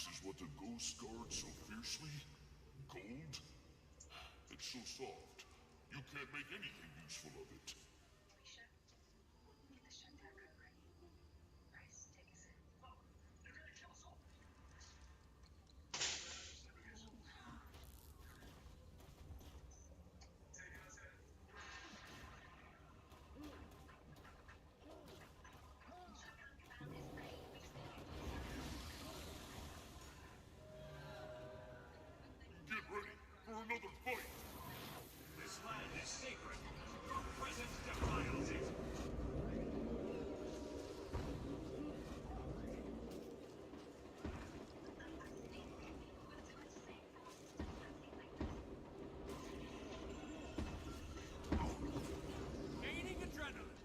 This is what the ghost guard so fiercely? Gold? It's so soft. You can't make anything useful of it. Alicia, get the shutdown code ready. Bryce, take us in. Oh, they're gonna kill us all. Take us in. Shutdown command is ready. We just need you to Get ready for another fight! This land is sacred. Your presence defiles it. Gaining adrenaline.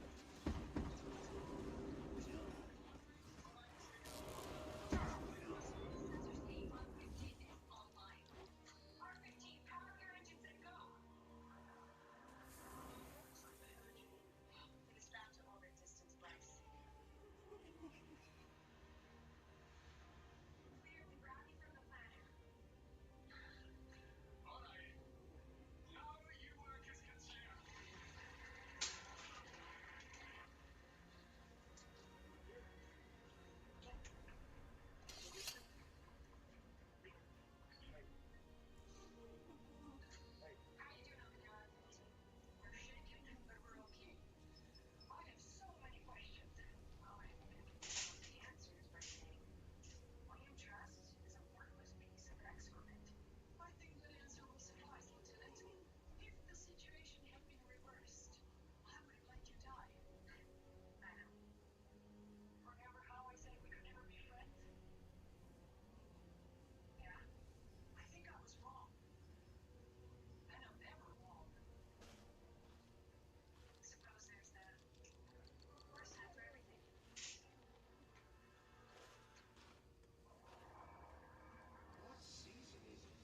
R15, power your engines and go! It is bound to orbit distance, Bryce. Clear the gravity from the planet. Alright. Now you work as concerned. How you doing over there, R15? We're shaking, but we're okay. I have so many questions. Well, I think the answers by saying, William Trust is a worthless piece of excrement. I think that answer will suffice, Lieutenant. If the situation had been reversed, I would have let you die. I know. Remember how I said we could never be friends? Yeah. I think I was wrong. And I'm never wrong. Suppose there's the worst time for everything. What season is it?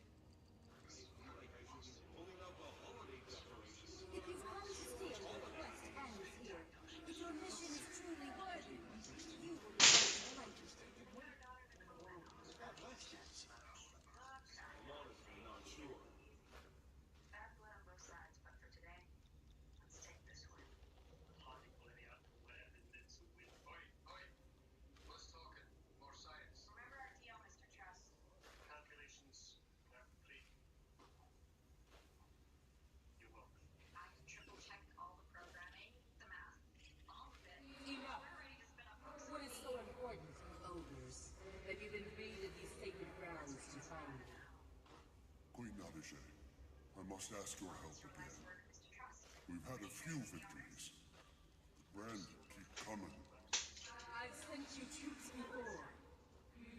I feel like I should be pulling out the holiday decorations. If you've come to steal, the quest ends here. If your mission is truly worthy, you will be delighted. We're not in the command. That last chance. I'm honestly not sure. Bad blood on both sides, but for today, let's take this one. Oi. Less talking, more science. Remember our deal, Mr. Trust. Calculations are complete. You're welcome. I've triple-checked all the programming, the math, all of it. Enough. We're ready to spin up folks. What is so important, ogres, that you've invaded these sacred grounds to find me? Queen Nadege, I must ask your help Your again. last word, Mr. Trust. We've had a few victories. The brand keep coming. I've sent you troops before.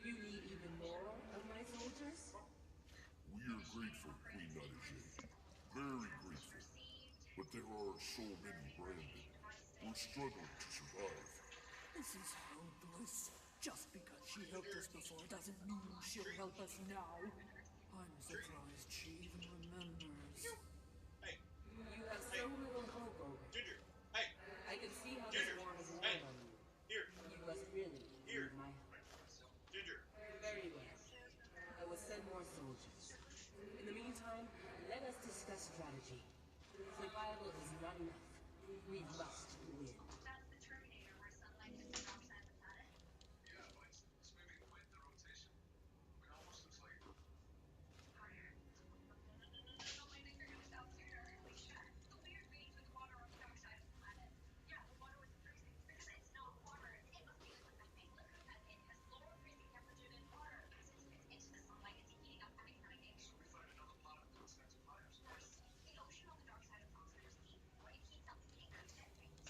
You need even more of my soldiers? We are grateful, Queen Nadege. Very grateful. But there are so many branded. We're struggling to survive. This is hopeless. Just because she helped us before doesn't mean she'll help us now. I'm surprised she even remembers. Hey, You have so little hope, ogre. Ginger. Hey, I can see how this war has worn on you. here. You must really Here. need my help. Ginger. Very well. I will send more soldiers. In the meantime, let us discuss strategy. Survival is not enough. We must win. That's the Terminator where sunlight hits the dark side of the planet. Yeah, but it's moving with the rotation. It almost looks like Harder. No, I think they're gonna stop sooner. Alicia, the weird readings with the water on the dark side of the planet. Yeah, the water was freezing. Because it's not water. It must be liquid methane. Liquid methane has lower freezing temperature than water. Since it gets into the sunlight, it's heating up having radiation. we find another planet with those kinds of fires. First, the ocean on the dark side of the planet is deep. What it heats up, it creates methane.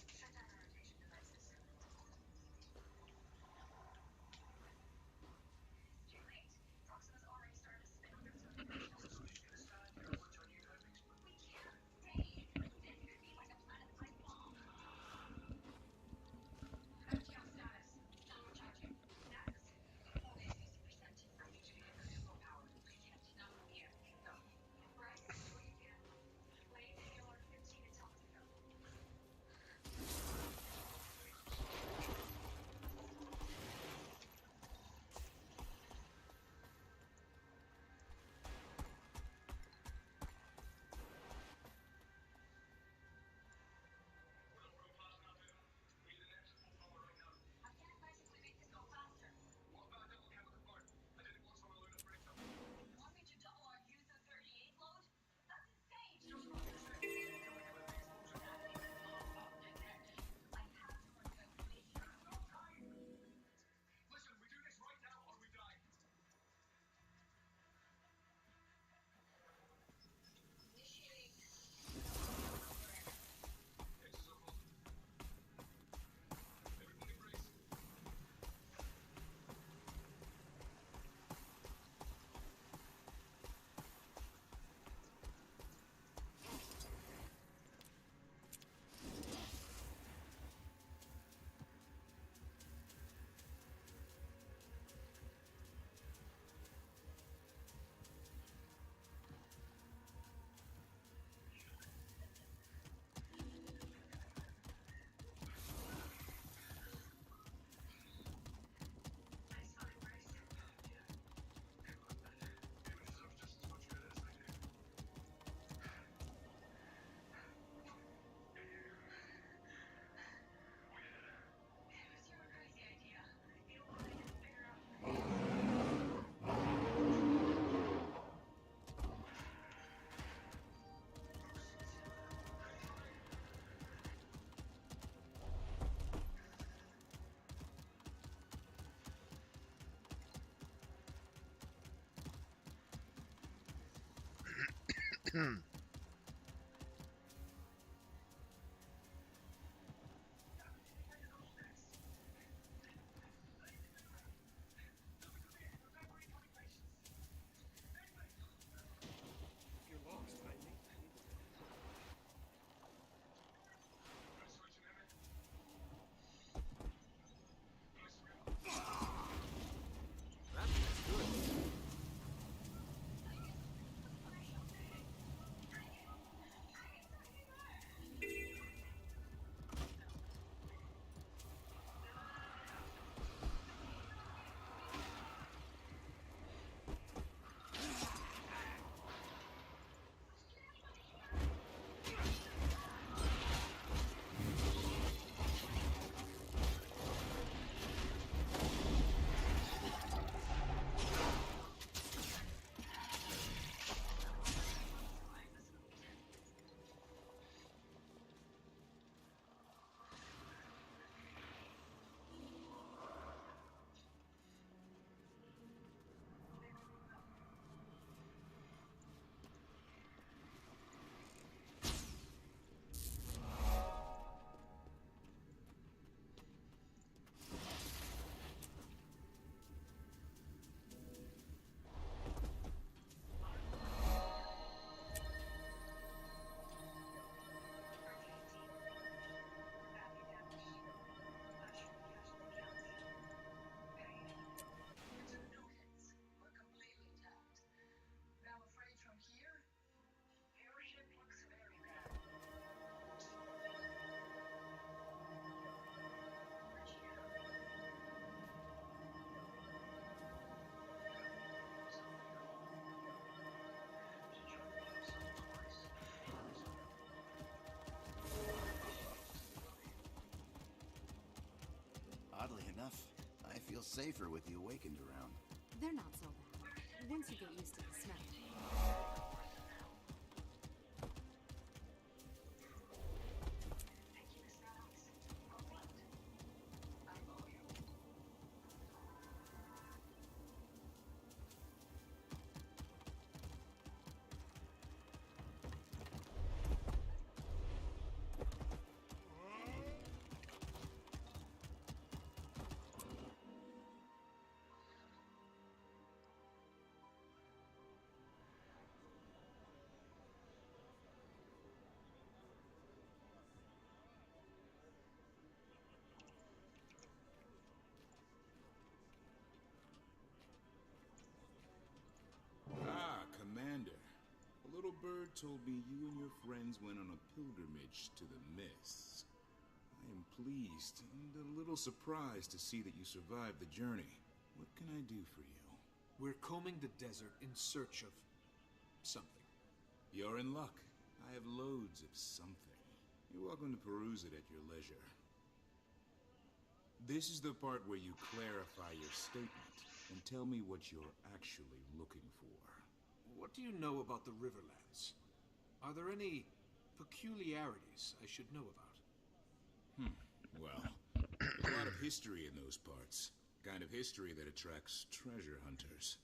If you're lost, I may be able to help. That looks good. Oddly enough, I feel safer with the Awakened around. They're not so bad, once you get used to the smell. Ah, Commander. A little bird told me you and your friends went on a pilgrimage to the mists. I am pleased and a little surprised to see that you survived the journey. What can I do for you? We're combing the desert in search of something. You're in luck. I have loads of something. You're welcome to peruse it at your leisure. This is the part where you clarify your statement and tell me what you're actually looking for. What do you know about the Riverlands? Are there any peculiarities I should know about? Well, there's a lot of history in those parts. Kind of history that attracts treasure hunters.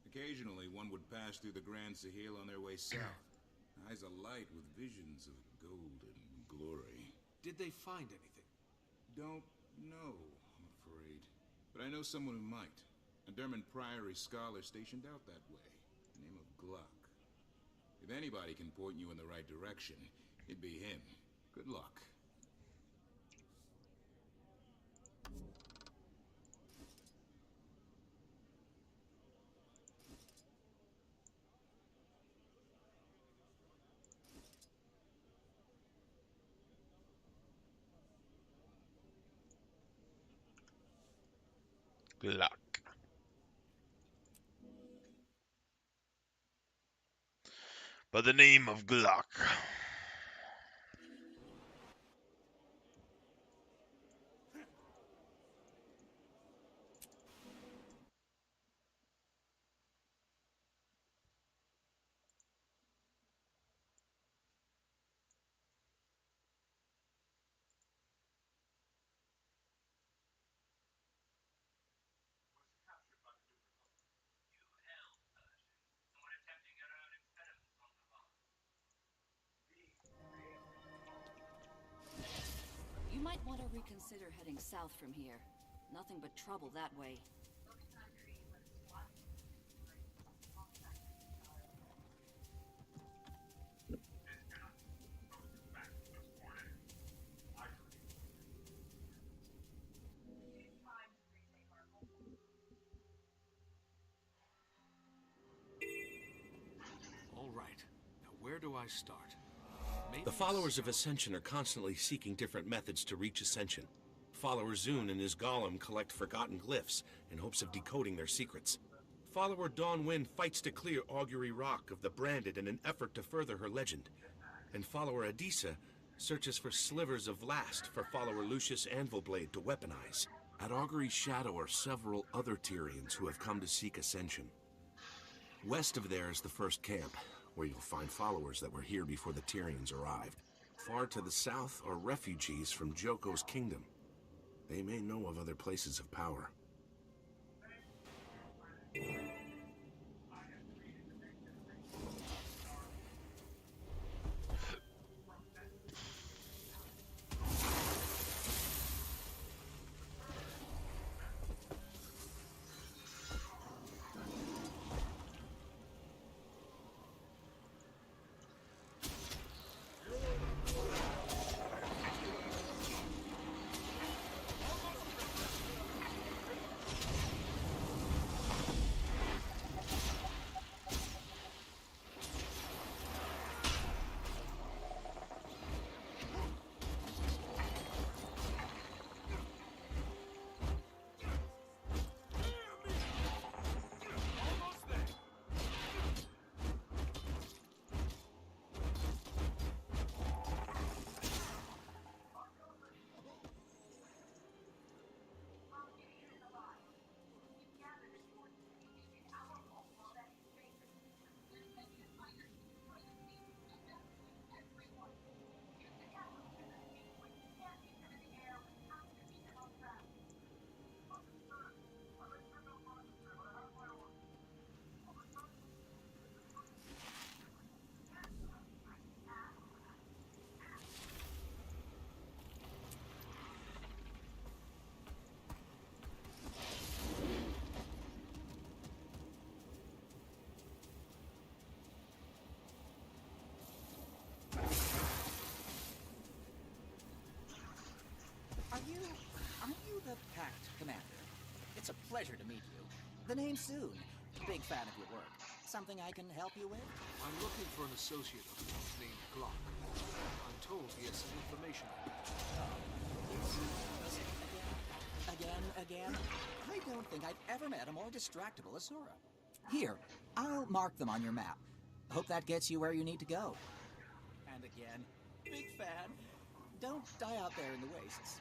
Occasionally, one would pass through the Grand Sahil on their way south. Eyes alight with visions of gold and glory. Did they find anything? Don't know, I'm afraid. But I know someone who might. A Derman Priory scholar stationed out that way. The name of Gluck. If anybody can point you in the right direction, it'd be him. Good luck. Gluck. By the name of Gluck. You held Persian and were attempting your own experiments on the Levant. consider heading south from here. Nothing but trouble that way. All right. Now where do I start? Maybe The followers of Ascension are constantly seeking different methods to reach Ascension. Follower Zune and his golem collect forgotten glyphs in hopes of decoding their secrets. Follower Dawnwind fights to clear Augury Rock of the Branded in an effort to further her legend. And follower Adisa searches for slivers of Last for follower Lucius Anvilblade to weaponize. At Augury's shadow are several other Tyrians who have come to seek Ascension. West of there is the first camp, where you'll find followers that were here before the Tyrians arrived. Far to the south are refugees from Joko's kingdom. They may know of other places of power. Are you the Pact Commander? It's a pleasure to meet you. The name's Soon. Big fan of your work. Something I can help you with? I'm looking for an associate of yours named Glock. I'm told he has some information. Again? I don't think I've ever met a more distractible Asura. Here, I'll mark them on your map. Hope that gets you where you need to go. And again, big fan. Don't die out there in the wastes.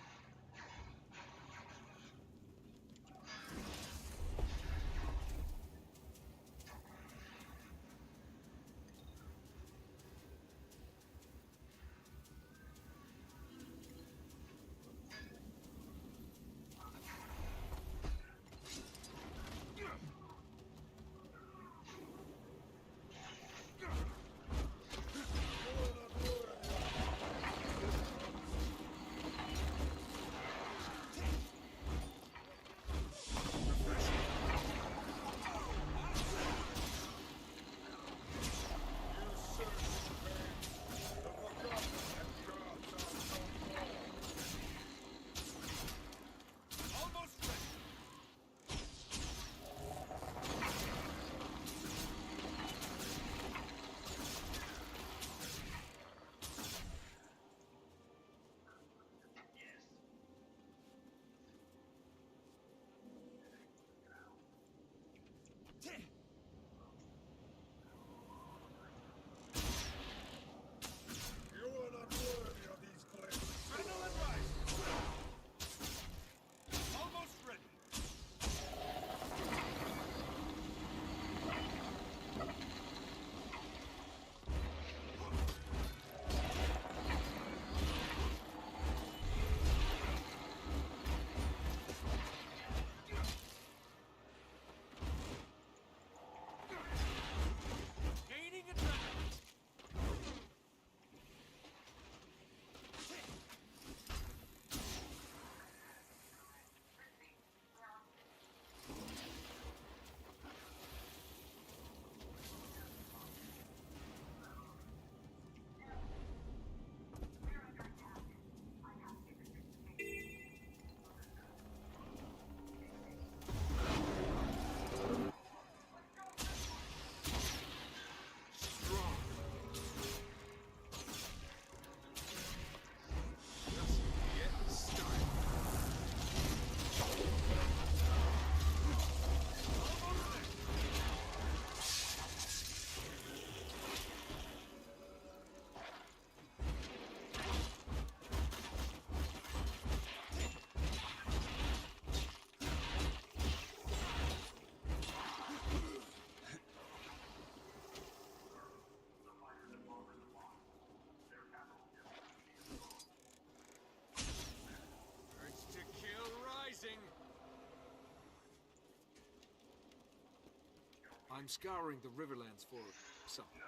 I'm scouring the Riverlands for something.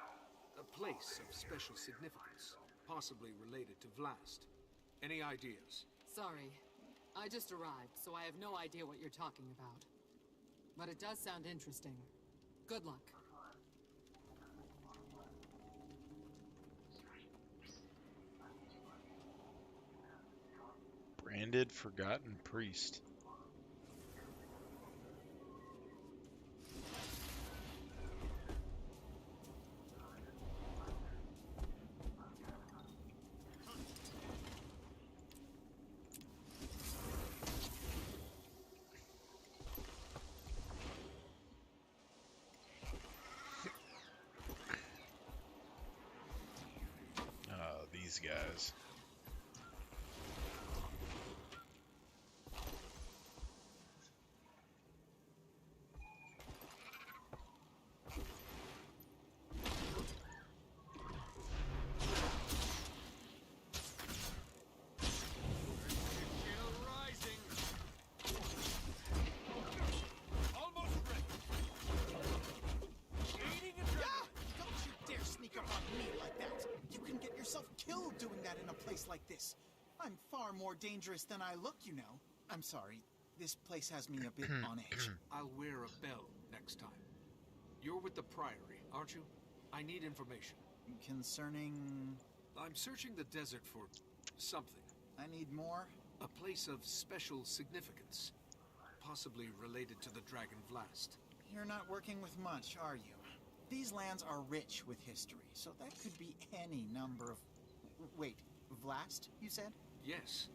A place of special significance, possibly related to Vlast. Any ideas? Sorry. I just arrived, so I have no idea what you're talking about. But it does sound interesting. Good luck. Branded Forgotten Priest. These guys. Like this. I'm far more dangerous than I look, you know. I'm sorry. This place has me a bit on edge. I'll wear a bell next time. You're with the Priory, aren't you? I need information. Concerning... I'm searching the desert for something. I need more? A place of special significance. Possibly related to the Dragon Vlast. You're not working with much, are you? These lands are rich with history, so that could be any number of... Wait, Vlast, you said? Yes.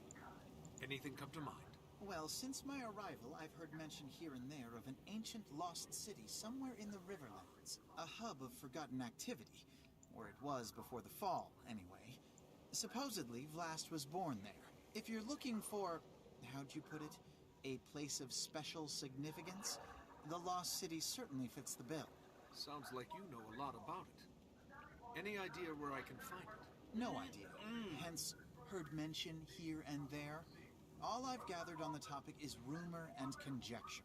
Anything come to mind? Well, since my arrival, I've heard mention here and there of an ancient lost city somewhere in the Riverlands. A hub of forgotten activity. Or it was before the fall, anyway. Supposedly, Vlast was born there. If you're looking for... how'd you put it? A place of special significance? The lost city certainly fits the bill. Sounds like you know a lot about it. Any idea where I can find it? No idea. Hence, heard mention here and there. All I've gathered on the topic is rumor and conjecture.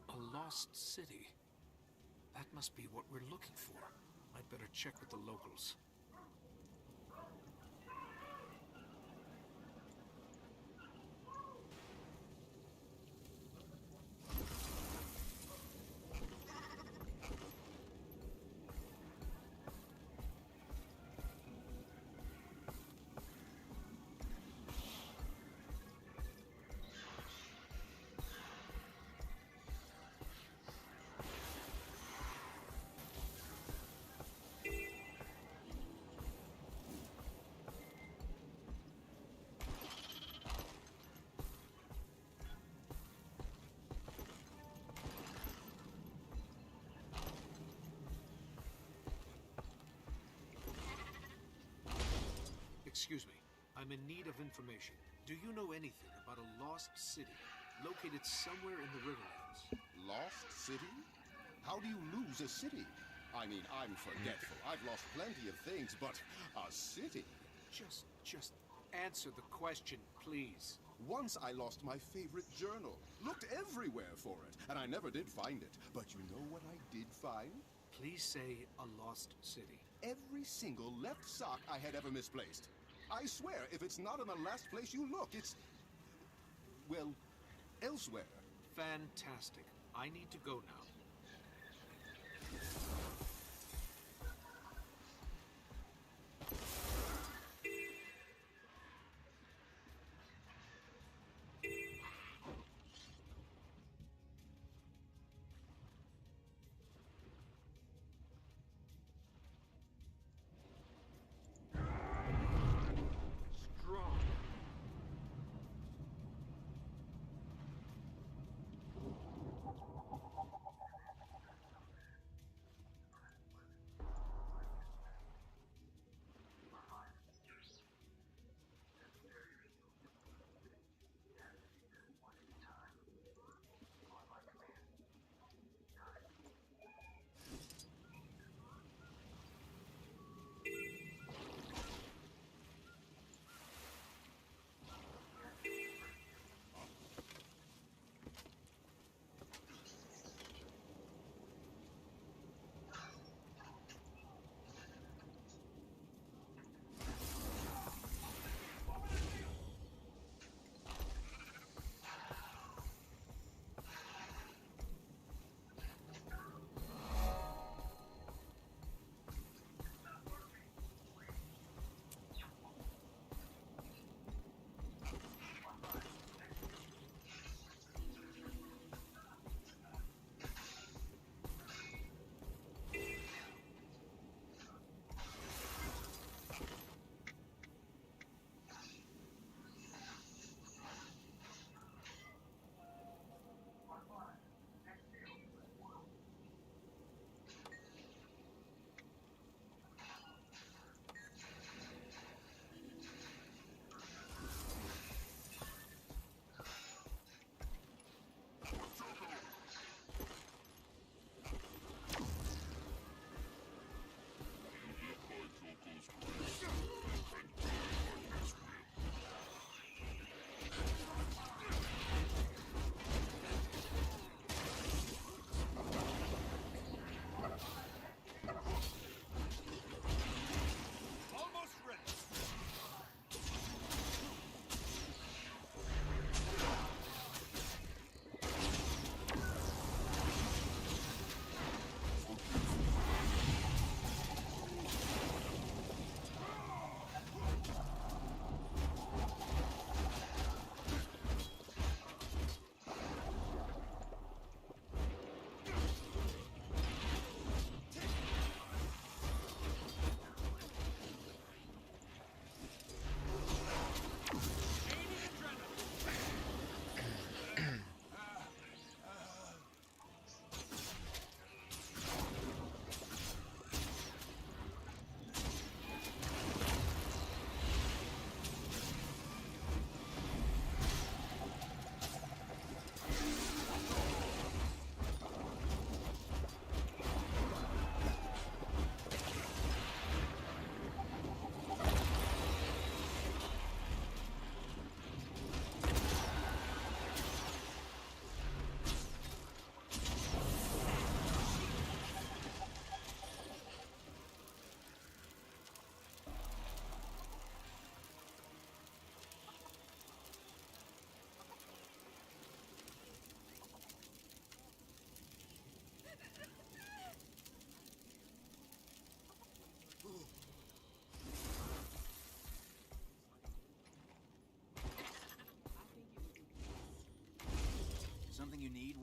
A lost city. That must be what we're looking for. I'd better check with the locals. Excuse me. I'm in need of information. Do you know anything about a lost city located somewhere in the Riverlands? Lost city? How do you lose a city? I mean, I'm forgetful. I've lost plenty of things, but a city? Just answer the question, please. Once I lost my favorite journal. Looked everywhere for it, and I never did find it. But you know what I did find? Please say a lost city. Every single left sock I had ever misplaced. I swear, if it's not in the last place you look, it's... well, elsewhere. Fantastic. I need to go now.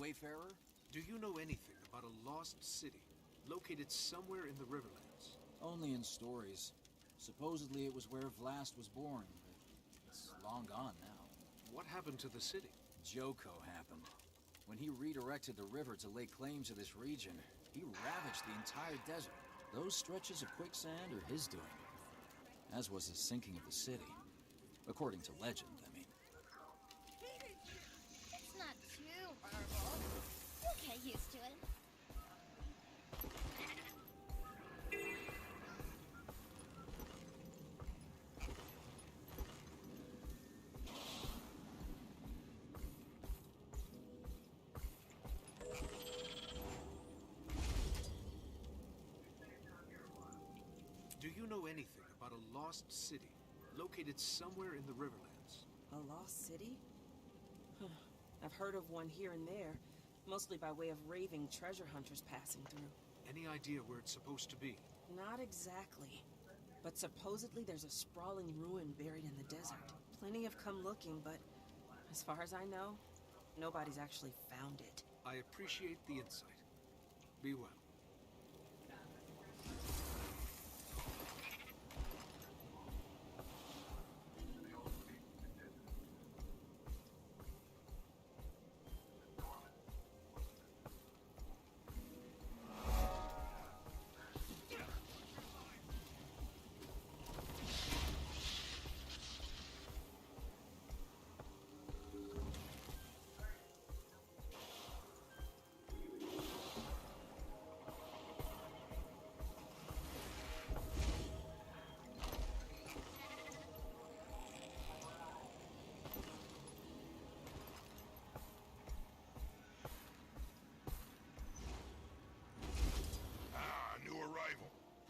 wayfarer? Do you know anything about a lost city located somewhere in the Riverlands? Only in stories. Supposedly it was where Vlast was born, but it's long gone now. What happened to the city? Joko happened. When he redirected the river to lay claim to this region, he ravaged the entire desert. Those stretches of quicksand are his doing, as was the sinking of the city. According to legend, I mean. It's not too horrible. You'll get used to it. Do you know anything about a lost city located somewhere in the Riverlands? A lost city? I've heard of one here and there, mostly by way of raving treasure hunters passing through. Any idea where it's supposed to be? Not exactly. But supposedly there's a sprawling ruin buried in the desert. Plenty have come looking, but as far as I know, nobody's actually found it. I appreciate the insight. Be well.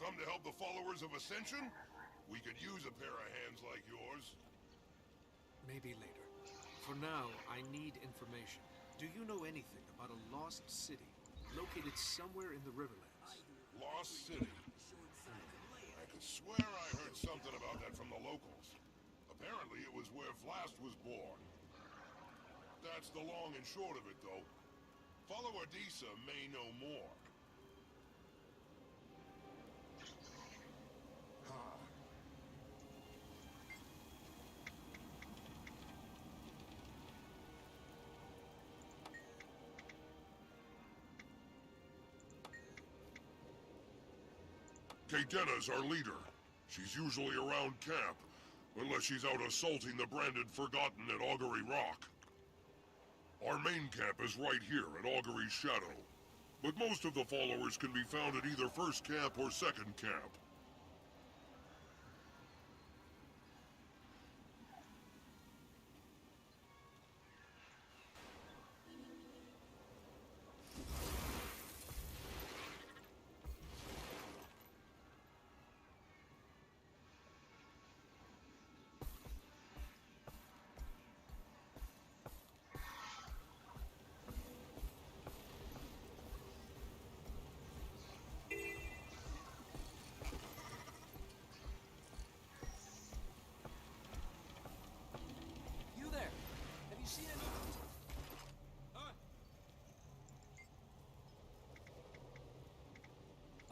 Come to help the followers of Ascension? We could use a pair of hands like yours. Maybe later. For now, I need information. Do you know anything about a lost city located somewhere in the Riverlands? Lost City? I could swear I heard something about that from the locals. Apparently it was where Vlast was born. That's the long and short of it, though. Follower Disa may know more. Kadena's our leader. She's usually around camp, unless she's out assaulting the branded Forgotten at Augury Rock. Our main camp is right here at Augury's Shadow, but most of the followers can be found at either first camp or second camp.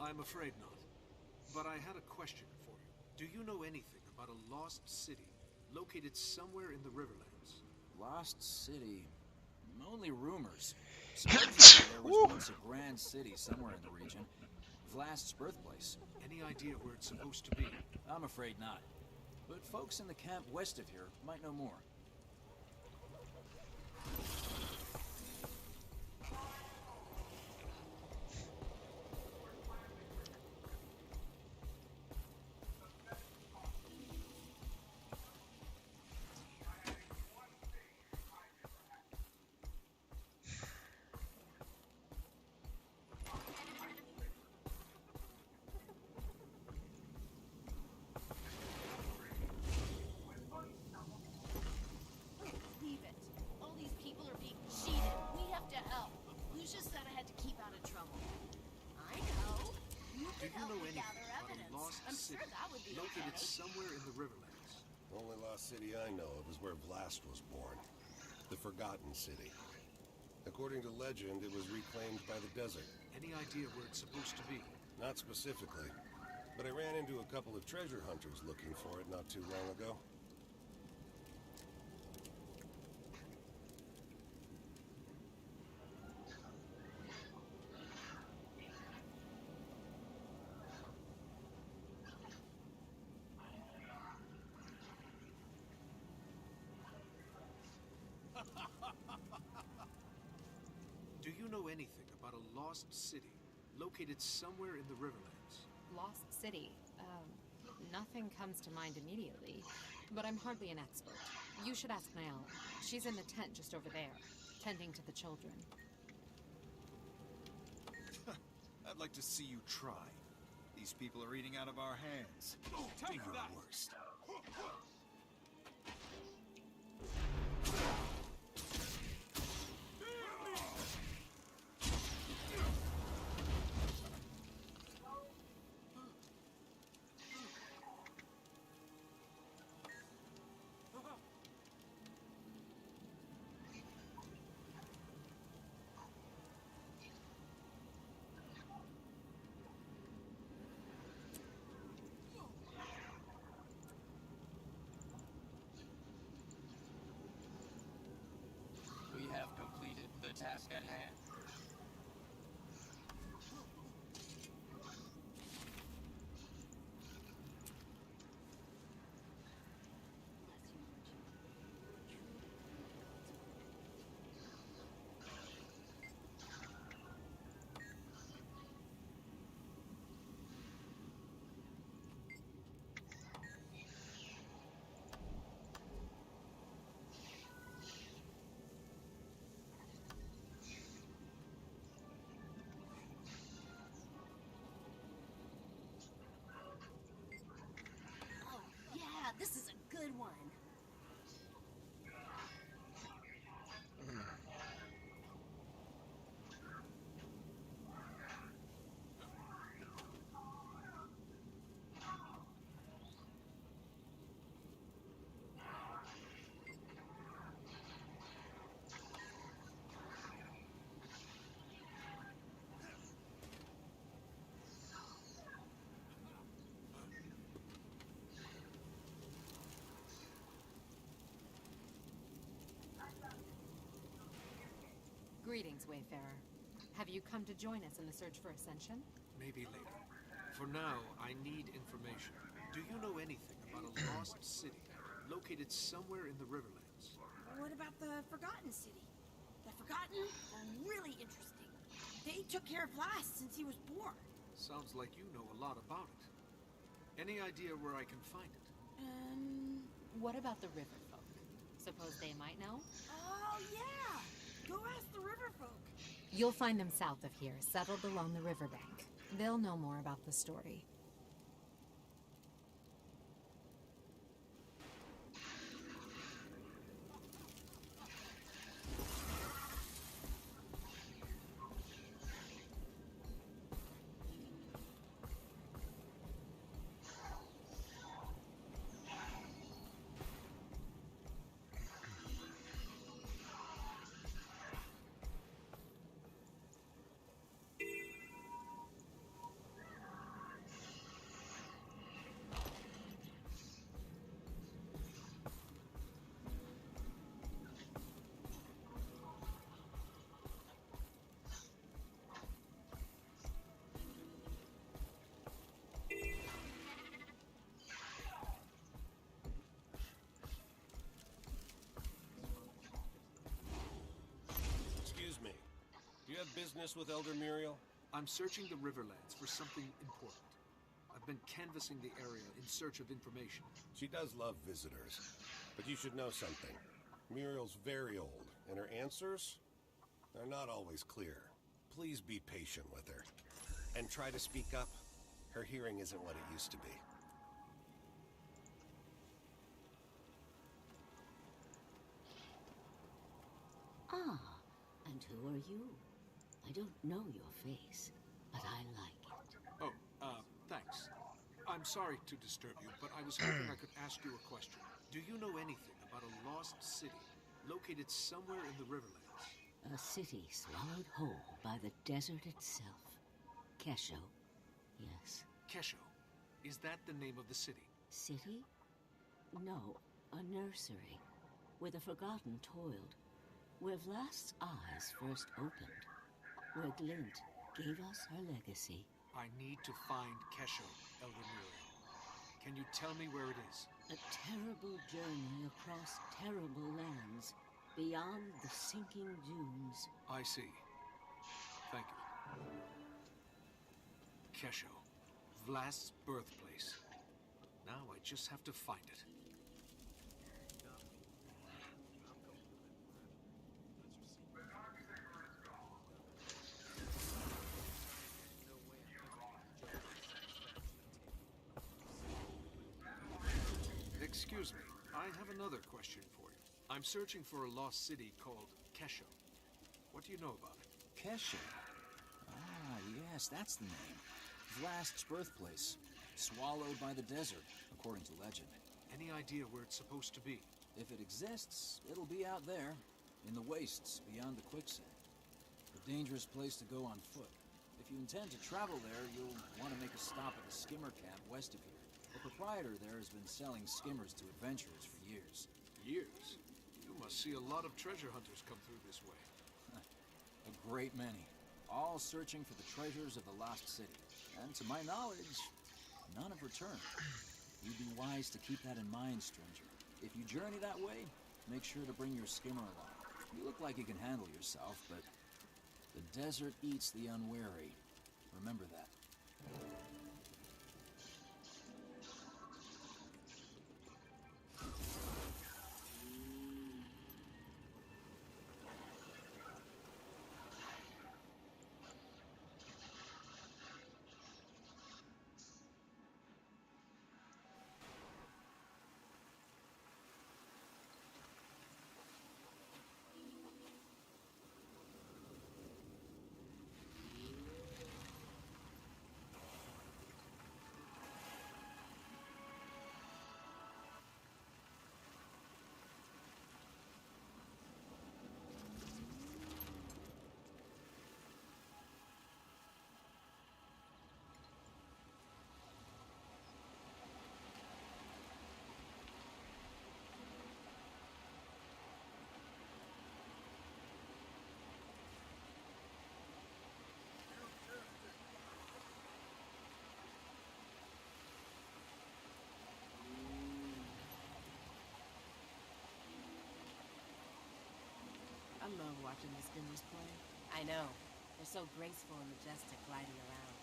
I'm afraid not. But I had a question for you. Do you know anything about a lost city located somewhere in the Riverlands? Lost city? Only rumors. Supposedly there was once a grand city somewhere in the region. Vlast's birthplace. Any idea where it's supposed to be? I'm afraid not. But folks in the camp west of here might know more. Located somewhere in the Riverlands. The only lost city I know of is where Vlast was born. The Forgotten City. According to legend, it was reclaimed by the desert. Any idea where it's supposed to be? Not specifically, but I ran into a couple of treasure hunters looking for it not too long ago. Do you know anything about a lost city located somewhere in the Riverlands? Lost City? Nothing comes to mind immediately, but I'm hardly an expert. You should ask Niall. She's in the tent just over there, tending to the children. I'd like to see you try. These people are eating out of our hands. Do your worst. We have completed the task at hand. This is a good one. Greetings, Wayfarer. Have you come to join us in the search for Ascension? Maybe later. For now, I need information. Do you know anything about a lost city located somewhere in the Riverlands? What about the Forgotten City? The Forgotten are really interesting. They took care of Last since he was born. Sounds like you know a lot about it. Any idea where I can find it? What about the Riverfolk? Suppose they might know? Oh, yeah! Go ask the Riverfolk. You'll find them south of here, settled along the riverbank. They'll know more about the story. Do you have business with Elder Muriel? I'm searching the Riverlands for something important. I've been canvassing the area in search of information. She does love visitors, but you should know something. Muriel's very old, and her answers are not always clear. Please be patient with her, and try to speak up. Her hearing isn't what it used to be. Ah, and who are you? I don't know your face, but I like it. Oh, thanks. I'm sorry to disturb you, but I was hoping I could ask you a question. Do you know anything about a lost city located somewhere in the Riverlands? A city swallowed whole by the desert itself. Kesho. Yes. Kesho. Is that the name of the city? City? No, a nursery. Where the Forgotten toiled. Where Vlast's eyes first opened. Where Glint gave us her legacy. I need to find Kesho, Elder Muriel. Can you tell me where it is? A terrible journey across terrible lands. Beyond the sinking dunes. I see. Thank you. Kesho. Vlast's birthplace. Now I just have to find it. Excuse me, I have another question for you. I'm searching for a lost city called Kesho. What do you know about it? Kesho? Ah, yes, that's the name. Vlast's birthplace. Swallowed by the desert, according to legend. Any idea where it's supposed to be? If it exists, it'll be out there, in the wastes beyond the quicksand. A dangerous place to go on foot. If you intend to travel there, you'll want to make a stop at a skimmer camp west of here. The proprietor there has been selling skimmers to adventurers for years. Years? You must see a lot of treasure hunters come through this way. A great many. All searching for the treasures of the lost city. And to my knowledge, none have returned. You'd be wise to keep that in mind, stranger. If you journey that way, make sure to bring your skimmer along. You look like you can handle yourself, but the desert eats the unwary. Remember that. I love watching the skimmers play. I know. They're so graceful and majestic gliding around.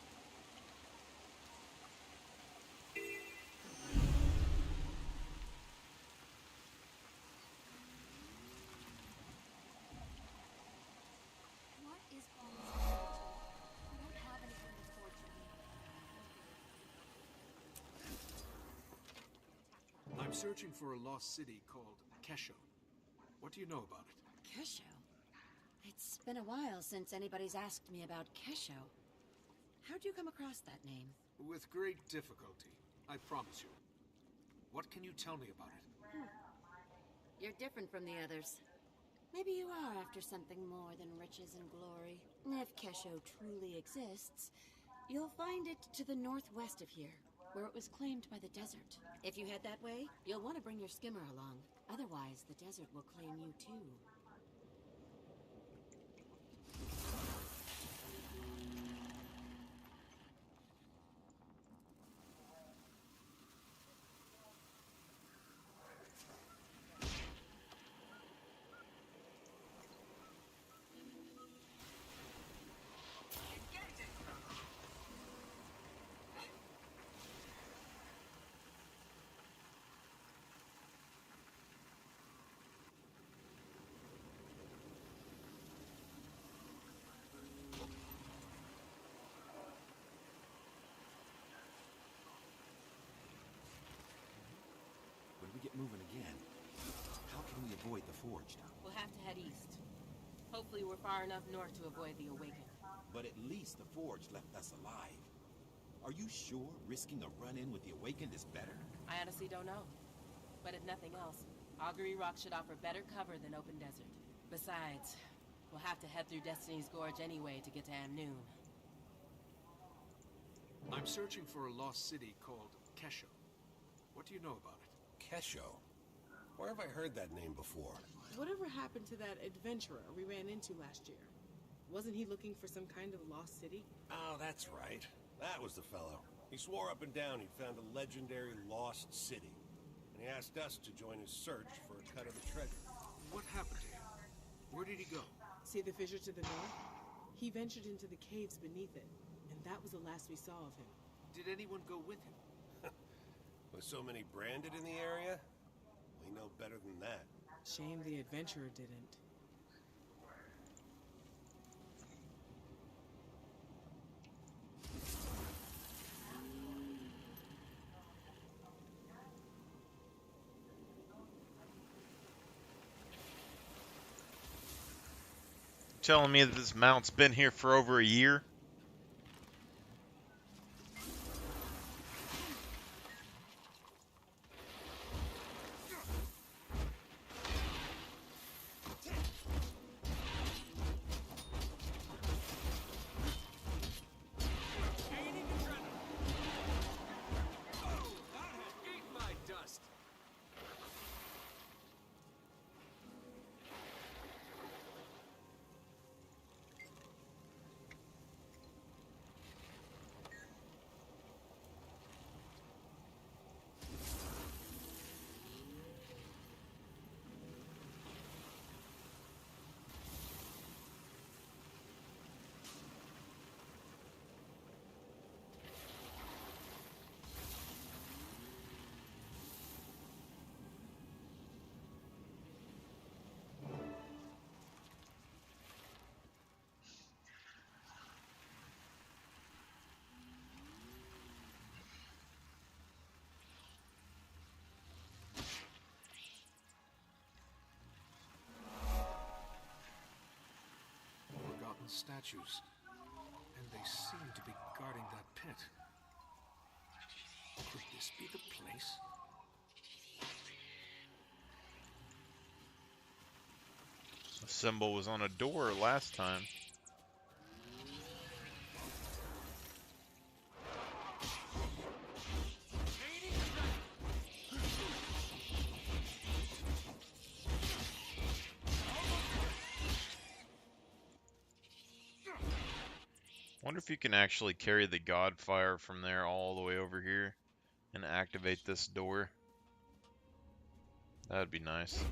What is all this about? I don't have anything to forge me. I'm searching for a lost city called Kesho. What do you know about it? Kesho? It's been a while since anybody's asked me about Kesho. How'd you come across that name? With great difficulty, I promise you. What can you tell me about it? You're different from the others. Maybe you are after something more than riches and glory. If Kesho truly exists, you'll find it to the northwest of here, where it was claimed by the desert. If you head that way, you'll want to bring your skimmer along. Otherwise, the desert will claim you too. Get moving again. How can we avoid the Forged? We'll have to head east. Hopefully we're far enough north to avoid the Awakened. But at least the Forged left us alive. Are you sure risking a run-in with the Awakened is better? I honestly don't know. But if nothing else, Augury Rock should offer better cover than open desert. Besides, We'll have to head through Destiny's Gorge anyway to get to Amnoon. I'm searching for a lost city called Kesho. What do you know about it? Kesho? Where have I heard that name before? Whatever happened to that adventurer we ran into last year? Wasn't he looking for some kind of lost city? Oh, that's right. That was the fellow. He swore up and down he'd found a legendary lost city. And he asked us to join his search for a cut of the treasure. What happened to him? Where did he go? See the fissure to the north? He ventured into the caves beneath it, and that was the last we saw of him. Did anyone go with him? With so many branded in the area, we know better than that. Shame the adventurer didn't. Telling me that this mount's been here for over a year? Statues, and they seem to be guarding that pit. Could this be the place? The symbol was on a door last time. Wonder if you can actually carry the Godfire from there all the way over here and activate this door. That'd be nice.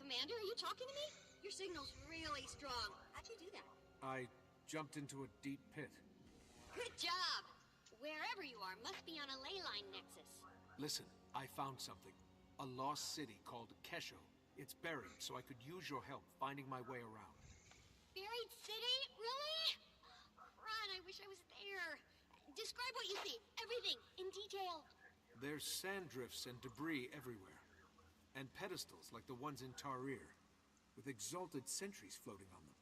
Commander, are you talking to me? Your signal's really strong. How'd you do that? I jumped into a deep pit. Good job! Wherever you are must be on a ley line nexus. Listen, I found something. A lost city called Kesho. It's buried, so I could use your help finding my way around. Buried city? Really? Ron, I wish I was there. Describe what you see. Everything, in detail. There's sand drifts and debris everywhere. And pedestals like the ones in Tarir, with exalted sentries floating on them.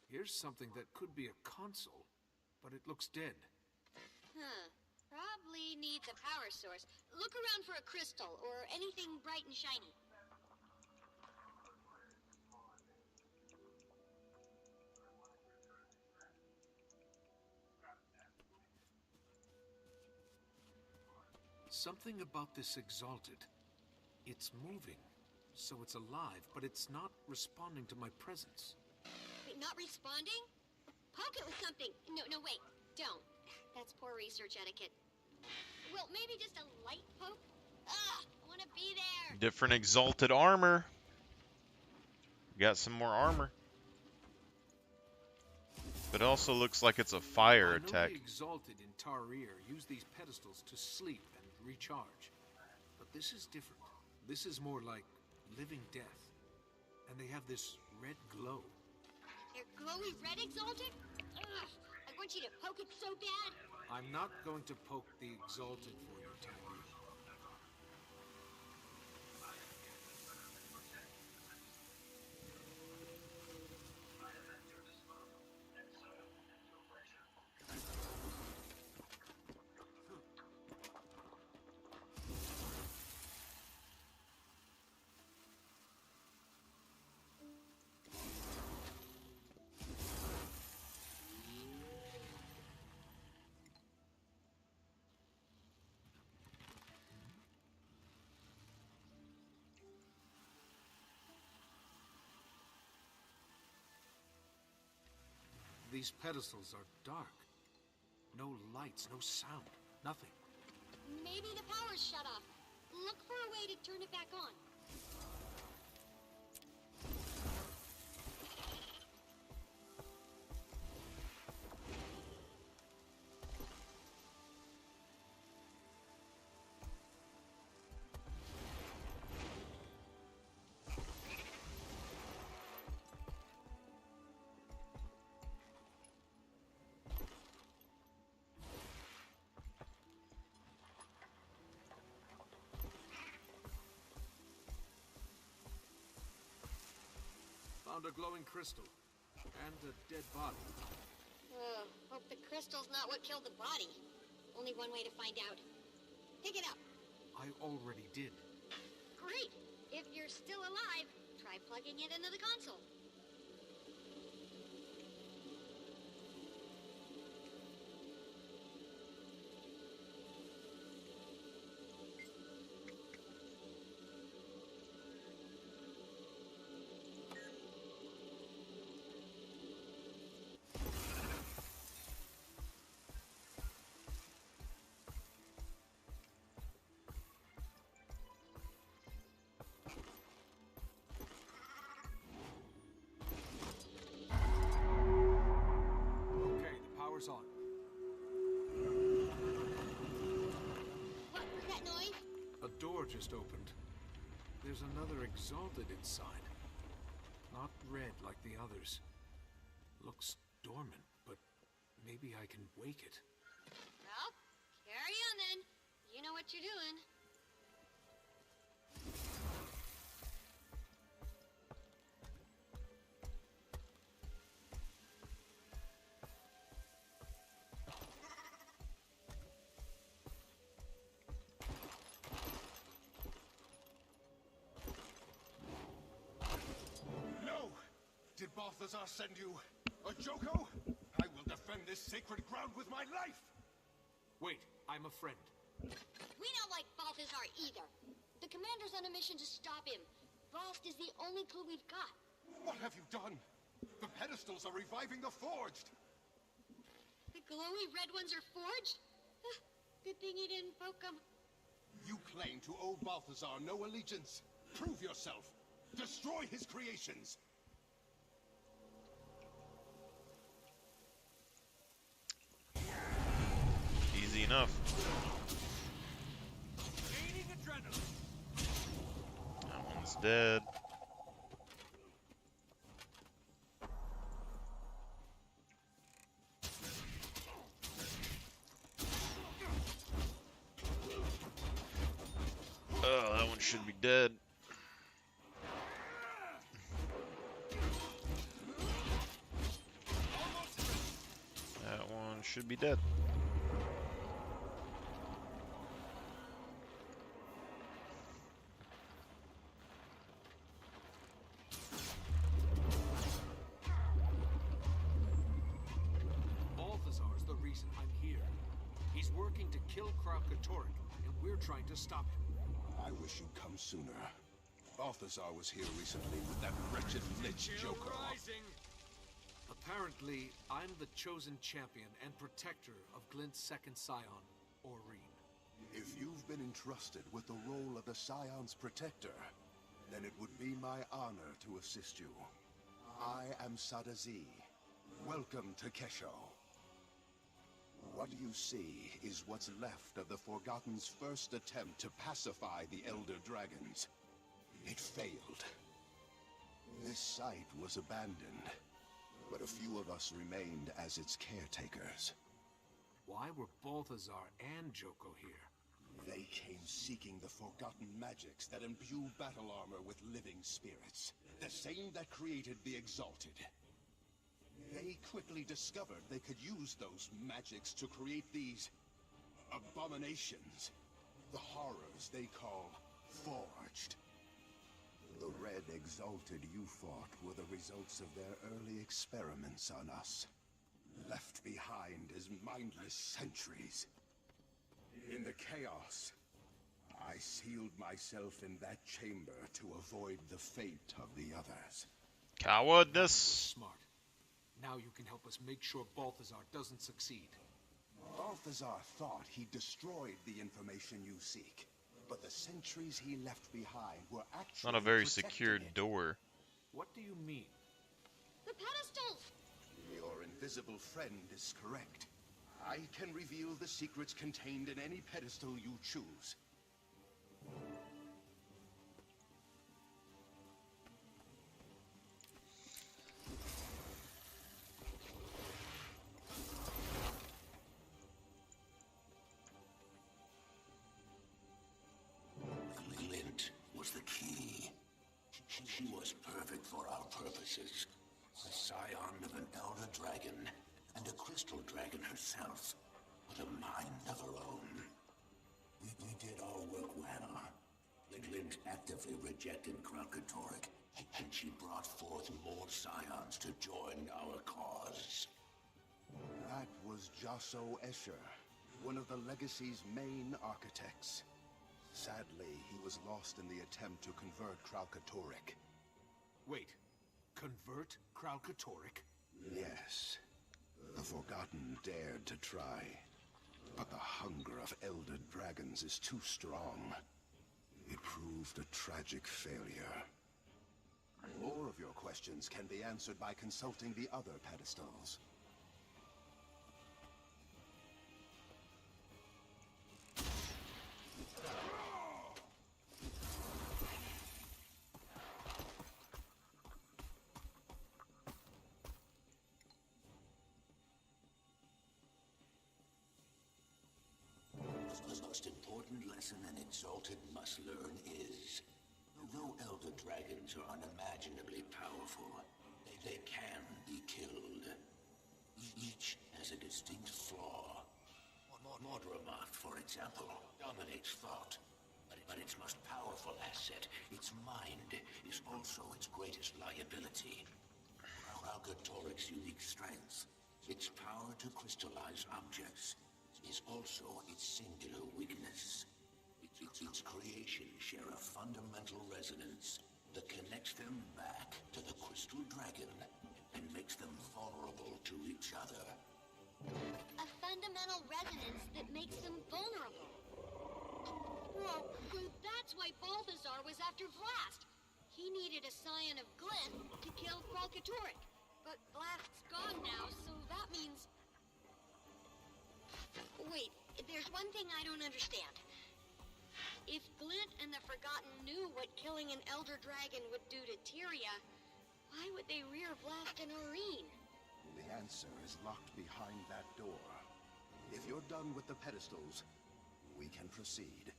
Here's something that could be a console, but it looks dead. Huh. Probably needs a power source. Look around for a crystal or anything bright and shiny. Something about this exalted. It's moving, so it's alive, but it's not responding to my presence. Wait, not responding? Poke it with something. No, wait. Don't. That's poor research etiquette. Well, maybe just a light poke? I want to be there. Different exalted armor. Got some more armor. But it also looks like it's a fire attack. I know the Exalted in Tarir use these pedestals to sleep and recharge. But this is different. This is more like living death. And they have this red glow. They're glowy red Exalted? Ugh, I want you to poke it so bad. I'm not going to poke the Exalted for you, Tarir. These pedestals are dark. No lights, no sound, nothing. Maybe the power's shut off. Look for a way to turn it back on. Found a glowing crystal. And a dead body. Hope the crystal's not what killed the body. Only one way to find out. Pick it up. I already did. Great! If you're still alive, try plugging it into the console. Okay, the power's on. What was that noise? A door just opened. There's another Exalted inside. Not red like the others. Looks dormant, but maybe I can wake it. Well, carry on then. You know what you're doing. No! Did Balthazar send you a Joko? I will defend this sacred ground with my life! Wait, I'm a friend. We don't like Balthazar either. The commander's on a mission to stop him. Balth is the only clue we've got. What have you done? The pedestals are reviving the forged! The glowy red ones are forged? Good thing he didn't poke them. You claim to owe Balthazar no allegiance. Prove yourself. Destroy his creations. Easy enough. Gaining adrenaline. That one's dead. Oh, that one should be dead. That one should be dead. Balthazar's the reason I'm here. He's working to kill Kraukatoric, and we're trying to stop him. I wish you'd come sooner. Balthazar was here recently with that wretched Lich Joko. Apparently, I'm the chosen champion and protector of Glint's second scion, Aurene. If you've been entrusted with the role of the Scion's protector, then it would be my honor to assist you. I am Sadazi, Welcome to Kesho. What you see is what's left of the Forgotten's first attempt to pacify the Elder Dragons. It failed. This site was abandoned, but a few of us remained as its caretakers. Why were Balthazar and Joko here? They came seeking the forgotten magics that imbue battle armor with living spirits. The same that created the Exalted. They quickly discovered they could use those magics to create these abominations. The horrors they call Forged. The Red Exalted you fought were the results of their early experiments on us. Left behind as mindless sentries. In the chaos, I sealed myself in that chamber to avoid the fate of the others. Cowardice. Smart. Now you can help us make sure Balthazar doesn't succeed. Balthazar thought he destroyed the information you seek, but the sentries he left behind were actually Not a very protecting secured it. door. What do you mean? The pedestals! Your invisible friend is correct. I can reveal the secrets contained in any pedestal you choose. Glint was the key. She was perfect for our purposes. A scion of an elder dragon, and a crystal dragon herself, with a mind of her own. We did our work well. Glint actively rejected Kralkatorrik, and she brought forth more scions to join our cause. That was Josso Escher, one of the Legacy's main architects. Sadly, he was lost in the attempt to convert Kralkatorrik. Wait, convert Kralkatorrik? Yes. The Forgotten dared to try. But the hunger of Elder Dragons is too strong. It proved a tragic failure. More of your questions can be answered by consulting the other pedestals. The most important lesson an Exalted must learn is, though Elder Dragons are unimaginably powerful, they can be killed. Each has a distinct flaw. Mordramoth, for example, dominates thought, but its most powerful asset, its mind, is also its greatest liability. Kralkatorrik's unique strength, its power to crystallize objects, is also its singular weakness. Its creations share a fundamental resonance that connects them back to the Crystal Dragon and makes them vulnerable to each other. A fundamental resonance that makes them vulnerable. Well, that's why Balthazar was after Vlast. He needed a scion of Glint to kill Kralkatorrik. But Blast's gone now, so that means... Wait, there's one thing I don't understand. If Glint and the Forgotten knew what killing an Elder Dragon would do to Tyria, why would they rear Vlast and Aurene? The answer is locked behind that door. If you're done with the pedestals, we can proceed.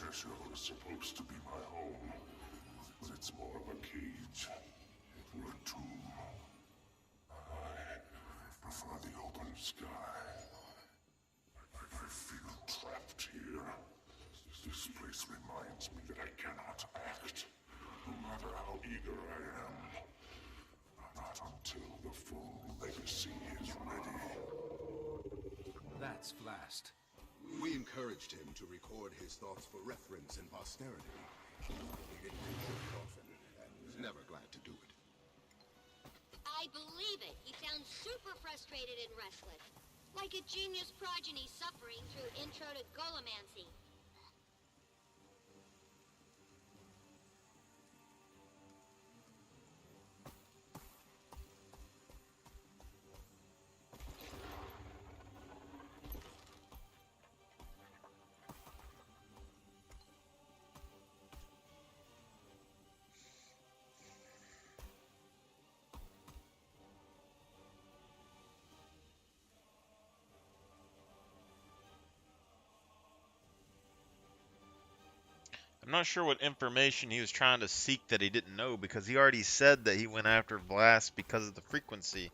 This is supposed to be my home, but it's more of a cage or a tomb. I prefer the open sky. I feel trapped here. This place reminds me that I cannot act, no matter how eager I am. Not until the full legacy is ready. That's Vlast. We encouraged him to record his thoughts for reference in posterity. He didn't mention it often, and was never glad to do it. sounds super frustrated and restless. Like a genius progeny suffering through intro to Golomancy. I'm not sure what information he was trying to seek that he didn't know, because he already said that he went after Blast because of the frequency.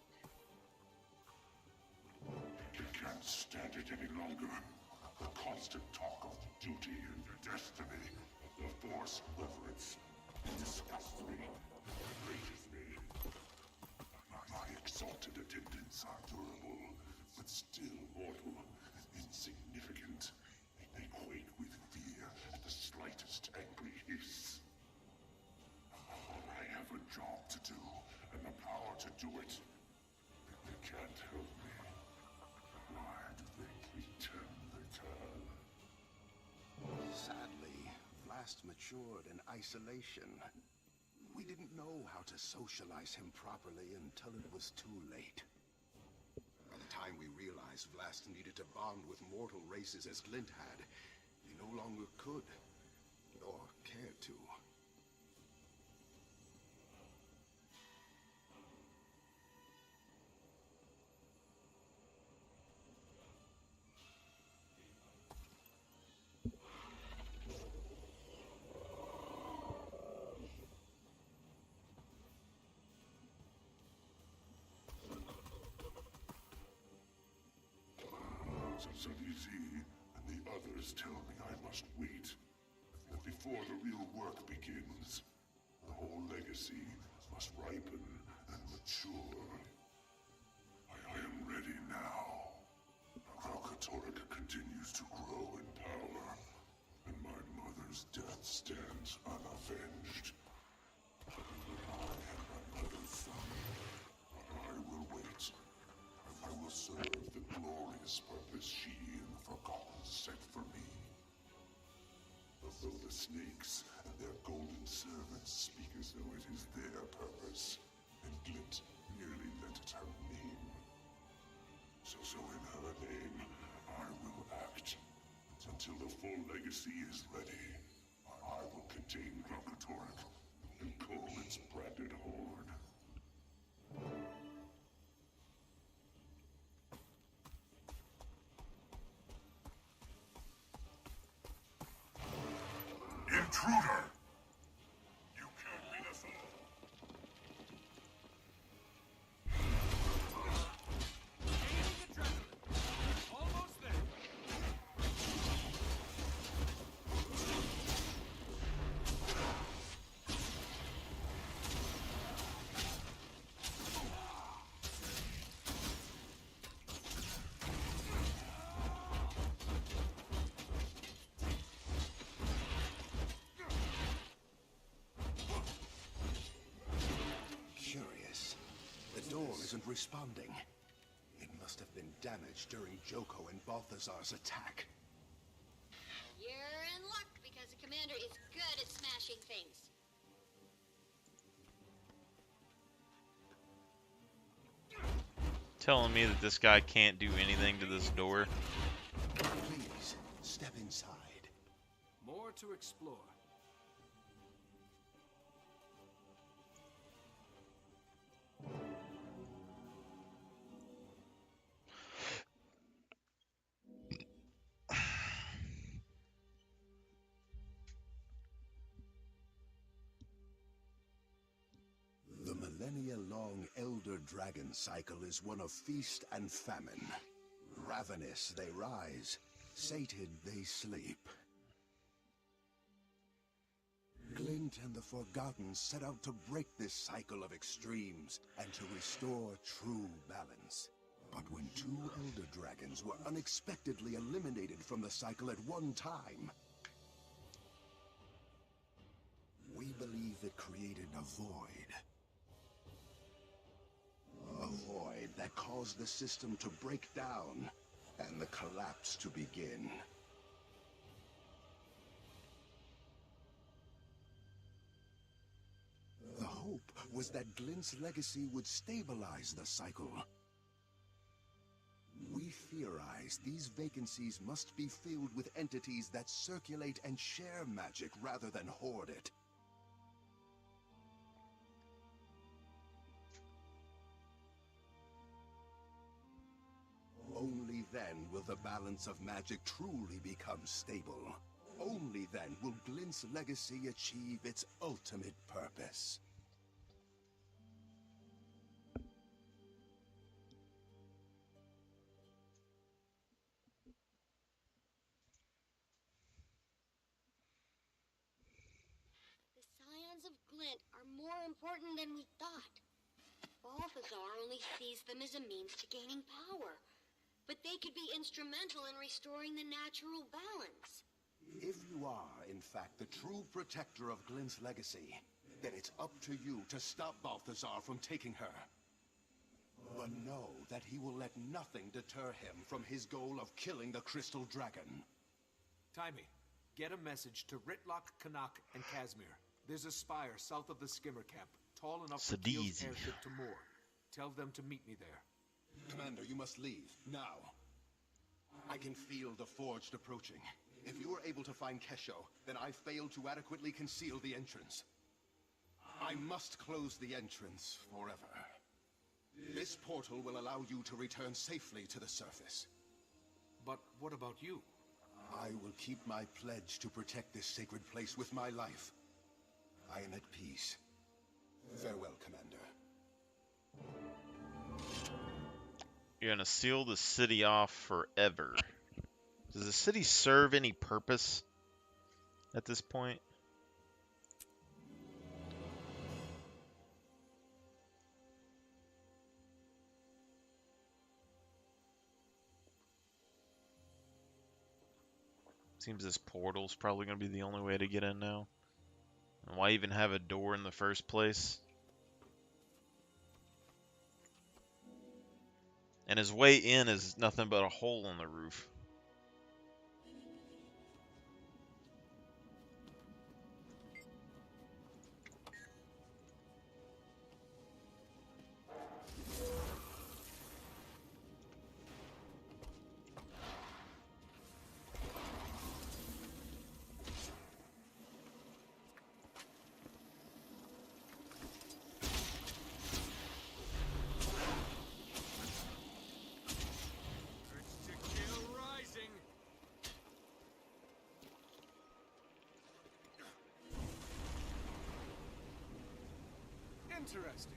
You can't stand it any longer. The constant talk of duty and destiny. The Force reverence. It disgusts me. It enrages me. My exalted attendants are durable, but still mortal. Insignificant. They quake with fear at the slightest angry hiss. I have a job to do, and the power to do it. They can't help me. Why do they pretend they can? Sadly, Vlast matured in isolation. We didn't know how to socialize him properly until it was too late. By the time we realized Vlast needed to bond with mortal races as Glint had, he no longer could, or cared to. Sunny and the others tell me I must wait. That before the real work begins, the whole legacy must ripen and mature. I am ready now. Kralkatorrik continues to grow in power, and my mother's death stands unavenged. I am my mother's son. I will wait. I will serve the glorious purpose she and the Forgotten set for me. Although the snakes and their golden servants speak as though it is their purpose, and Glint merely lent it her name. So in her name, I will act. Until the full legacy is ready, I will contain Kralkatorrik and cull its branded horde. Intruder! You can't beat us all. Almost there. Curious. The door isn't responding. It must have been damaged during Joko and Balthazar's attack. You're in luck because the commander is good at smashing things. Telling me that this guy can't do anything to this door. Please, step inside. More to explore. The millennia-long Elder Dragon cycle is one of feast and famine. Ravenous they rise, sated they sleep. Glint and the Forgotten set out to break this cycle of extremes and to restore true balance. But when two Elder Dragons were unexpectedly eliminated from the cycle at one time, we believe it created a void. A void that caused the system to break down and the collapse to begin. The hope was that Glint's legacy would stabilize the cycle. We theorize these vacancies must be filled with entities that circulate and share magic rather than hoard it. Only then will the balance of magic truly become stable. Only then will Glint's legacy achieve its ultimate purpose. The scions of Glint are more important than we thought. Balthazar only sees them as a means to gaining power, but they could be instrumental in restoring the natural balance. If you are, in fact, the true protector of Glint's legacy, then it's up to you to stop Balthazar from taking her. But know that he will let nothing deter him from his goal of killing the Crystal Dragon. Timey, get a message to Ritlock, Canuck, and Casimir. There's a spire south of the skimmer camp, tall enough for Keel's airship to moor. Tell them to meet me there. Commander, you must leave, now. I can feel the Forged approaching. If you are able to find Kesho, then I failed to adequately conceal the entrance. I must close the entrance forever. This portal will allow you to return safely to the surface. But what about you? I will keep my pledge to protect this sacred place with my life. I am at peace. Farewell, Commander. You're gonna seal the city off forever. Does the city serve any purpose at this point? Seems this portal's probably gonna be the only way to get in now. And why even have a door in the first place? And his way in is nothing but a hole in the roof. Interesting.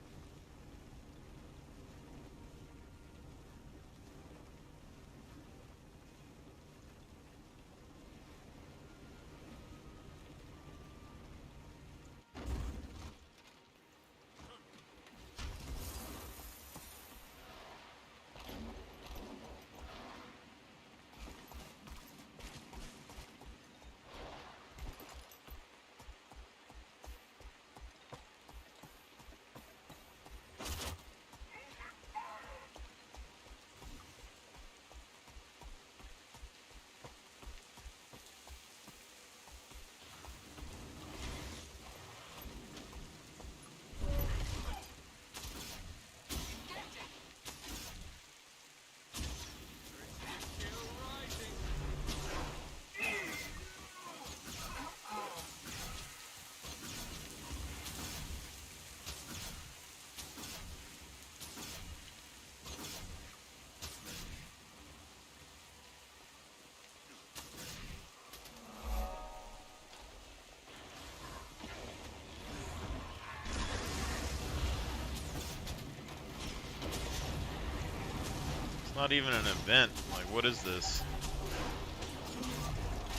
Not even an event. Like, what is this?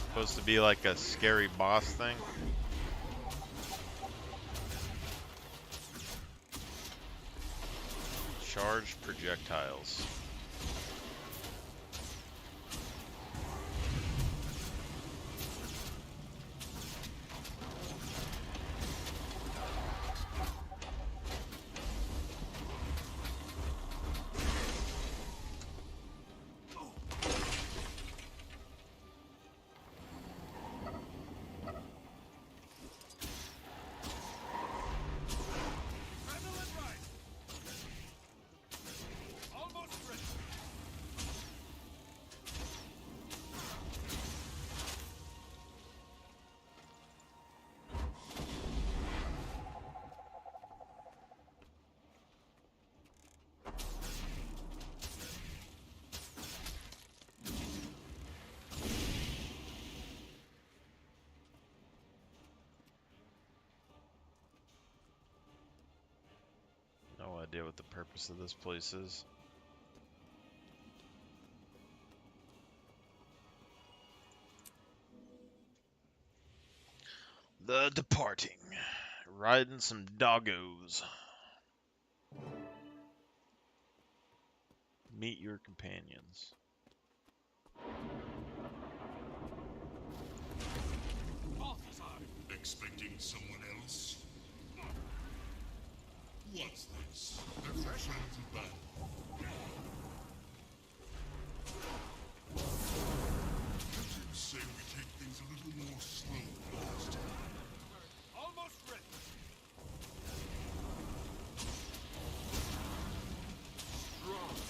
Supposed to be like a scary boss thing? Charged projectiles. idea what the purpose of this place is. The departing. Riding some doggos. Meet your companions. Expecting someone else? What's this? They're friends of battle. Didn't say we take things a little more slow last time. Almost ready. Strong.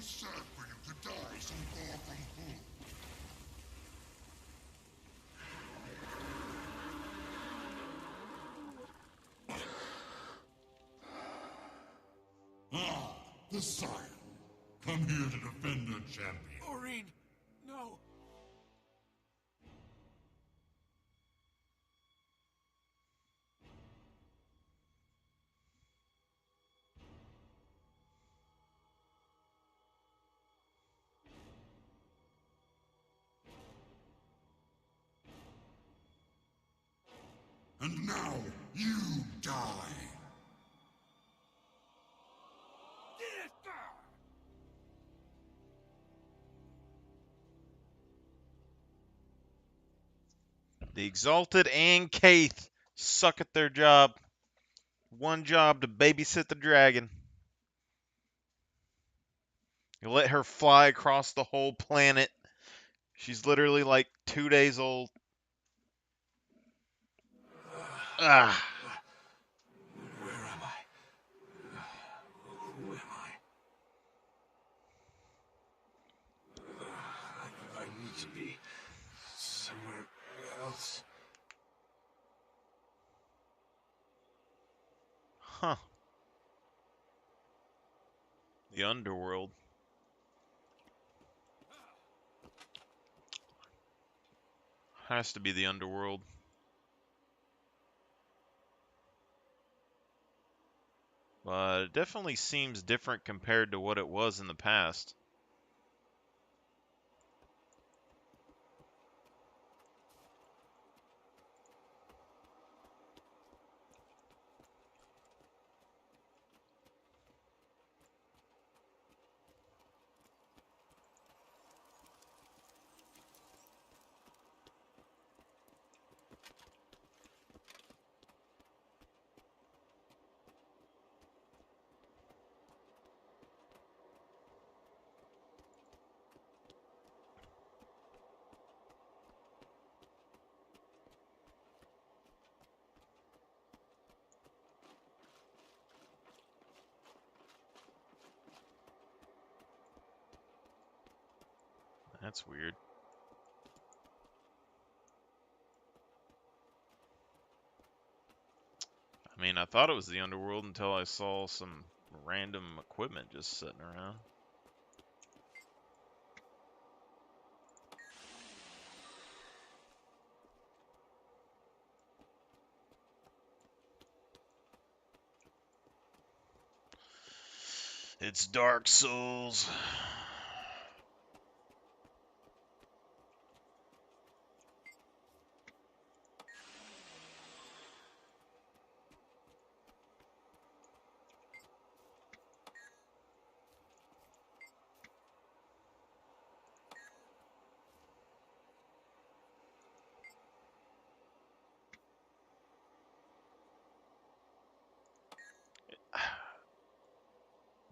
sad for you to die so far from home. Ah, the Scion. Come here to defend her champion. Maureen, no. And now, you die. The Exalted and Kaith suck at their job. One job to babysit the dragon. You let her fly across the whole planet. She's literally like 2 days old. Ah. Where am I? Who am I? I need to be somewhere else. Huh. The underworld. Has to be the underworld. But it definitely seems different compared to what it was in the past. That's weird. I mean, I thought it was the underworld until I saw some random equipment just sitting around. It's Dark Souls.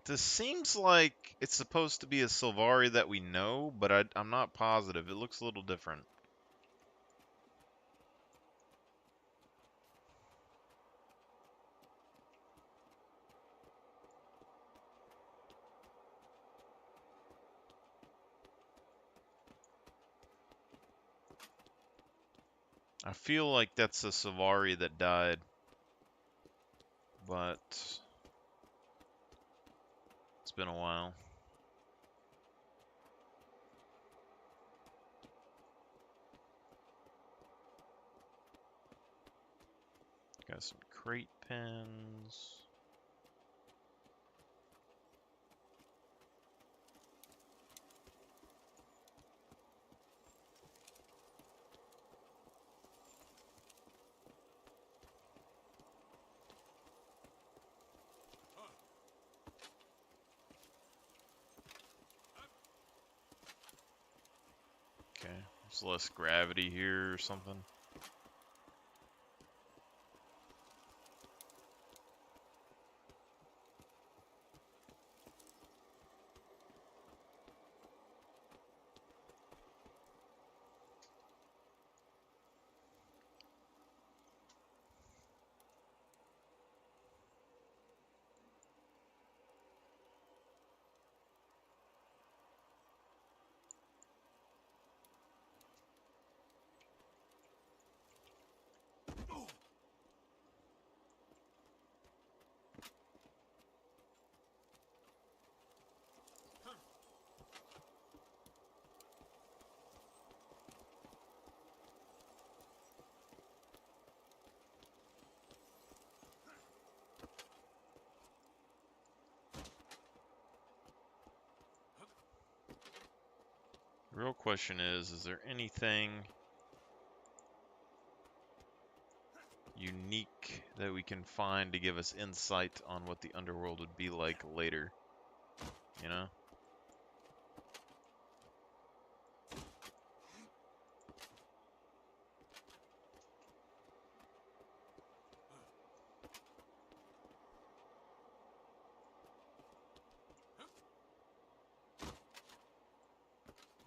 This seems like it's supposed to be a Sylvari that we know, but I'm not positive. It looks a little different. I feel like that's a Sylvari that died, but it's been a while. Got some crate pens. Okay, there's less gravity here or something. The real question is there anything unique that we can find to give us insight on what the underworld would be like later? You know?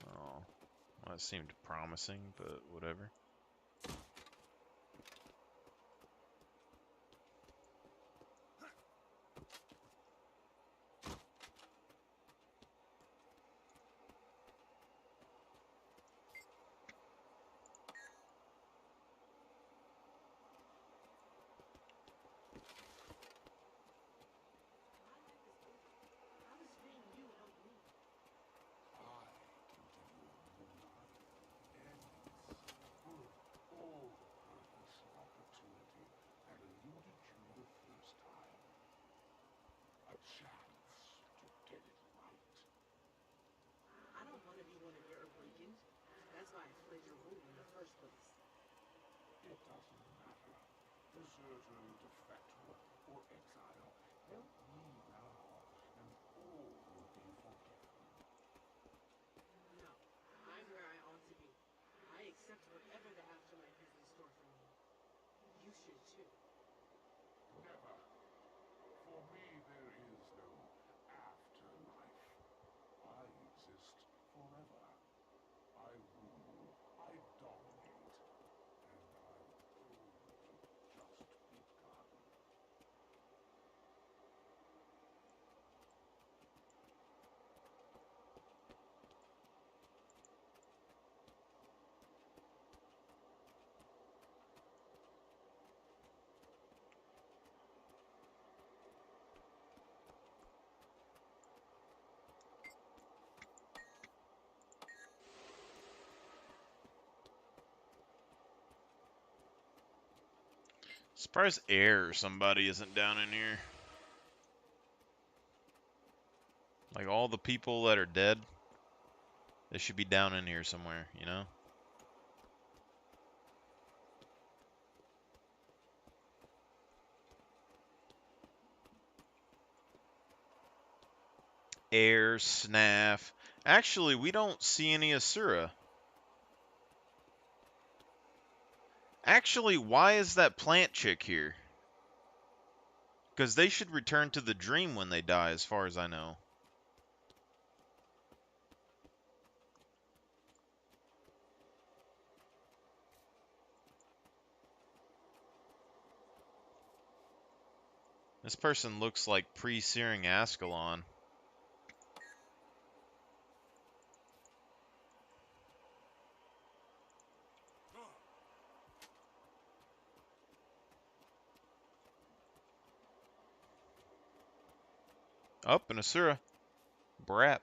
Oh, well, that seemed promising, but whatever. I don't want to be one of your Braingainz. That's why I fled your rule in the first place. It doesn't matter. Deserter, defector, or exile. Help me now, and all will be forgiven. No, I'm where I ought to be. I accept whatever the afterlife has in store for me. You should too. Never. For me, there is no afterlife. I exist forever. I rule, I dominate, and I've only just begun. Surprised Air or somebody isn't down in here. Like all the people that are dead, they should be down in here somewhere, you know? Air, Snaff. Actually, we don't see any Asura. Actually, why is that plant chick here? Because they should return to the dream when they die, as far as I know. This person looks like pre-searing Ascalon. Up an Asura. Brap.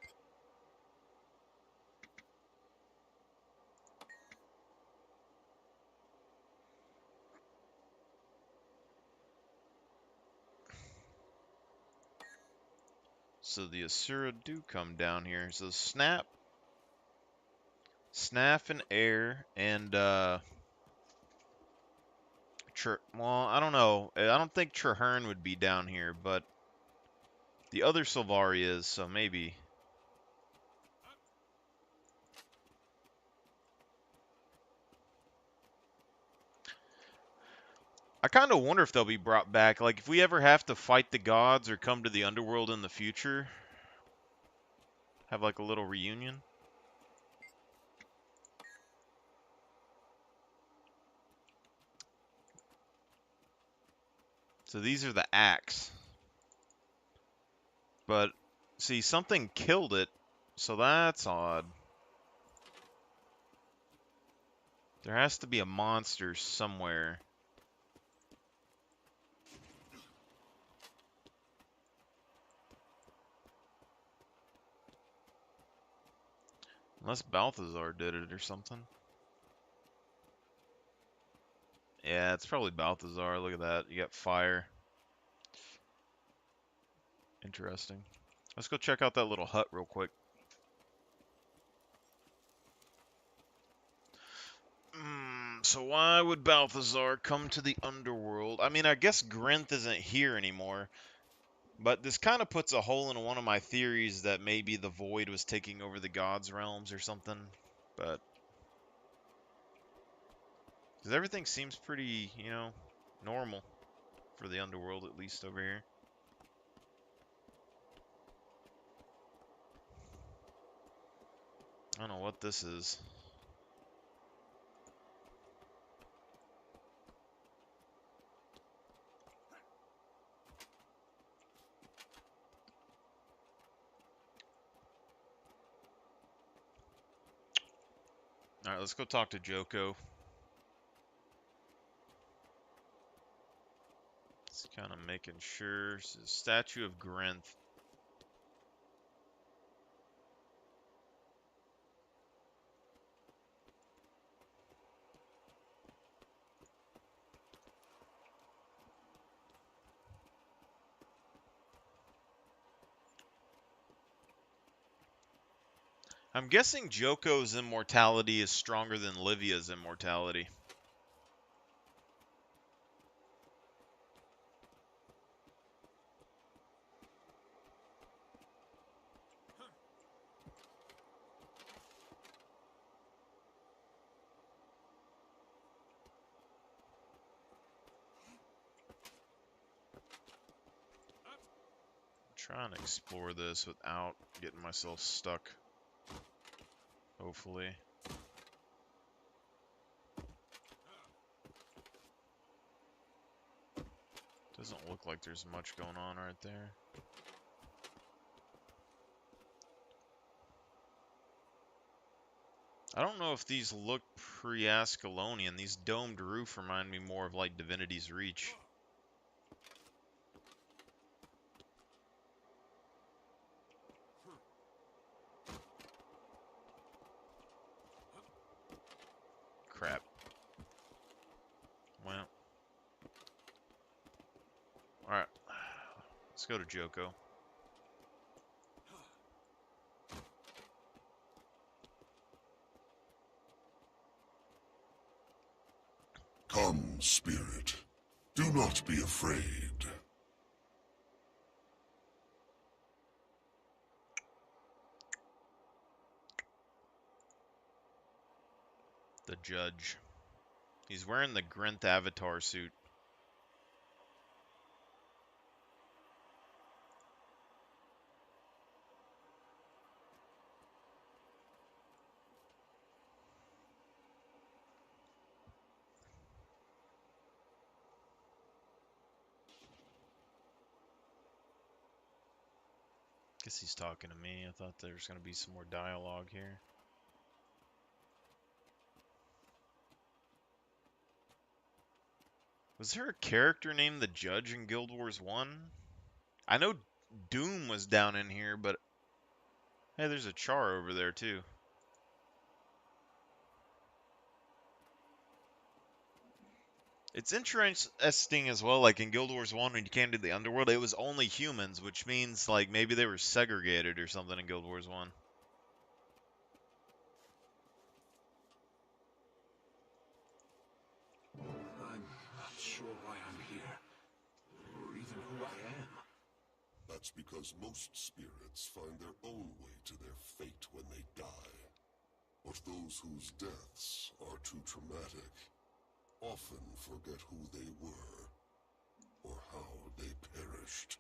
So the Asura do come down here. So Snaff and Air and well, I don't know. I don't think Traherne would be down here, but the other Sylvari is, so maybe. I kind of wonder if they'll be brought back. Like, if we ever have to fight the gods or come to the underworld in the future, have like a little reunion. So these are the axe. But, see, something killed it, so that's odd. There has to be a monster somewhere. Unless Balthazar did it or something. Yeah, it's probably Balthazar. Look at that. You got fire. Interesting. Let's go check out that little hut real quick. So why would Balthazar come to the underworld? I mean, I guess Grinth isn't here anymore, but this kind of puts a hole in one of my theories that maybe the Void was taking over the Gods' realms or something. But because everything seems pretty, you know, normal for the underworld, at least over here. I don't know what this is. Alright, let's go talk to Joko. Just kind of making sure. This is Statue of Grinth. I'm guessing Joko's immortality is stronger than Livia's immortality. Trying to explore this without getting myself stuck. Hopefully. Doesn't look like there's much going on right there. I don't know if these look pre-Ascalonian. These domed roof remind me more of like Divinity's Reach. Crap. Well. Alright. Let's go to Joko. Come, spirit. Do not be afraid. The judge. He's wearing the Grinth avatar suit. Guess he's talking to me. I thought there was going to be some more dialogue here. Was there a character named the Judge in Guild Wars 1? I know Doom was down in here, but... Hey, there's a Char over there, too. It's interesting as well, like in Guild Wars 1 when you came to the Underworld, it was only humans, which means, like, maybe they were segregated or something in Guild Wars 1. I'm not sure why I'm here, or even who I am. That's because most spirits find their own way to their fate when they die. But those whose deaths are too traumatic often forget who they were, or how they perished.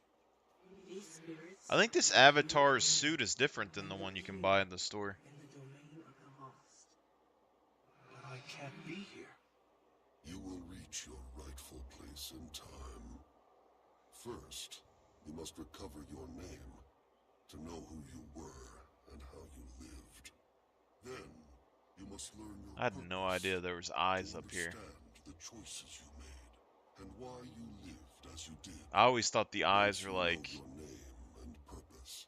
These spirits I think this avatar's suit is different than the one you can buy in the store. in the domain of the lost. But I can't be here. You will reach your rightful place in time. First, you must recover your name, to know who you were and how you lived. Then, you must learn your I had no idea there was eyes up here. understand the choices you made, and why you lived as you did. I always thought the eyes were like... Your name and purpose.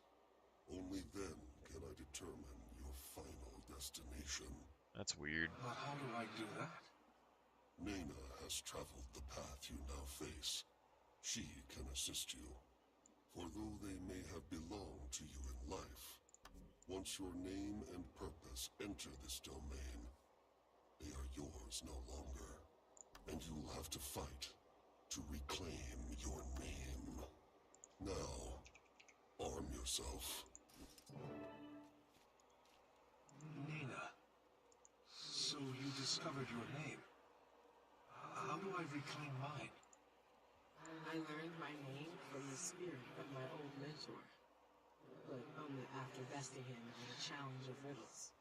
Only then can I determine your final destination. That's weird. But how do I do that? Nena has traveled the path you now face. She can assist you. For though they may have belonged to you in life, once your name and purpose enter this domain, They are yours no longer. And you'll have to fight to reclaim your name. Now, arm yourself. Nina, so you discovered your name. How do I reclaim mine? I learned my name from the spirit of my old mentor, but only after besting him in a challenge of riddles.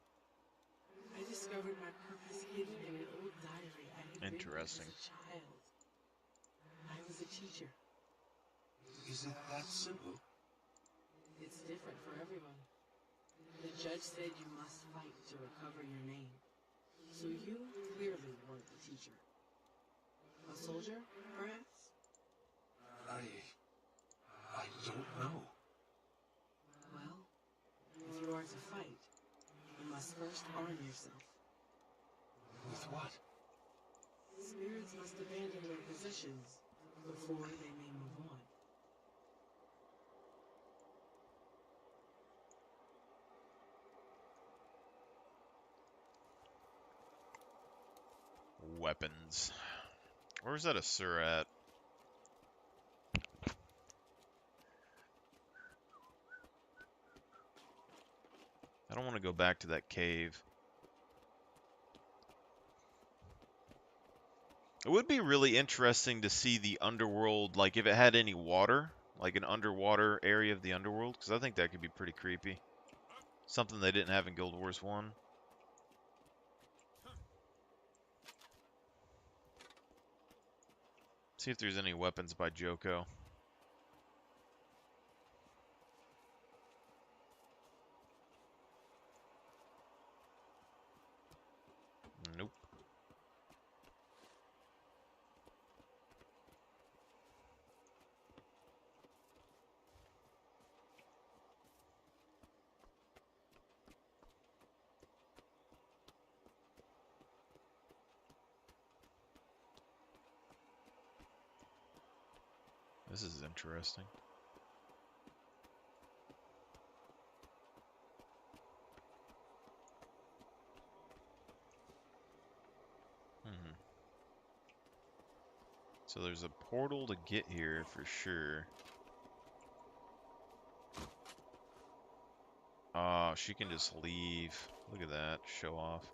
I discovered my purpose hidden in an old diary I had written as Interesting. a child. I was a teacher. Is it that simple? It's different for everyone. The judge said you must fight to recover your name. So you clearly weren't the teacher. A soldier, perhaps? I don't know. Well, if you are to fight, you must first arm yourself. With what? Spirits must abandon their positions before they may move on. Weapons. Where's that Asura at? I don't want to go back to that cave. It would be really interesting to see the underworld, like if it had any water, like an underwater area of the underworld, because I think that could be pretty creepy. Something they didn't have in Guild Wars 1. See if there's any weapons by Joko. Nope. This is interesting. So there's a portal to get here for sure. Oh, she can just leave. Look at that. Show off.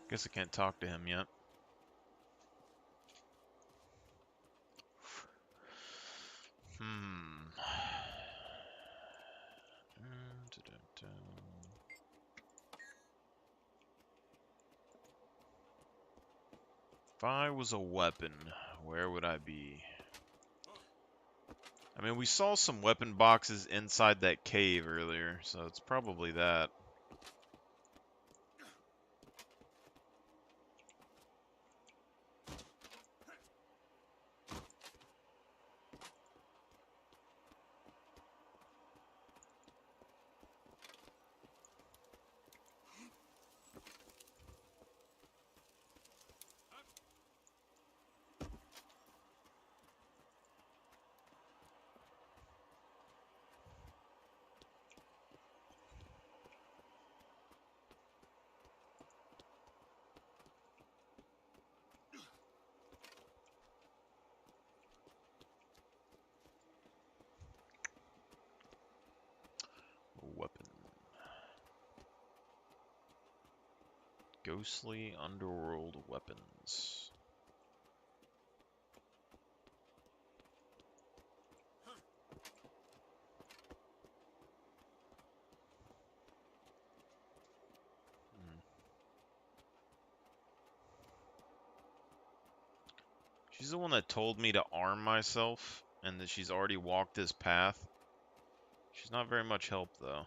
Guess I can't talk to him yet. If I was a weapon, where would I be? I mean, we saw some weapon boxes inside that cave earlier, so it's probably that. Weapon. Ghostly underworld weapons. She's the one that told me to arm myself, and that she's already walked this path. She's not very much help, though.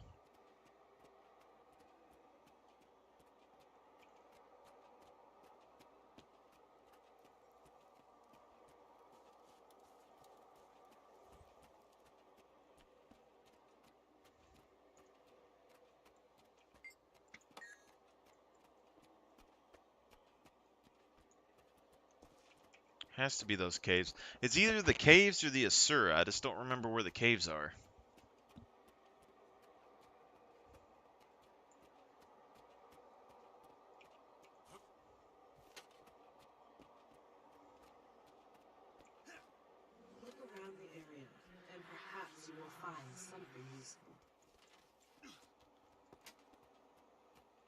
Has to be those caves. It's either the caves or the Asura. I just don't remember where the caves are. Look around the area, and perhaps you will find something useful.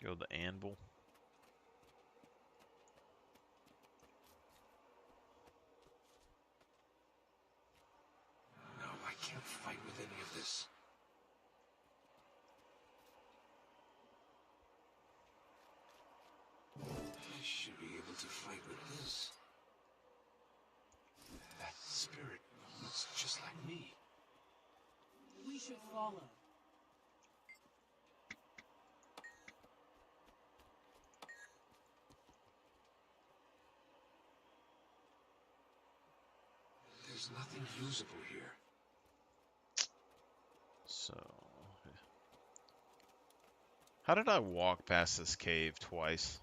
Go to the anvil. No, I can't fight with any of this. I should be able to fight with this. That spirit looks just like me. We should follow. There's nothing usable here. So, how did I walk past this cave twice?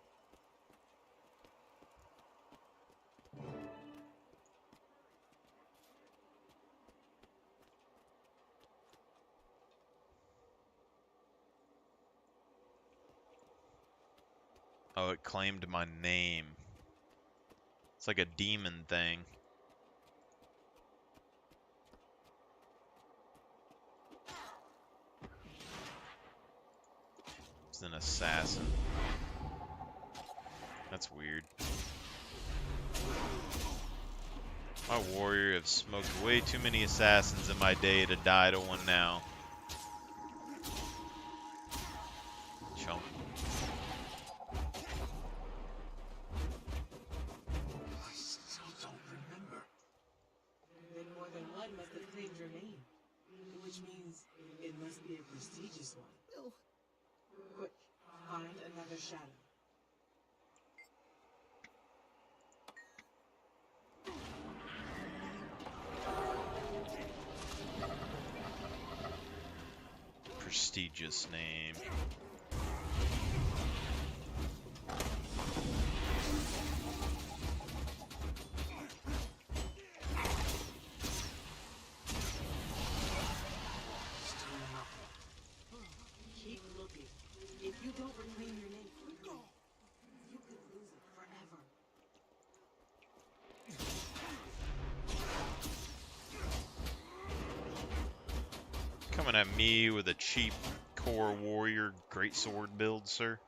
Oh, it claimed my name. It's like a demon thing. It's an assassin. That's weird. My warrior have smoked way too many assassins in my day to die to one now. Chump. I still don't remember. Then more than one must have claimed your name, which means it must be a prestigious one. Quick, find another shadow. Prestigious name. Keep looking. If you don't reclaim your name quickly, you could lose it forever. Coming at me with a cheap core warrior greatsword build, sir.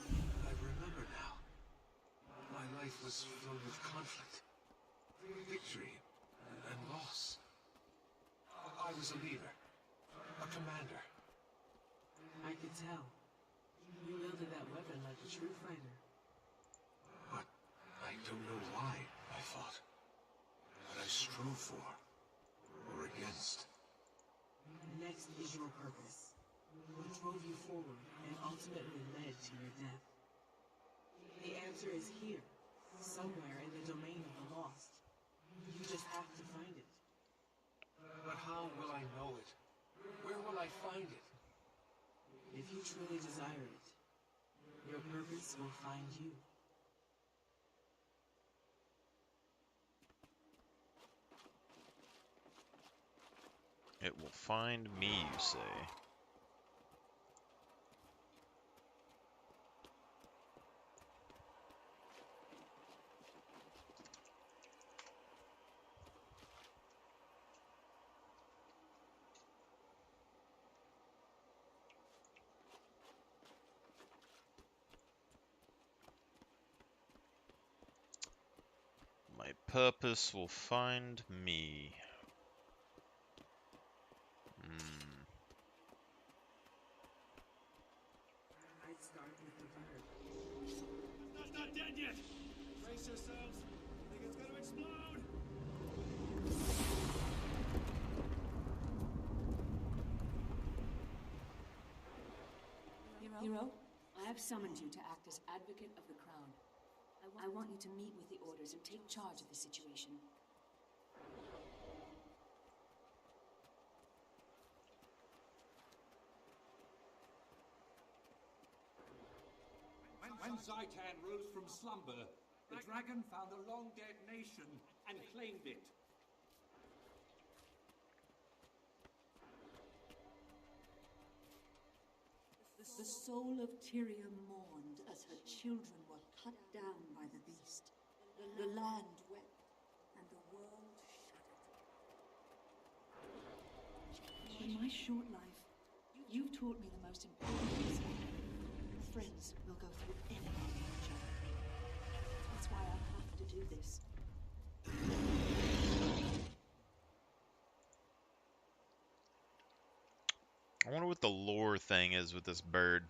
I remember now. My life was filled with conflict, victory, and loss. I was a leader, a commander. I could tell. You wielded that weapon like a true fighter. But I don't know why I fought. What I strove for, or against. Next is your purpose. What drove you forward and ultimately led to your death? The answer is here, somewhere in the domain of the lost. You just have to find it. But how will I know it? Where will I find it? If you truly desire it, your purpose will find you. It will find me, you say. My purpose will find me. I'd start with the bird. That's not dead yet! Brace yourselves. I think it's gonna explode! Hero, I have summoned you to act as advocate of the crown. I want you to meet with the orders and take charge of the situation. When Zaitan rose from slumber, The dragon found a long-dead nation and claimed it. The soul of Tyria mourned as her children were cut down by the beast. The land wept, and the world shuddered. In my short life, you've taught me the most important lesson. Friends will go through anything for each other. That's why I have to do this. I wonder what the lore thing is with this bird.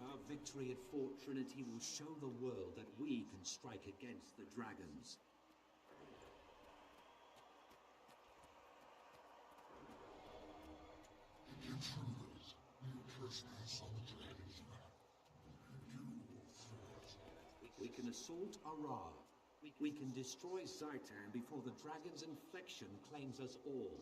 Our victory at Fort Trinity will show the world that we can strike against the dragons. Intruders, you trespass on the dragon's map. You will fight. We can assault Arar. We can destroy Zartan before the dragon's infection claims us all.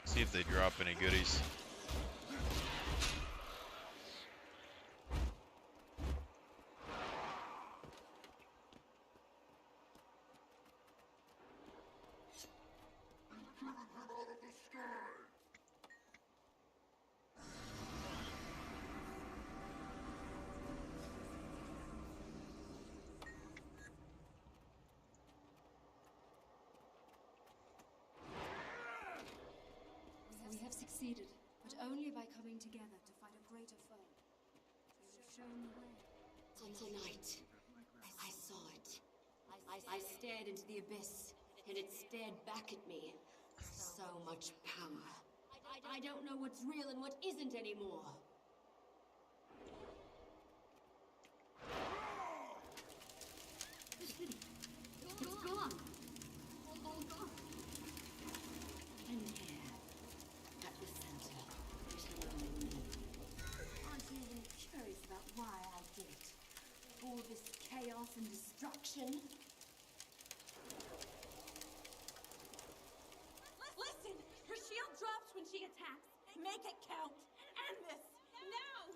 See if they drop any goodies. We have succeeded, but only by coming together to fight a greater foe. You've shown the way. Tonight, I saw it. I stared into the abyss, and it stared back at me. So much power. I don't know what's real and what isn't anymore. The city. It's gone. All gone. And here, at the center, there's only me. Aren't you even curious about why I did it? All this chaos and destruction? Listen! Her shield drops when she attacks. Make it count. End this. Now!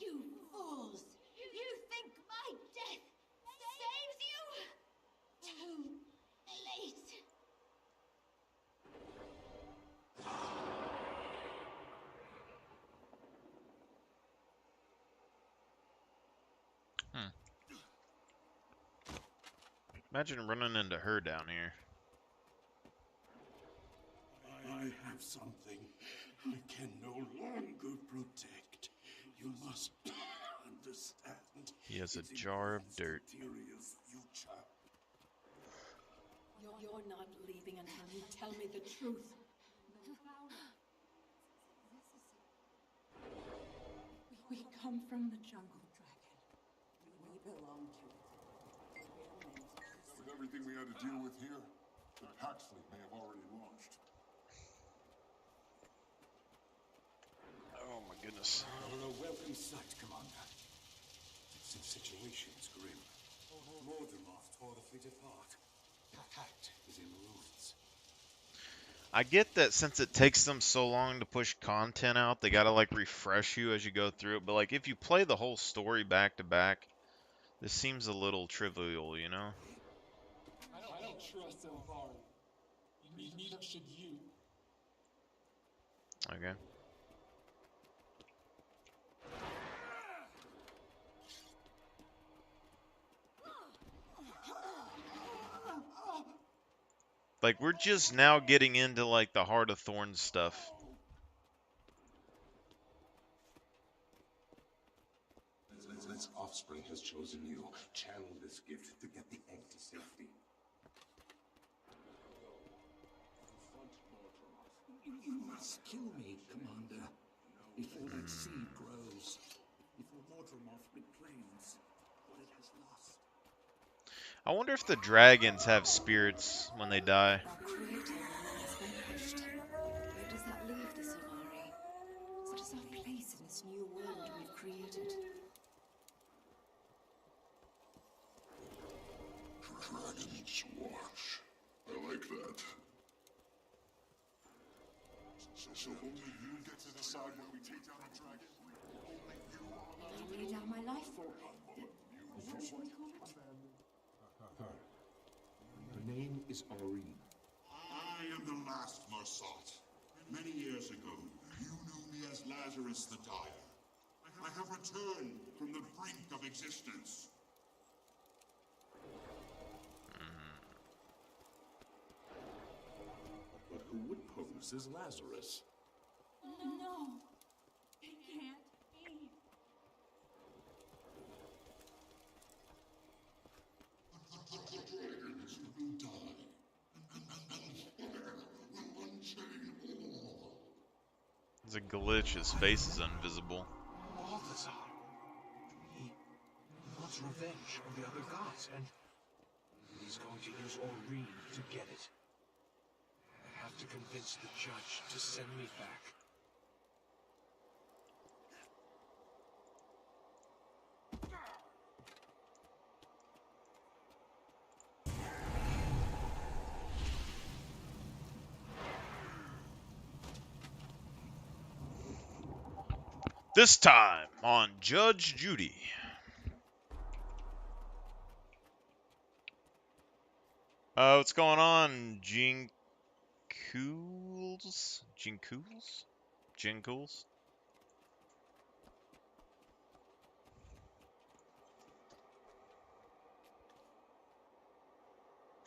You fools! You think my death saves you? Too late. Imagine running into her down here. I have something I can no longer protect. You must understand. He has a jar of dirt. Tyria's future. You're not leaving until you tell me the truth. We come from the jungle, dragon. We belong to it. With everything we had to deal with here, the Pax fleet may have already launched. Oh my goodness. A welcome sight, Commander. The situation's grim. Mordramoth tore the fleet apart. Pact is in ruins. I get that since it takes them so long to push content out, they gotta like refresh you as you go through it. But like if you play the whole story back to back, this seems a little trivial, you know? I don't trust Elvari. Neither should you. Okay. Like, we're just now getting into, like, the Heart of Thorns stuff. This offspring has chosen you. Channel this gift to get the egg to safety. You must kill me, Commander, before that seed grows. Before Mordramoth reclaims what it has lost. I wonder if the dragons have spirits when they die. Our creator remains vanquished. Where does that leave the Solari? What is our place in this new world we've created? Dragon's Watch. I like that. So only you get to decide when we take down a dragon? Only you What did I lay down my life for? Is that what we call it? Her name is Aureen. I am the last Marsat. Many years ago, you knew me as Lazarus the Dire. I have returned from the brink of existence. But who would pose as Lazarus? No, it can't be. The dragons will die, and fire will unchain all. There's a glitch. His face is invisible. Balthazar. He wants revenge on the other gods, and he's going to use Aureen to get it. I have to convince the judge to send me back. This time on Judge Judy. What's going on, Jinkools? Jinkools? Jinkools?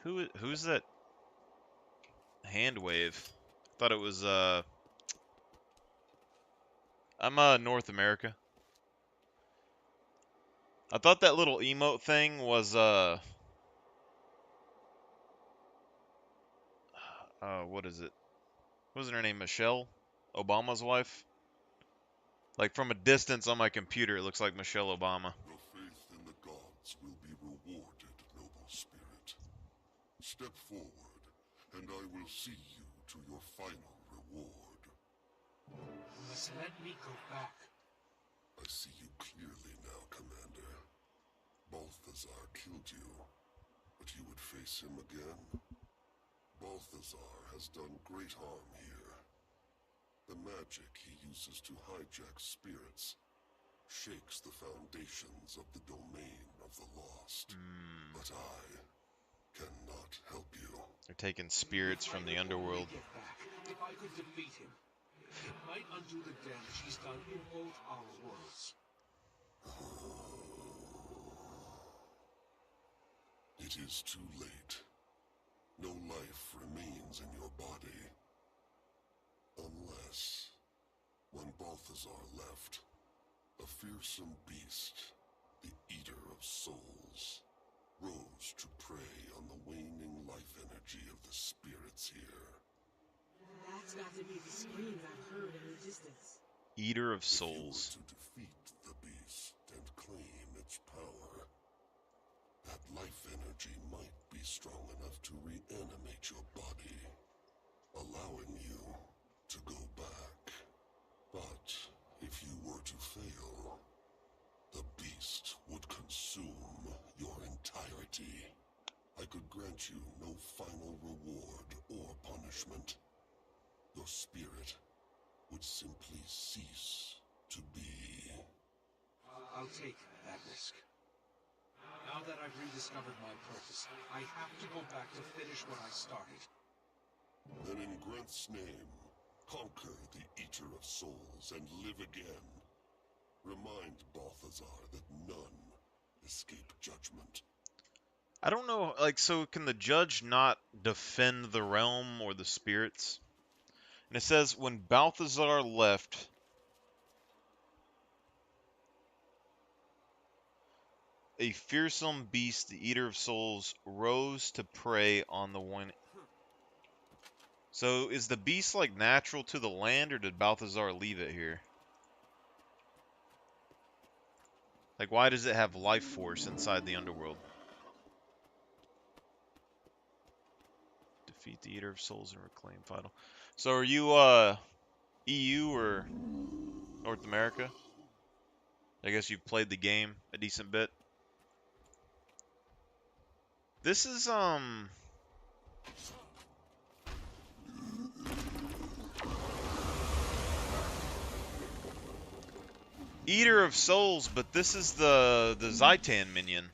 Who's that hand wave? Thought it was I'm North America. I thought that little emote thing was what is it? What was her name? Michelle? Obama's wife? Like from a distance on my computer, it looks like Michelle Obama. Your faith in the gods will be rewarded, noble spirit. Step forward, and I will see you to your final reward. You must let me go back. I see you clearly now, Commander. Balthazar killed you, but you would face him again? Balthazar has done great harm here. The magic he uses to hijack spirits shakes the foundations of the domain of the lost. But I cannot help you. They're taking spirits from the underworld. If I could defeat him, it might undo the damage he's done in both our worlds. It is too late. No life remains in your body. Unless, when Balthazar left, a fearsome beast, the Eater of Souls, rose to prey on the waning life energy of the spirits here. That's got to be the screams I've heard in the distance. Eater of Souls. To defeat the beast and claim its power, that life energy might be strong enough to reanimate your body, allowing you to go back. But if you were to fail, the beast would consume your entirety. I could grant you no final reward or punishment. Your spirit would simply cease to be. I'll take that risk. Now that I've rediscovered my purpose, I have to go back to finish what I started. Then in Grenth's name, conquer the Eater of Souls and live again. Remind Balthazar that none escape judgment. I don't know, like, so can the judge not defend the realm or the spirits? And it says, when Balthazar left, a fearsome beast, the Eater of Souls, rose to prey on the one. So is the beast, like, natural to the land, or did Balthazar leave it here? Like, why does it have life force inside the underworld? Defeat the Eater of Souls and reclaim Vital. So are you EU or North America? I guess you've played the game a decent bit. This is Eater of Souls, but this is the Zaitan minion.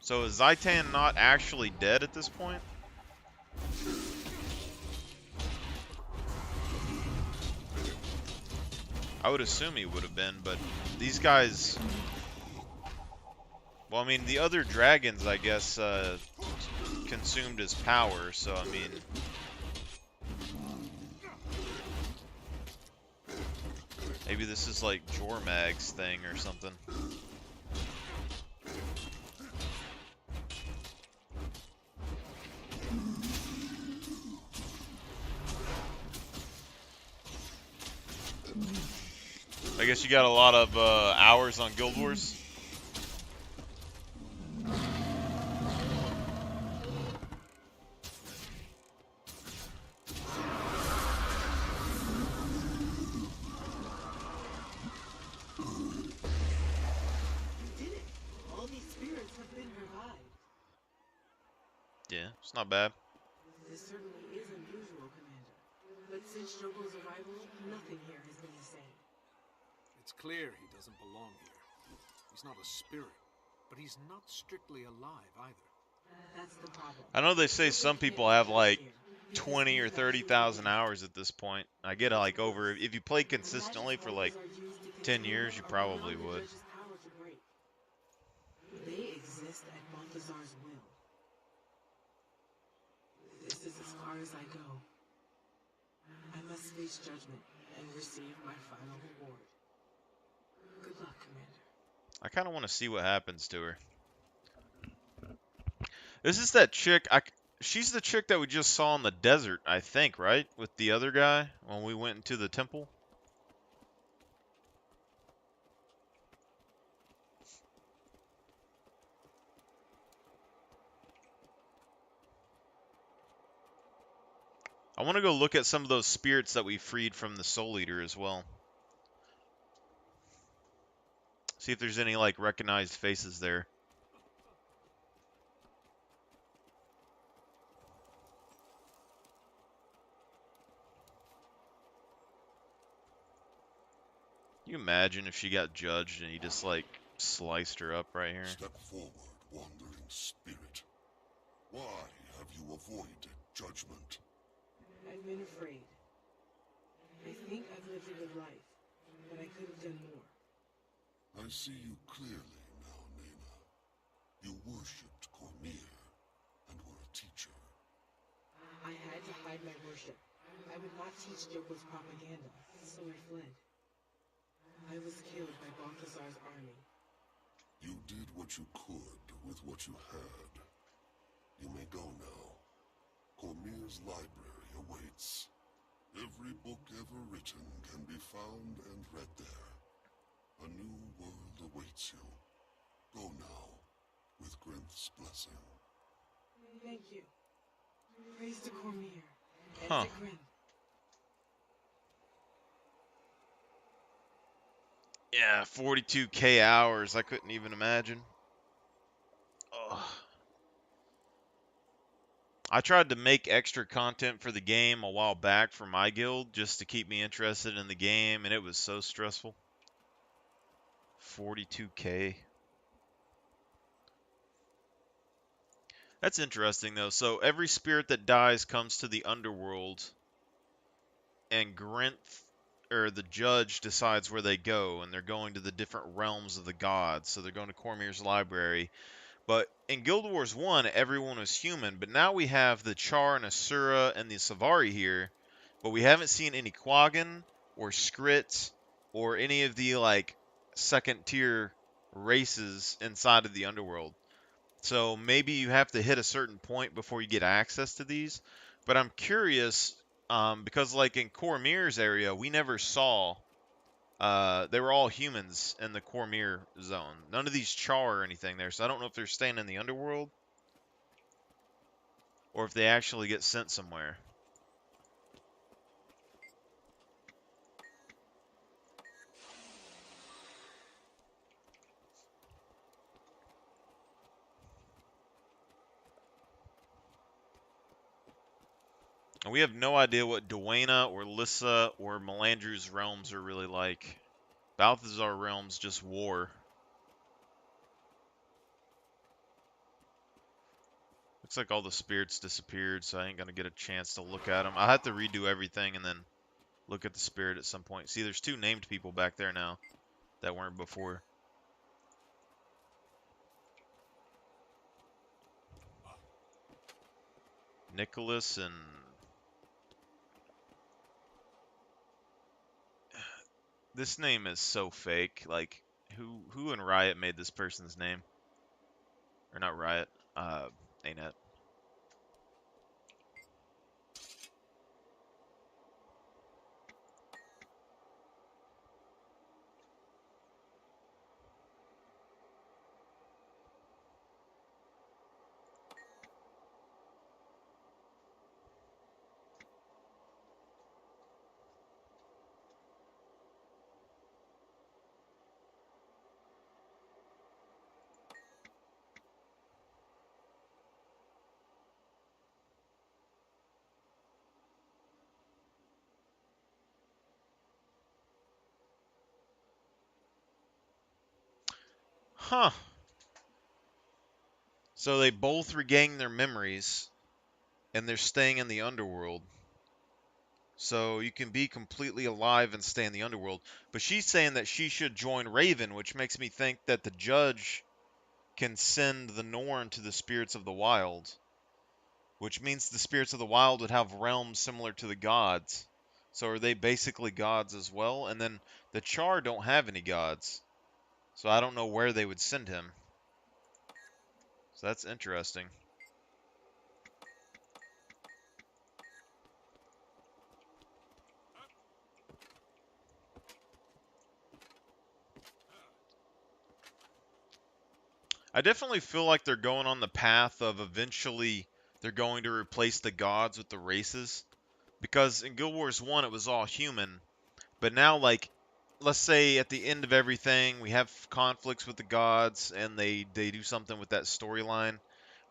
So is Zaitan not actually dead at this point? I would assume he would have been, but these guys... Well, I mean, the other dragons, I guess, consumed his power, so, I mean... Maybe this is like Jormag's thing or something. I guess you got a lot of hours on Guild Wars. Yeah, it's not bad. This certainly is unusual, Commander. But since Jogo's arrival, nothing here has been the same. It's clear he doesn't belong here. He's not a spirit, but he's not strictly alive either. That's the problem. I know they say some people have like 20 or 30,000 hours at this point. I get like over, if you play consistently for like 10 years, you probably would. They exist at Balthazar's will. This is as far as I go. I must face judgment and receive my final reward. Good luck, Commander. I kind of want to see what happens to her. This is that chick. She's the chick that we just saw in the desert, I think, right? With the other guy when we went into the temple. I want to go look at some of those spirits that we freed from the Soul Eater as well. See if there's any, like, recognized faces there. Can you imagine if she got judged and he just, like, sliced her up right here? Step forward, wandering spirit. Why have you avoided judgment? I've been afraid. I think I've lived a good life, but I could have done more. I see you clearly now, Nena. You worshipped Cormier and were a teacher. I had to hide my worship. I would not teach Jogo's propaganda, so I fled. I was killed by Balthazar's army. You did what you could with what you had. You may go now. Cormier's library awaits. Every book ever written can be found and read there. A new world awaits you. Go now, with Grinth's blessing. Thank you. Praise to Cormier and Huh. to Grinth. Yeah, 42K hours. I couldn't even imagine. Ugh. I tried to make extra content for the game a while back for my guild just to keep me interested in the game, and it was so stressful. 42K. That's interesting, though. So every spirit that dies comes to the underworld, and Grinth, or the judge, decides where they go, and they're going to the different realms of the gods. So they're going to Cormier's library. But in Guild Wars 1, everyone was human, but now we have the Char and Asura and the Savari here, but we haven't seen any Quaggan or Skrit or any of the, like, second-tier races inside of the underworld. So maybe you have to hit a certain point before you get access to these. But I'm curious, because, like, in Cormier's area, we never saw... they were all humans in the Cormier zone. None of these Char or anything there, so I don't know if they're staying in the underworld. or if they actually get sent somewhere. And we have no idea what Duena or Lissa or Melandru's realms are really like. Balthazar realms just war. Looks like all the spirits disappeared, so I ain't gonna get a chance to look at them. I'll have to redo everything and then look at the spirit at some point. See, there's 2 named people back there now that weren't before. Nicholas and... This name is so fake. Like, who in Riot made this person's name? Or not Riot, ANET. Huh. So they both regain their memories, and they're staying in the underworld. So you can be completely alive and stay in the underworld. But she's saying that she should join Raven, which makes me think that the judge can send the Norn to the spirits of the wild. Which means the spirits of the wild would have realms similar to the gods. So are they basically gods as well? And then the Char don't have any gods. So I don't know where they would send him. So that's interesting. I definitely feel like they're going on the path of eventually they're going to replace the gods with the races. Because in Guild Wars 1 it was all human. But now, like, let's say at the end of everything we have conflicts with the gods and they do something with that storyline.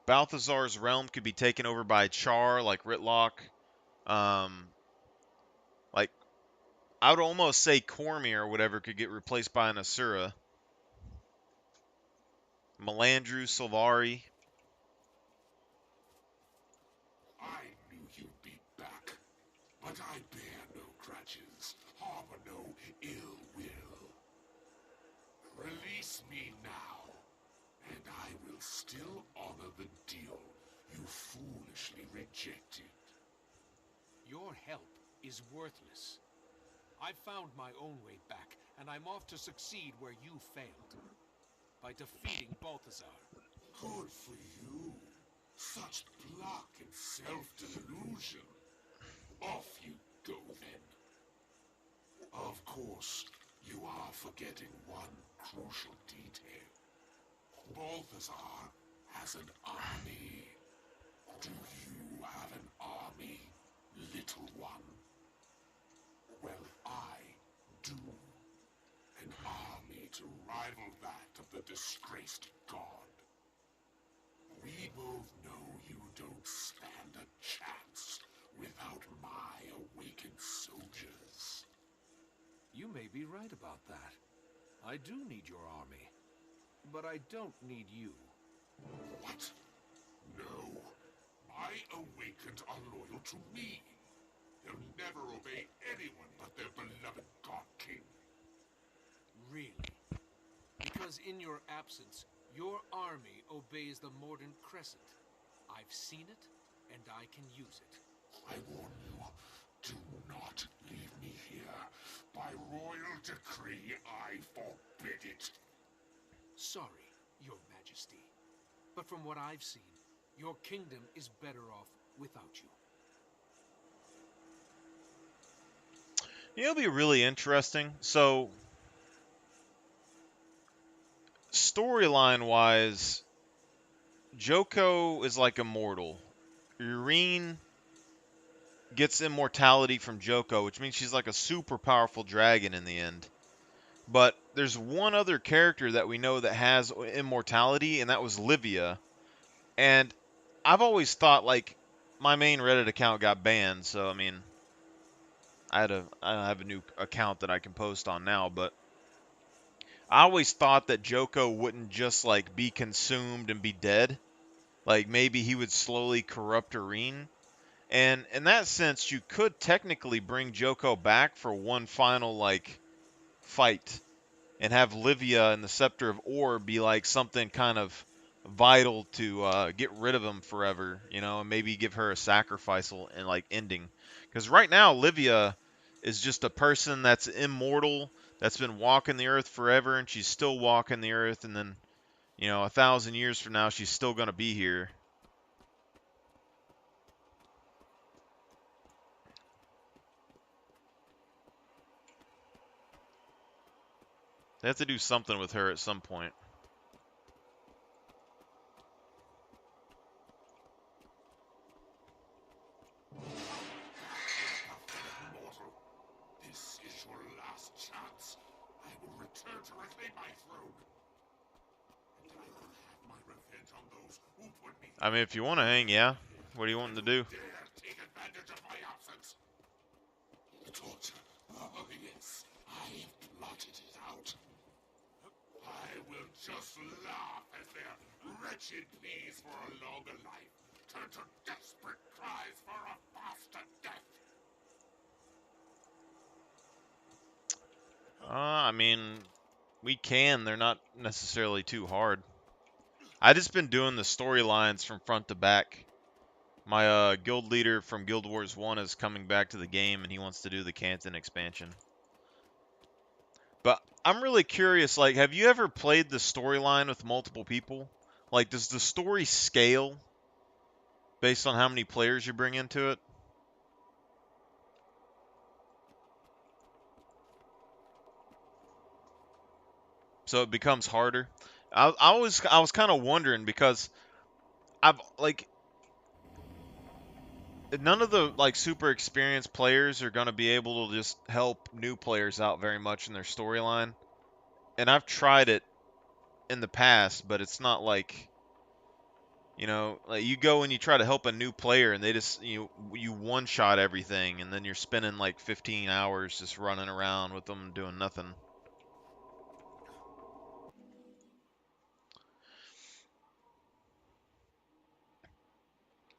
Balthazar's realm could be taken over by Char, like Ritlock. Like, I would almost say Cormier or whatever could get replaced by an Asura. Melandru, Sylvari. I knew you'd be back, but I bear no grudges, harbor no ill will. Release me now, and I will still honor the deal you foolishly rejected. Your help is worthless. I've found my own way back, and I'm off to succeed where you failed. By defeating Balthazar. Good for you. Such pluck and self-delusion. Off you go, then. Of course, you are forgetting one crucial detail. Balthazar has an army. Do you have an army, little one? Well, I do. An army to rival that of the disgraced god. We both know you don't stand a chance without my awakened soldiers. You may be right about that. I do need your army. But I don't need you. What? No. My awakened are loyal to me. They'll never obey anyone but their beloved God King. Really? Because in your absence, your army obeys the Mordant Crescent. I've seen it, and I can use it. I warn you, do not leave me here. By royal decree, I forbid it. Sorry, Your Majesty. But from what I've seen, your kingdom is better off without you. It'll be really interesting. So, storyline-wise, Joko is like immortal. Irene gets immortality from Joko, which means she's like a super powerful dragon in the end. But there's one other character that we know that has immortality, and that was Livia. And I've always thought, like, my main Reddit account got banned, so I mean, I have a new account that I can post on now, but I always thought that Joko wouldn't just like be consumed and be dead. Like maybe he would slowly corrupt Irene. And in that sense, you could technically bring Joko back for one final like fight and have Livia and the Scepter of Ore be like something kind of vital to get rid of him forever, you know, and maybe give her a sacrificial and like ending. Because right now, Livia is just a person that's immortal, that's been walking the earth forever, and she's still walking the earth, and then, you know, 1,000 years from now, she's still gonna be here. They have to do something with her at some point. This is your last chance. I will return to reclaim my throne. And I will have my revenge on those who put me. I mean, if you want to hang, yeah. What do you want to do? Dare take advantage of my absence. The torture. Oh, yes. I have plotted it out. I will just laugh as their wretched pleas for a longer life turn to desperate cries for a faster death. I mean, we can. They're not necessarily too hard. I just been doing the storylines from front to back. My guild leader from Guild Wars 1 is coming back to the game, and he wants to do the Canton expansion. But I'm really curious, like, have you ever played the storyline with multiple people? Like, does the story scale based on how many players you bring into it? So it becomes harder. I was kind of wondering because I've like none of the like super experienced players are going to be able to just help new players out very much in their storyline. And I've tried it in the past, but it's not like, you know, like you go and you try to help a new player and they just you one shot everything, and then you're spending like 15 hours just running around with them doing nothing.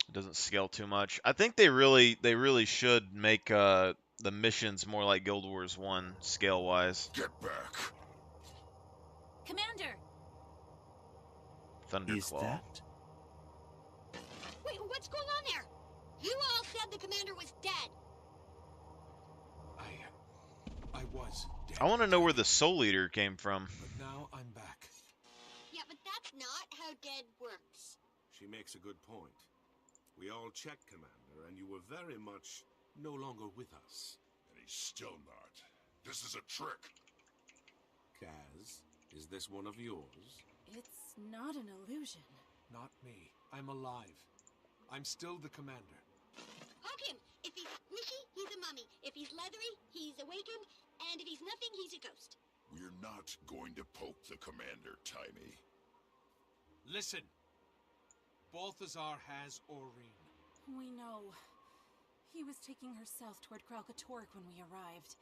It doesn't scale too much. I think they really should make the missions more like Guild Wars 1 scale wise. Get back. Commander! Thunderclaw. Is that? Wait, what's going on there? You all said the commander was dead. I was dead. I want to know where the Soul Eater came from. But now I'm back. Yeah, but that's not how dead works. She makes a good point. We all checked, Commander, and you were very much no longer with us. And he's still not. This is a trick. Kaz, is this one of yours? It's not an illusion. Not me. I'm alive. I'm still the commander. Poke him. If he's squishy, he's a mummy. If he's leathery, he's awakened. And if he's nothing, he's a ghost. We're not going to poke the commander, Timey. Listen. Balthazar has Aurene. We know. He was taking her south toward Kralkatork when we arrived.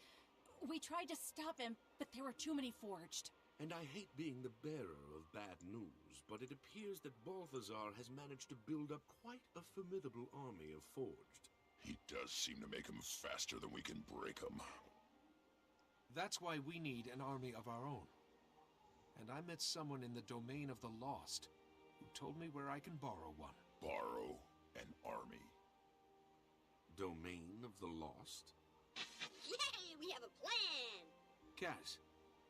We tried to stop him, but there were too many forged. And I hate being the bearer of bad news, but it appears that Balthazar has managed to build up quite a formidable army of forged. He does seem to make them faster than we can break them. That's why we need an army of our own. And I met someone in the domain of the lost who told me where I can borrow one. Borrow an army. Domain of the lost? Yay, we have a plan! Kaz,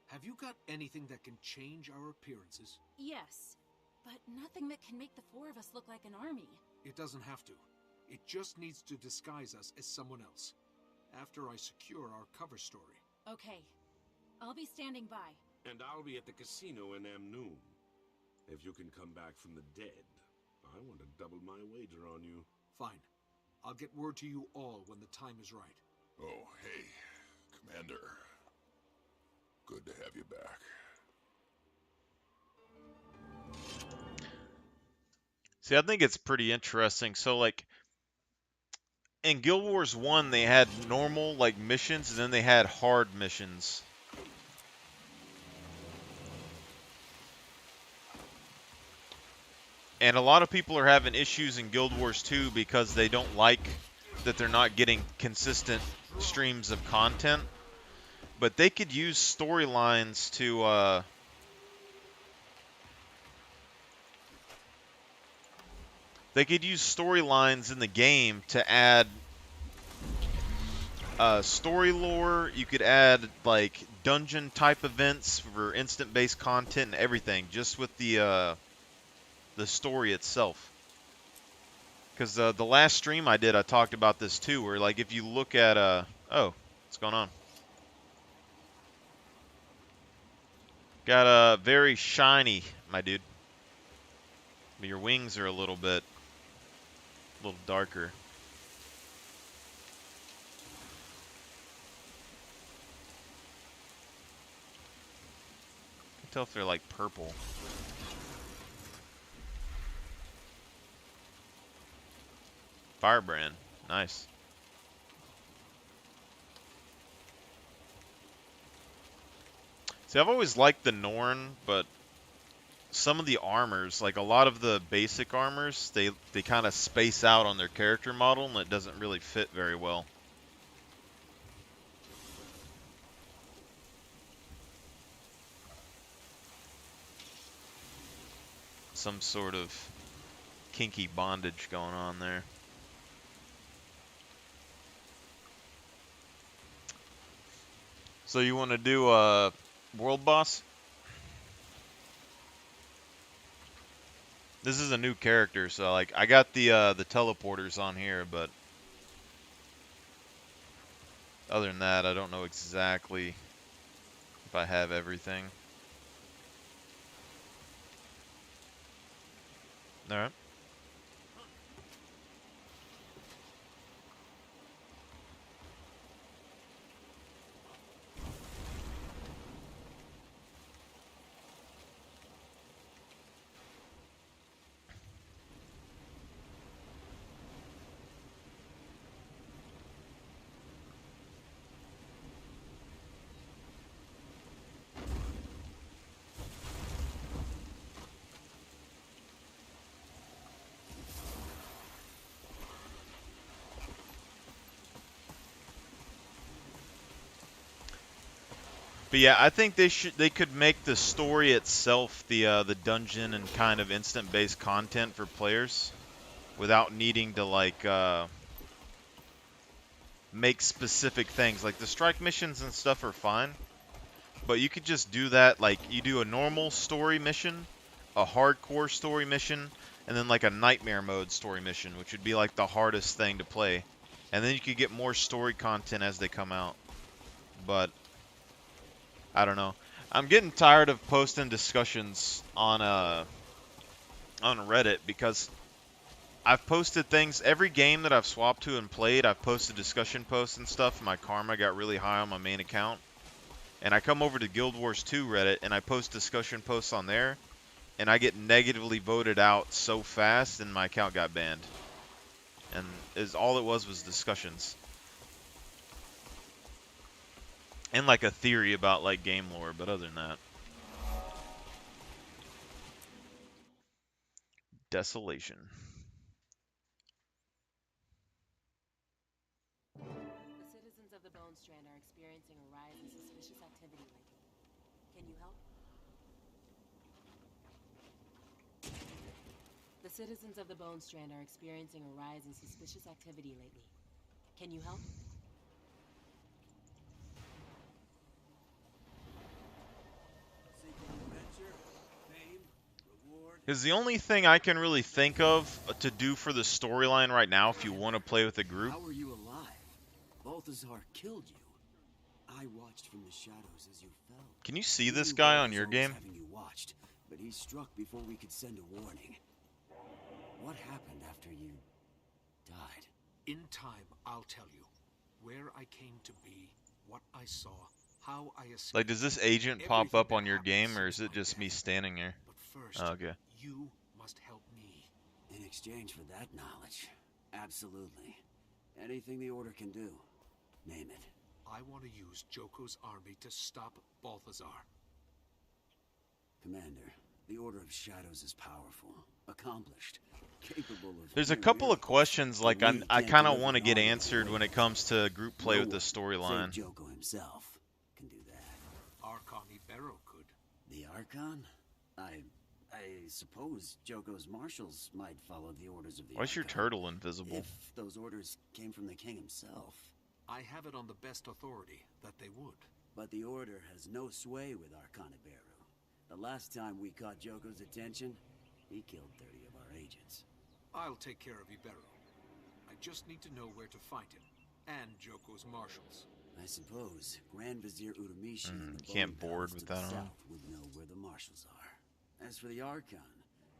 have you got anything that can change our appearances? Yes, but nothing that can make the four of us look like an army. It doesn't have to. It just needs to disguise us as someone else. After I secure our cover story. Okay. I'll be standing by. And I'll be at the casino in Amnoon. If you can come back from the dead, I want to double my wager on you. Fine. I'll get word to you all when the time is right. Oh, hey, Commander. Good to have you back. See, I think it's pretty interesting. So, like, in Guild Wars 1, they had normal, like, missions, and then they had hard missions. And a lot of people are having issues in Guild Wars 2 because they don't like that they're not getting consistent streams of content. But they could use storylines to, they could use storylines in the game to add story lore. You could add like dungeon type events for instant based content and everything, just with the story itself. Because the last stream I did, I talked about this too, where like if you look at oh, what's going on? Got very shiny, my dude. But your wings are a little darker. I can tell if they're like purple. Firebrand, nice. See, I've always liked the Norn, but some of the armors, like a lot of the basic armors, they kind of space out on their character model, and it doesn't really fit very well. Some sort of kinky bondage going on there. So you want to do a world boss? This is a new character, so like I got the teleporters on here, but other than that, I don't know exactly if I have everything. All right. But yeah, I think they could make the story itself the dungeon and kind of instant based content for players without needing to like make specific things. Like the strike missions and stuff are fine, but you could just do that like you do a normal story mission, a hardcore story mission, and then like a nightmare mode story mission, which would be like the hardest thing to play. And then you could get more story content as they come out. But I don't know. I'm getting tired of posting discussions on Reddit because I've posted things every game that I've swapped to and played. I've posted discussion posts and stuff. And my karma got really high on my main account, and I come over to Guild Wars 2 Reddit and I post discussion posts on there, and I get negatively voted out so fast, and my account got banned. And all it was discussions. And like a theory about like game lore, but other than that. Desolation. The citizens of the Bone Strand are experiencing a rise in suspicious activity lately. Can you help? The citizens of the Bone Strand are experiencing a rise in suspicious activity lately. Can you help? Because the only thing I can really think of to do for the storyline right now, if you want to play with a group. How are you alive? Balthazar killed you. I watched from the shadows as you fell. Can you see this guy on your game? You watched, but he struck before we could send a warning. What happened after you died. In time, I'll tell you where I came to be, what I saw, how I escaped. Like, does this agent pop up on your game, or is it just me standing here? But first, Oh, okay. you must help me. In exchange for that knowledge, absolutely. Anything the Order can do, name it. I want to use Joko's army to stop Balthazar. Commander, the Order of Shadows is powerful, accomplished, capable of... There's a couple of questions like I kind of want to get answered when it comes to group play with the storyline. Joko himself can do that. Archon Ibero could. The Archon? I suppose Joko's marshals might follow the orders of the Why's your Archon, turtle invisible? if those orders came from the king himself. I have it on the best authority that they would. But the Order has no sway with Archon Ibero. The last time we caught Joko's attention, he killed 30 of our agents. I'll take care of Ibero. I just need to know where to find him, and Joko's marshals. I suppose Grand Vizier Uramishi and the can't Bone board Palace with to the that on. south would know where the marshals are. As for the Archon,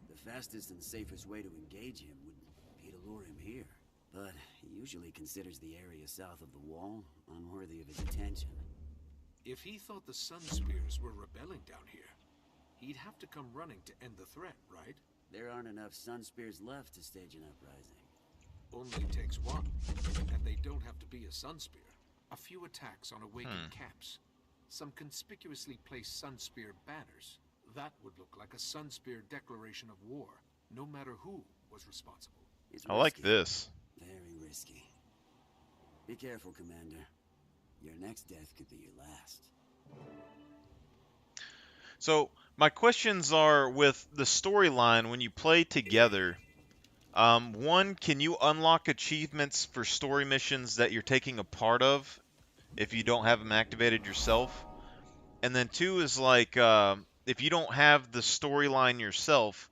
the fastest and safest way to engage him would be to lure him here. But he usually considers the area south of the wall unworthy of his attention. If he thought the Sun Spears were rebelling down here, he'd have to come running to end the threat, right? There aren't enough Sun Spears left to stage an uprising. Only takes one, and they don't have to be a Sun Spear. A few attacks on awakened camps. Some conspicuously placed Sun Spear banners. That would look like a Sun Spear declaration of war, no matter who was responsible. I like this. Very risky. Be careful, Commander. Your next death could be your last. So, my questions are with the storyline when you play together. One, can you unlock achievements for story missions that you're taking a part of if you don't have them activated yourself? And then two is like, if you don't have the storyline yourself,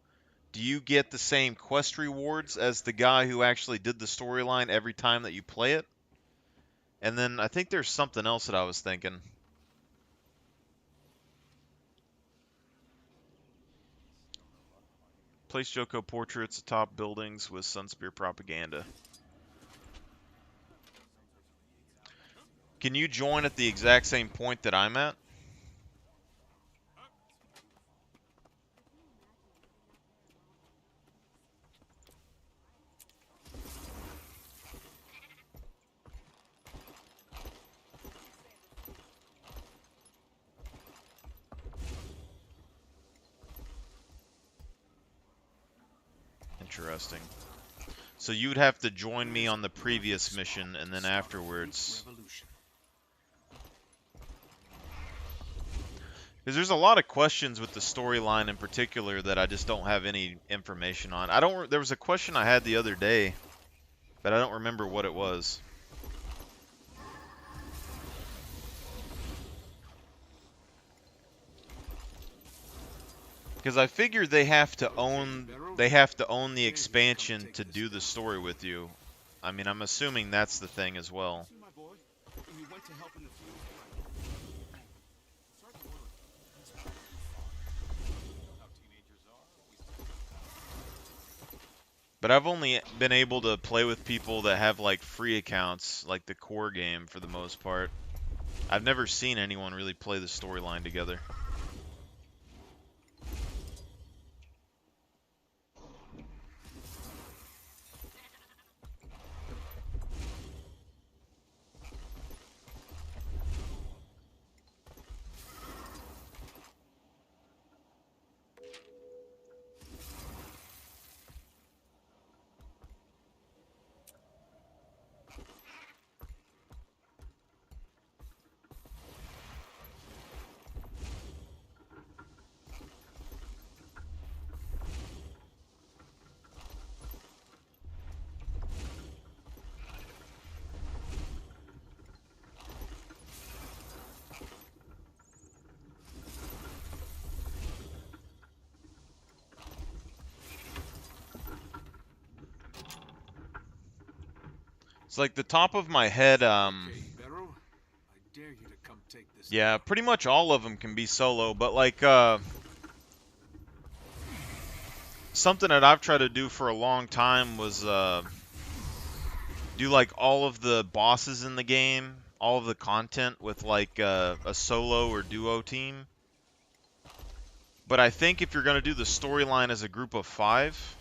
do you get the same quest rewards as the guy who actually did the storyline every time that you play it? And then I think there's something else that I was thinking. Place Joko portraits atop buildings with Sunspear propaganda. Can you join at the exact same point that I'm at? Interesting. So you'd have to join me on the previous mission, and then afterwards... Because there's a lot of questions with the storyline in particular that I just don't have any information on. There was a question I had the other day, but I don't remember what it was. Because I figure they have to own the expansion to do the story with you. I mean, I'm assuming that's the thing as well. But I've only been able to play with people that have like free accounts, like the core game for the most part. I've never seen anyone really play the storyline together. It's like the top of my head, yeah, pretty much all of them can be solo, but like, something that I've tried to do for a long time was, do like all of the bosses in the game, all of the content with like a solo or duo team. But I think if you're going to do the storyline as a group of 5,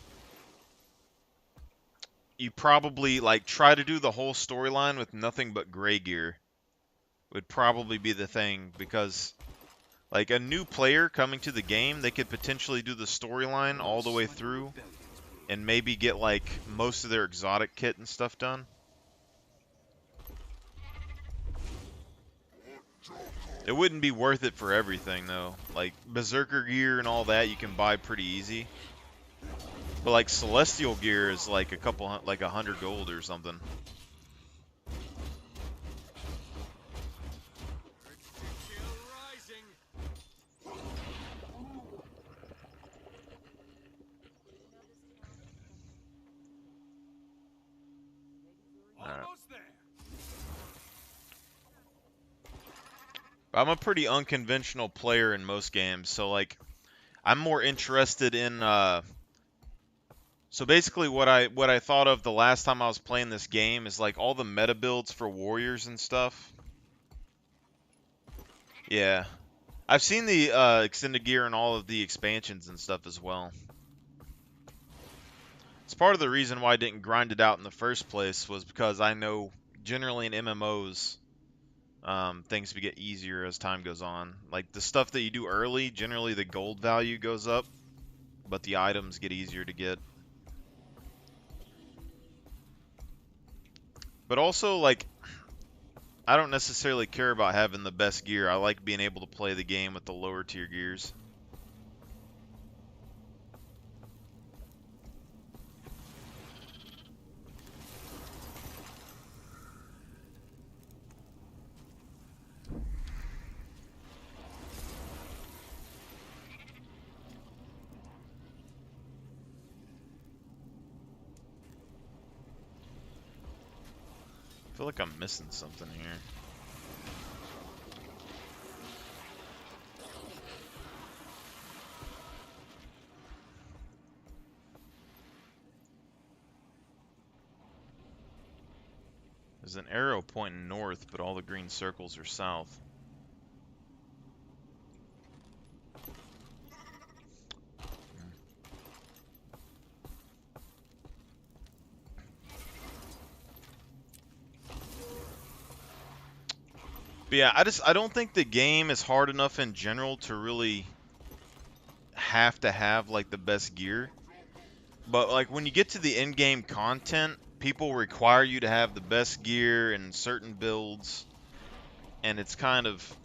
you probably like try to do the whole storyline with nothing but gray gear. Would probably be the thing, because like a new player coming to the game, they could potentially do the storyline all the way through and maybe get like most of their exotic kit and stuff done. It wouldn't be worth it for everything though. Like berserker gear and all that you can buy pretty easy. But like celestial gear is like like 100 gold or something. I'm a pretty unconventional player in most games, so like I'm more interested in so basically what I thought of the last time I was playing this game is like all the meta builds for warriors and stuff. Yeah. I've seen the extended gear and all of the expansions and stuff as well. It's part of the reason why I didn't grind it out in the first place, was because I know generally in MMOs things get easier as time goes on. Like the stuff that you do early, generally the gold value goes up, but the items get easier to get. But also, like, I don't necessarily care about having the best gear. I like being able to play the game with the lower tier gears. I feel like I'm missing something here. There's an arrow pointing north, but all the green circles are south. But yeah, I don't think the game is hard enough in general to really have to have like the best gear. But like when you get to the in-game content, people require you to have the best gear and certain builds, and it's kind of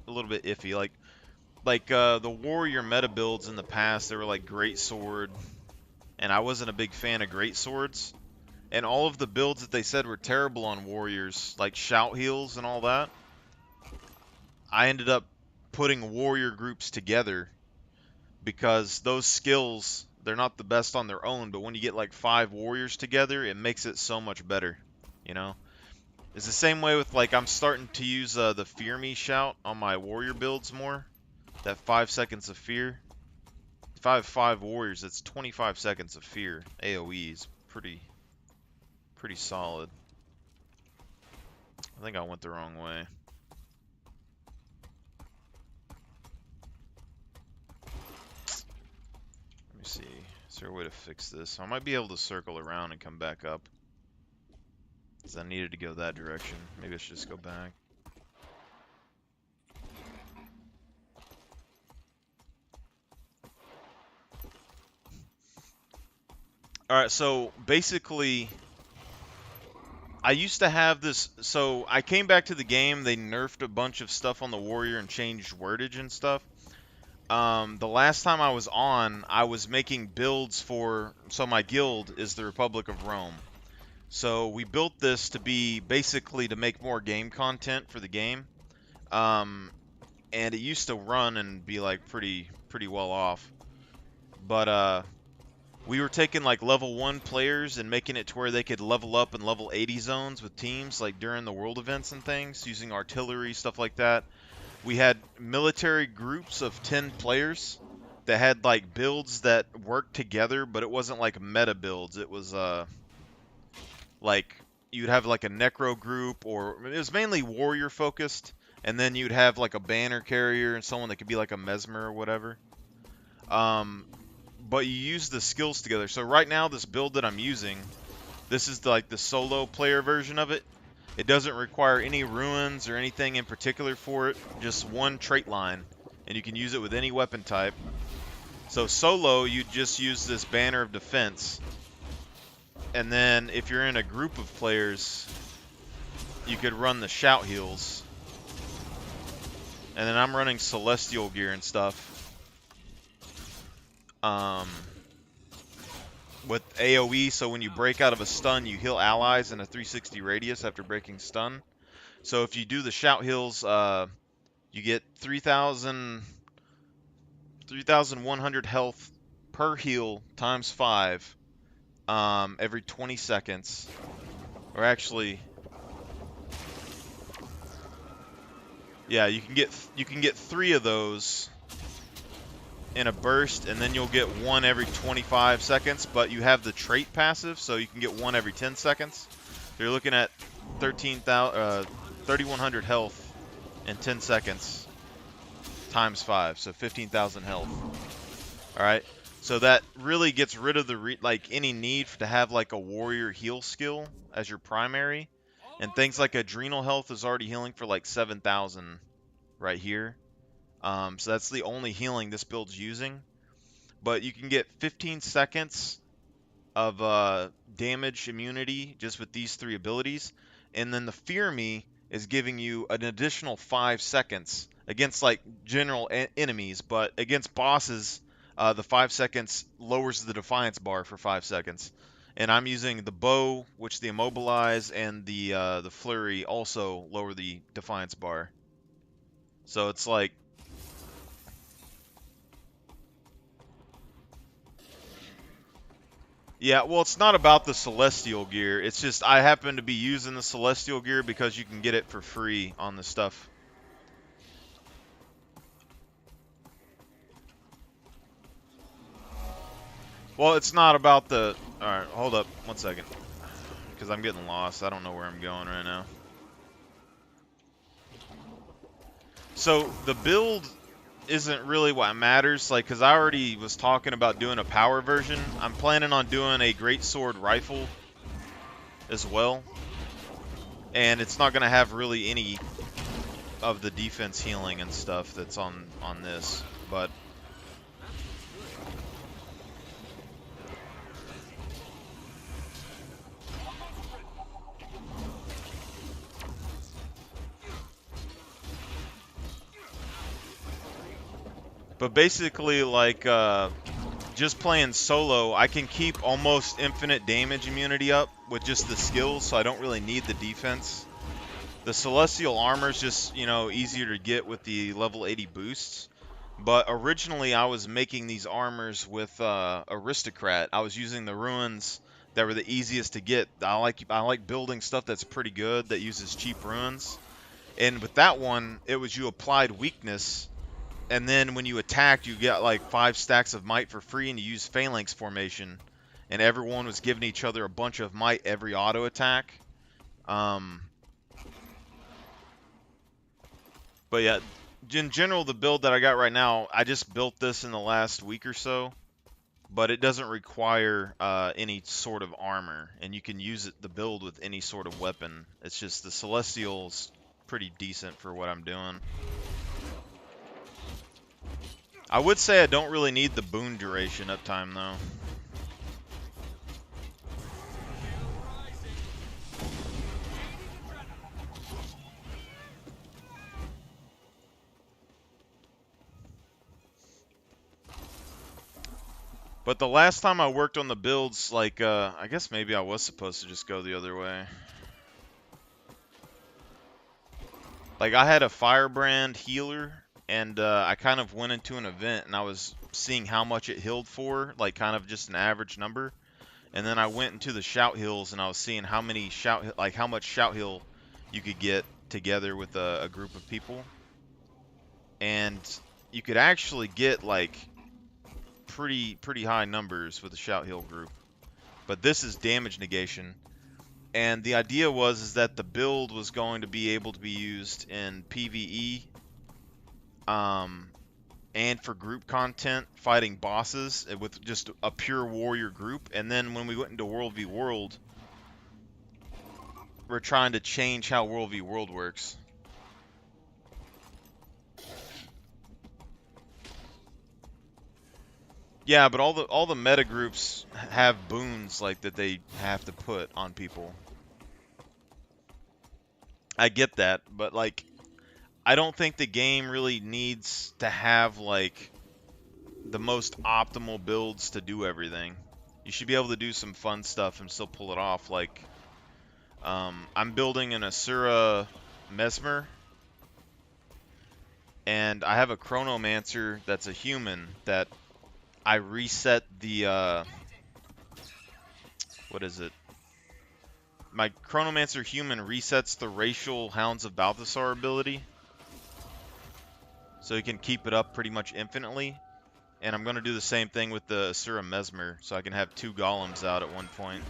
a little bit iffy. Like the warrior meta builds in the past, they were like great sword, and I wasn't a big fan of great swords. And all of the builds that they said were terrible on warriors, like shout heals and all that, I ended up putting warrior groups together because those skills, they're not the best on their own, but when you get like 5 warriors together, it makes it so much better, you know? It's the same way with like I'm starting to use the Fear Me shout on my warrior builds more. That 5 seconds of fear. If I have 5 warriors, it's 25 seconds of fear. AoE is pretty solid. I think I went the wrong way. Let me see. Is there a way to fix this? I might be able to circle around and come back up, because I needed to go that direction. Maybe I should just go back. Alright, so basically, I used to have this, so I came back to the game, they nerfed a bunch of stuff on the warrior and changed wordage and stuff. The last time I was on, I was making builds for, so my guild is the Republic of Rome. So we built this to be basically to make more game content for the game. And it used to run and be like pretty well off. But we were taking like level 1 players and making it to where they could level up in level 80 zones with teams like during the world events and things, using artillery, stuff like that. We had military groups of 10 players that had like builds that worked together, but it wasn't like meta builds. It was like you'd have like a necro group, or it was mainly warrior focused, and then you'd have like a banner carrier and someone that could be like a mesmer or whatever. But you use the skills together. So right now, this build that I'm using, this is like the solo player version of it. It doesn't require any ruins or anything in particular for it, just one trait line, and you can use it with any weapon type. So solo, you just use this banner of defense, and then if you're in a group of players, you could run the shout heals. And then I'm running celestial gear and stuff. With AoE, so when you break out of a stun, you heal allies in a 360 radius after breaking stun. So if you do the shout heals, you get 3,100 health per heal times 5 every 20 seconds. Or actually, yeah, you can get 3 of those in a burst, and then you'll get 1 every 25 seconds, but you have the trait passive, so you can get 1 every 10 seconds. So you're looking at 3,100 health in 10 seconds times 5, so 15,000 health. Alright, so that really gets rid of the any need to have like a warrior heal skill as your primary, and things like adrenal health is already healing for like 7,000 right here. So that's the only healing this build's using. But you can get 15 seconds of damage immunity just with these 3 abilities. And then the Fear Me is giving you an additional 5 seconds against like general enemies. But against bosses, the 5 seconds lowers the Defiance bar for 5 seconds. And I'm using the bow, which the Immobilize, and the Flurry also lower the Defiance bar. So it's like, yeah, well, it's not about the Celestial gear. It's just I happen to be using the Celestial gear because you can get it for free on the stuff. Well, it's not about the... Alright, hold up 1 second. Because I'm getting lost. I don't know where I'm going right now. So, the build isn't really what matters, like, because I already was talking about doing a power version. I'm planning on doing a greatsword rifle as well, and it's not going to have really any of the defense healing and stuff that's on this, but basically, like, just playing solo, I can keep almost infinite damage immunity up with just the skills, so I don't really need the defense. The Celestial Armor is just, you know, easier to get with the level 80 boosts. But originally, I was making these armors with Aristocrat. I was using the ruins that were the easiest to get. I like building stuff that's pretty good, that uses cheap ruins. And with that one, it was you applied weakness, and then when you attacked, you get like 5 stacks of might for free, and you use phalanx formation, and everyone was giving each other a bunch of might every auto attack. But yeah, in general, the build that I got right now, I just built this in the last week or so, but it doesn't require any sort of armor, and you can use the build with any sort of weapon. It's just the Celestial's pretty decent for what I'm doing. I would say I don't really need the boon duration uptime, though. But the last time I worked on the builds, like, I guess maybe I was supposed to just go the other way. Like, I had a Firebrand healer, and I kind of went into an event, and I was seeing how much it healed for, like, kind of just an average number. And then I went into the shout heals, and I was seeing how many how much shout heal you could get together with a group of people. And you could actually get, like, pretty high numbers with the shout heal group. But this is damage negation. And the idea was that the build was going to be able to be used in PvE, and for group content, fighting bosses with just a pure warrior group. And then when we went into World v World, we're trying to change how World v World works. Yeah, but all the meta groups have boons like that they have to put on people. I get that, but like I don't think the game really needs to have like the most optimal builds to do everything. You should be able to do some fun stuff and still pull it off. Like I'm building an Asura Mesmer, and I have a Chronomancer that's a human that I reset the what is it? My Chronomancer human resets the racial Hounds of Balthasar ability, so you can keep it up pretty much infinitely. And I'm going to do the same thing with the Asura Mesmer, so I can have 2 golems out at one point.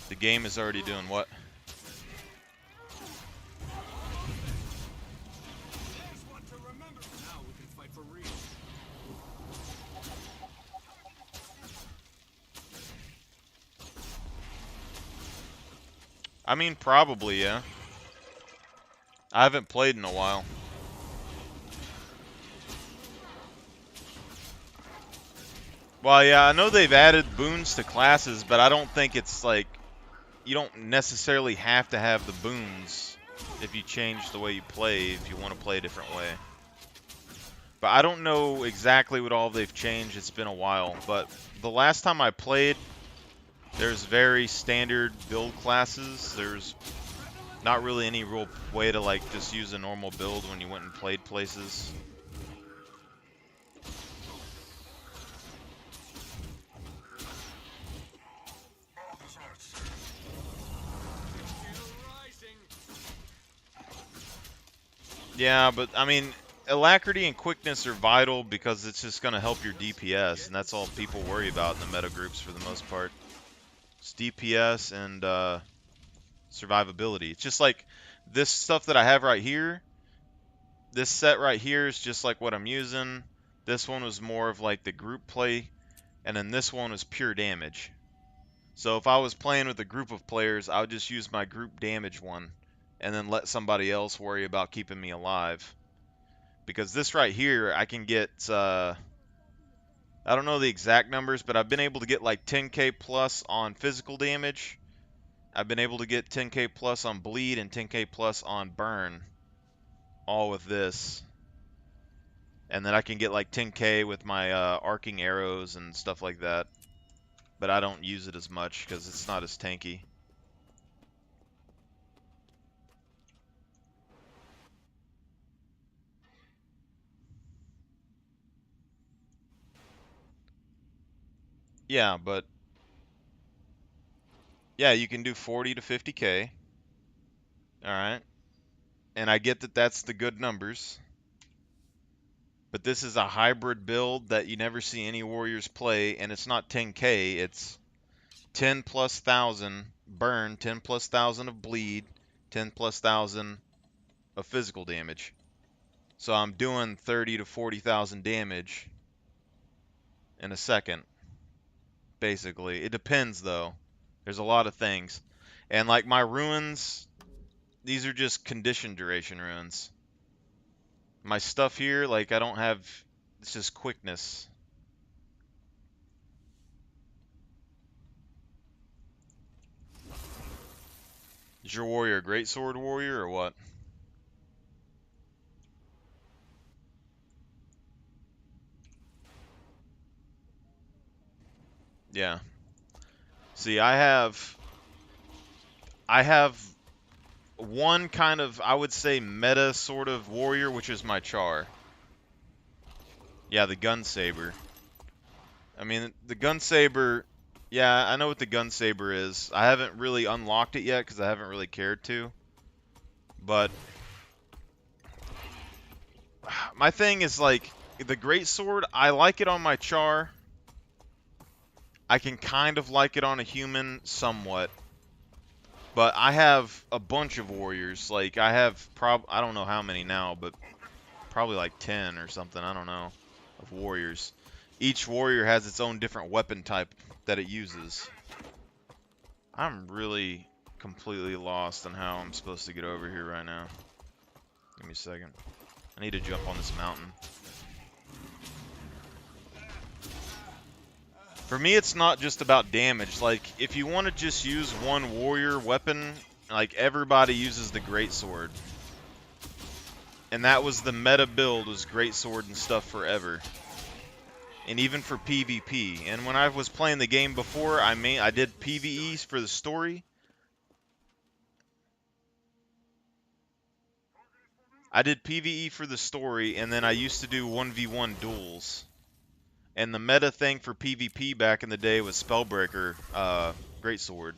The game is already doing what? I mean, probably, yeah. I haven't played in a while. Well, yeah, I know they've added boons to classes, but I don't think it's like you don't necessarily have to have the boons if you change the way you play, if you want to play a different way. But I don't know exactly what all they've changed. It's been a while, but the last time I played, there's very standard build classes. There's not really any real way to like just use a normal build when you went and played places. Yeah, but I mean, alacrity and quickness are vital because it's just going to help your DPS, and that's all people worry about in the meta groups for the most part. It's DPS and survivability. It's just like this stuff that I have right here. This set right here is just like what I'm using. This one was more of like the group play, and then this one is pure damage. So if I was playing with a group of players, I would just use my group damage one, and then let somebody else worry about keeping me alive. Because this right here, I can get, I don't know the exact numbers, but I've been able to get like 10k plus on physical damage. I've been able to get 10k plus on bleed and 10k plus on burn. All with this. And then I can get like 10k with my arcing arrows and stuff like that. But I don't use it as much because it's not as tanky. Yeah, but yeah, you can do 40 to 50k. Alright. And I get that that's the good numbers. But this is a hybrid build that you never see any warriors play, and it's not 10k, it's 10 plus 1,000 burn, 10 plus 1,000 of bleed, 10 plus 1,000 of physical damage. So I'm doing 30 to 40,000 damage in a second, basically. It depends, though. There's a lot of things. And like my ruins, these are just condition duration ruins. My stuff here, like I don't have, it's just quickness. Is your warrior a great sword warrior or what? Yeah. See, I have one kind of, I would say, meta sort of warrior, which is my Char. Yeah, the gun saber. I mean, the gun saber, yeah, I know what the gun saber is. I haven't really unlocked it yet because I haven't really cared to. But my thing is like, the greatsword, I like it on my char. I can kind of like it on a human somewhat. But I have a bunch of warriors. Like, I have I don't know how many now, but probably like 10 or something. I don't know. Of warriors. Each warrior has its own different weapon type that it uses. I'm really completely lost on how I'm supposed to get over here right now. Give me a second. I need to jump on this mountain. For me, it's not just about damage. Like, if you want to just use one warrior weapon, like, everybody uses the greatsword. And that was the meta build, was greatsword and stuff forever. And even for PvP. And when I was playing the game before, I did PvE for the story. I did PvE for the story, and then I used to do 1v1 duels. And the meta thing for PvP back in the day was Spellbreaker, Greatsword.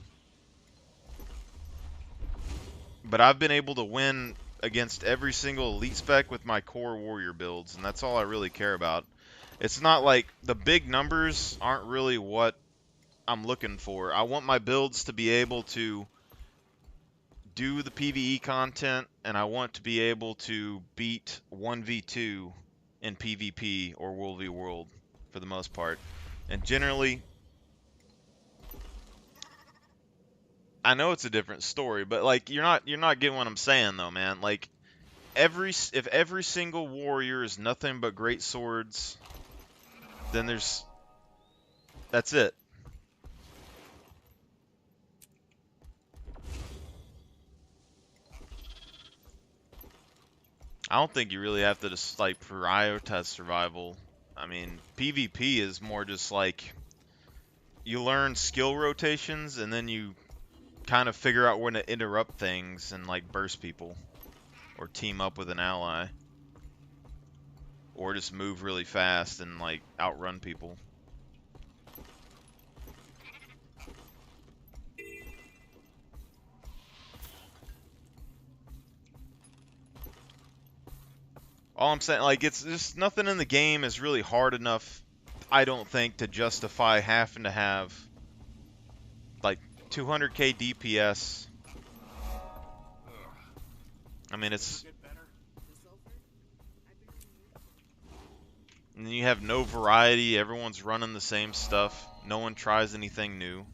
But I've been able to win against every single elite spec with my core warrior builds, and that's all I really care about. It's not like the big numbers aren't really what I'm looking for. I want my builds to be able to do the PvE content, and I want to be able to beat 1v2 in PvP or World v World for the most part. And generally, I know it's a different story, but like you're not getting what I'm saying though, man. Like if every single warrior is nothing but great swords, then that's it. I don't think you really have to just like prioritize survival. I mean, PvP is more just like you learn skill rotations and then you kind of figure out when to interrupt things and like burst people or team up with an ally or just move really fast and like outrun people. All I'm saying, like, it's just nothing in the game is really hard enough, I don't think, to justify having to have like 200k DPS. I mean, it's... And then you have no variety, everyone's running the same stuff, no one tries anything new.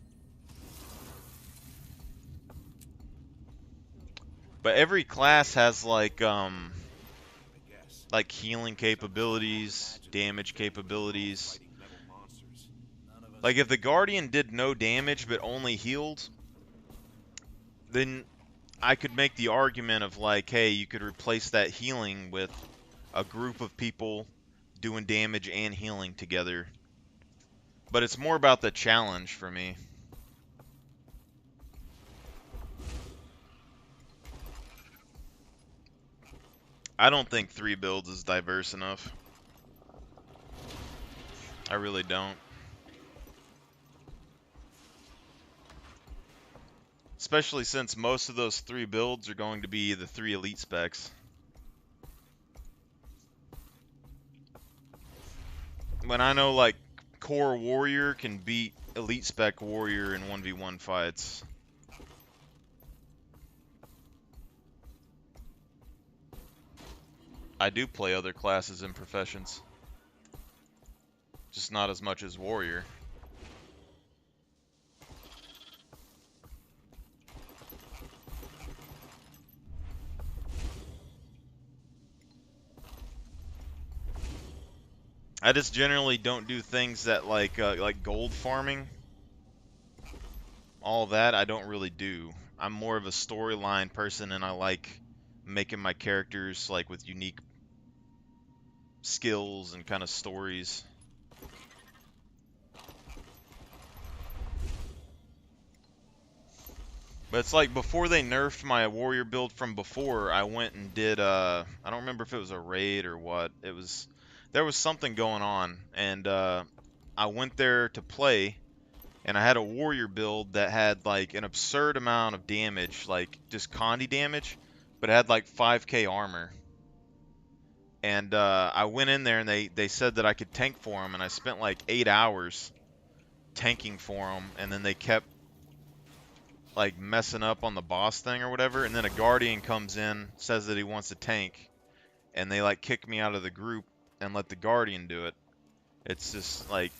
But every class has like healing capabilities, damage capabilities. Like if the Guardian did no damage but only healed, then I could make the argument of like, hey, you could replace that healing with a group of people doing damage and healing together. But it's more about the challenge for me. I don't think 3 builds is diverse enough. I really don't. Especially since most of those 3 builds are going to be the 3 elite specs. When I know like core warrior can beat elite spec warrior in 1v1 fights. I do play other classes and professions. Just not as much as warrior. I just generally don't do things that like gold farming. All that I don't really do. I'm more of a storyline person, and I like making my characters like with unique skills and kind of stories. But it's like before they nerfed my warrior build from before, I went and did I don't remember if it was a raid or what. There was something going on, and I went there to play, and I had a warrior build that had like an absurd amount of damage, like just Condi damage, but it had like 5k armor. And I went in there and they said that I could tank for them, and I spent like 8 hours tanking for them, and then they kept like messing up on the boss thing or whatever, and then a guardian comes in, says that he wants to tank, and they like kick me out of the group and let the guardian do it. It's just like,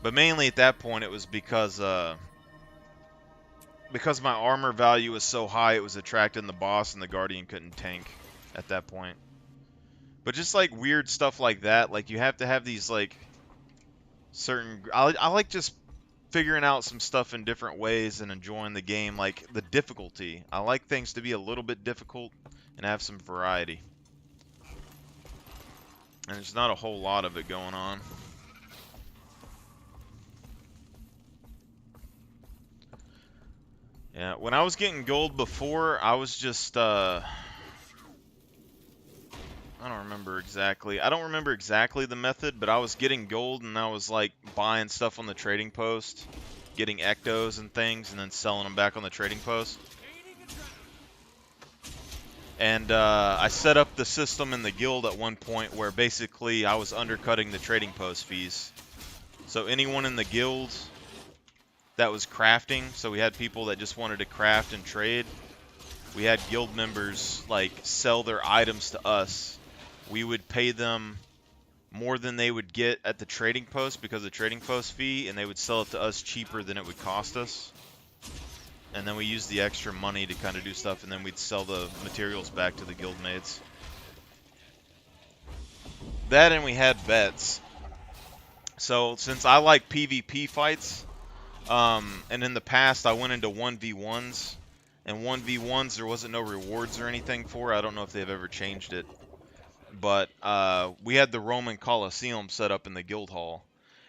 but mainly at that point it was because my armor value was so high, it was attracting the boss, and the guardian couldn't tank at that point. But just like weird stuff like that, like you have to have these like certain, I like just figuring out some stuff in different ways and enjoying the game, like the difficulty. I like things to be a little bit difficult and have some variety. And there's not a whole lot of it going on. Yeah, when I was getting gold before, I was just, I don't remember exactly. I don't remember exactly the method, but I was getting gold and I was like buying stuff on the trading post, getting ectos and things, and then selling them back on the trading post. And I set up the system in the guild at one point where basically I was undercutting the trading post fees. So anyone in the guild that was crafting, so we had people that just wanted to craft and trade, we had guild members like sell their items to us. We would pay them more than they would get at the trading post because of the trading post fee, and they would sell it to us cheaper than it would cost us. And then we used the extra money to kind of do stuff, and then we'd sell the materials back to the guildmates. That, and we had bets. So since I like PvP fights, and in the past I went into 1v1s, and 1v1s there wasn't no rewards or anything for. I don't know if they've ever changed it. But we had the Roman Colosseum set up in the guild hall.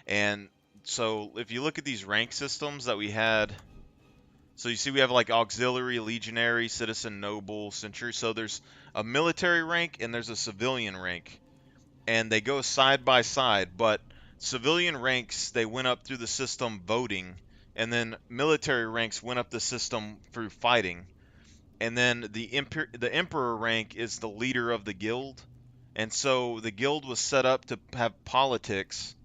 And so if you look at these rank systems that we had, so you see we have like auxiliary, legionary, citizen, noble, century. So there's a military rank and there's a civilian rank. And they go side by side, but civilian ranks, they went up through the system voting, and then military ranks went up the system through fighting. And then the emperor rank is the leader of the guild. And so the guild was set up to have politics,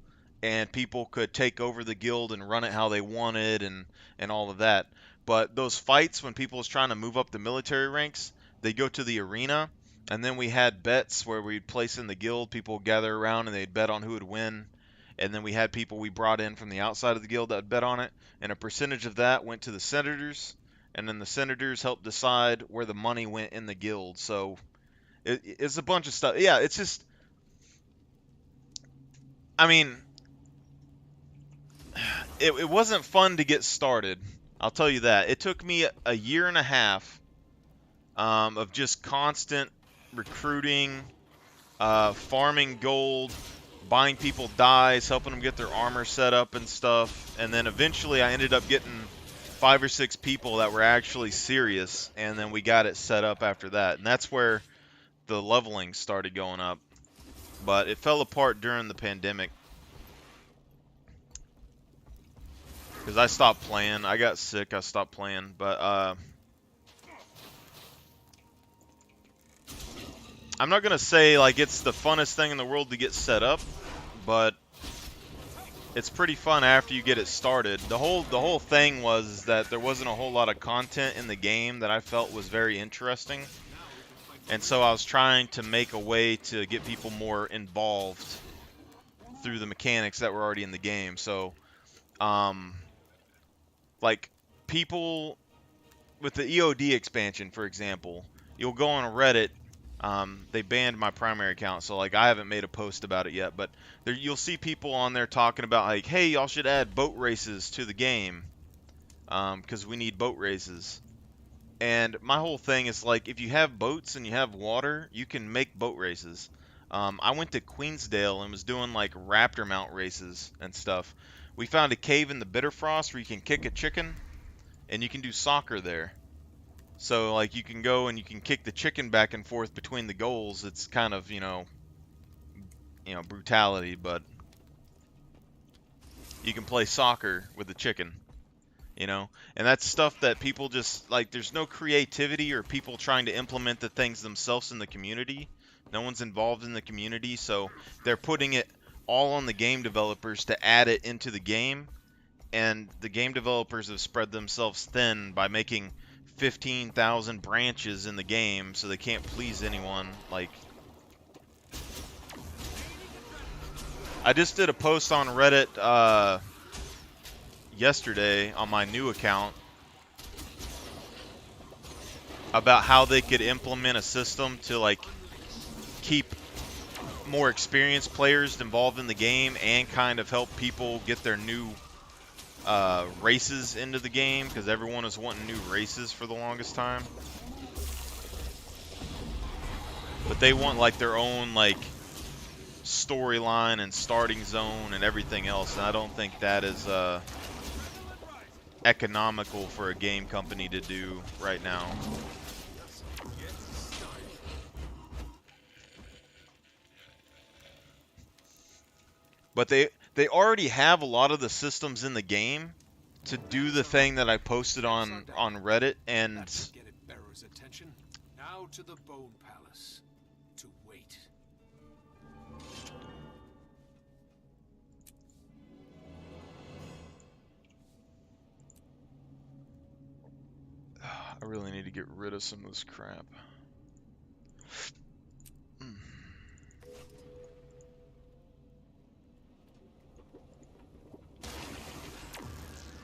and people could take over the guild and run it how they wanted and all of that. But those fights, when people was trying to move up the military ranks, they go to the arena, and then we had bets where we'd place in the guild, people would gather around and they'd bet on who would win. And then we had people we brought in from the outside of the guild that would bet on it, and a percentage of that went to the senators, and then the senators helped decide where the money went in the guild. So it's a bunch of stuff. Yeah, it's just, I mean, it wasn't fun to get started. I'll tell you that. It took me a year and a half of just constant recruiting, farming gold, buying people dyes, helping them get their armor set up and stuff. And then eventually I ended up getting 5 or 6 people that were actually serious, and then we got it set up after that. And that's where the leveling started going up. But it fell apart during the pandemic. Because I stopped playing. I got sick. I stopped playing. But I'm not going to say like it's the funnest thing in the world to get set up, but it's pretty fun after you get it started. The whole thing was that there wasn't a whole lot of content in the game that I felt was very interesting. And so I was trying to make a way to get people more involved through the mechanics that were already in the game. So like people with the EOD expansion, for example, you'll go on Reddit. They banned my primary account, so like I haven't made a post about it yet. But there, you'll see people on there talking about like, hey, y'all should add boat races to the game because we need boat races. And my whole thing is like, if you have boats and you have water, you can make boat races. I went to Queensdale and was doing like raptor mount races and stuff. We found a cave in the Bitterfrost where you can kick a chicken, and you can do soccer there. So like you can go and you can kick the chicken back and forth between the goals. It's kind of, you know, brutality, but you can play soccer with the chicken, you know? And that's stuff that people just like, there's no creativity or people trying to implement the things themselves in the community. No one's involved in the community, so they're putting it all on the game developers to add it into the game. And the game developers have spread themselves thin by making 15,000 branches in the game, so they can't please anyone. Like, I just did a post on Reddit yesterday on my new account about how they could implement a system to like keep more experienced players involved in the game and kind of help people get their new races into the game, because everyone was wanting new races for the longest time. But they want like their own like storyline and starting zone and everything else, and I don't think that is economical for a game company to do right now. But they already have a lot of the systems in the game to do the thing that I posted on Reddit, and Get it Barrow's attention. Now to the Bone Palace to wait. I really need to get rid of some of this crap.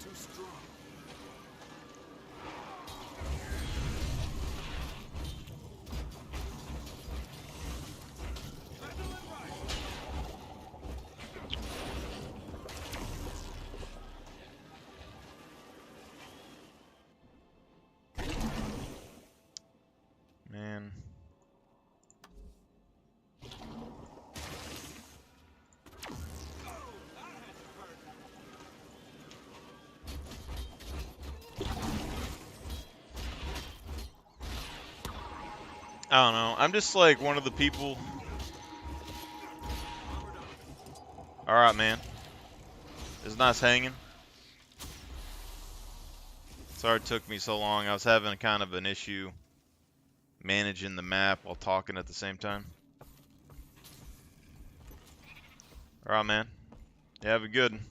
Too strong. Man. I don't know. I'm just like one of the people. Alright, man. It's nice hanging. Sorry it took me so long. I was having kind of an issue managing the map while talking at the same time. Alright, man. You have a good one.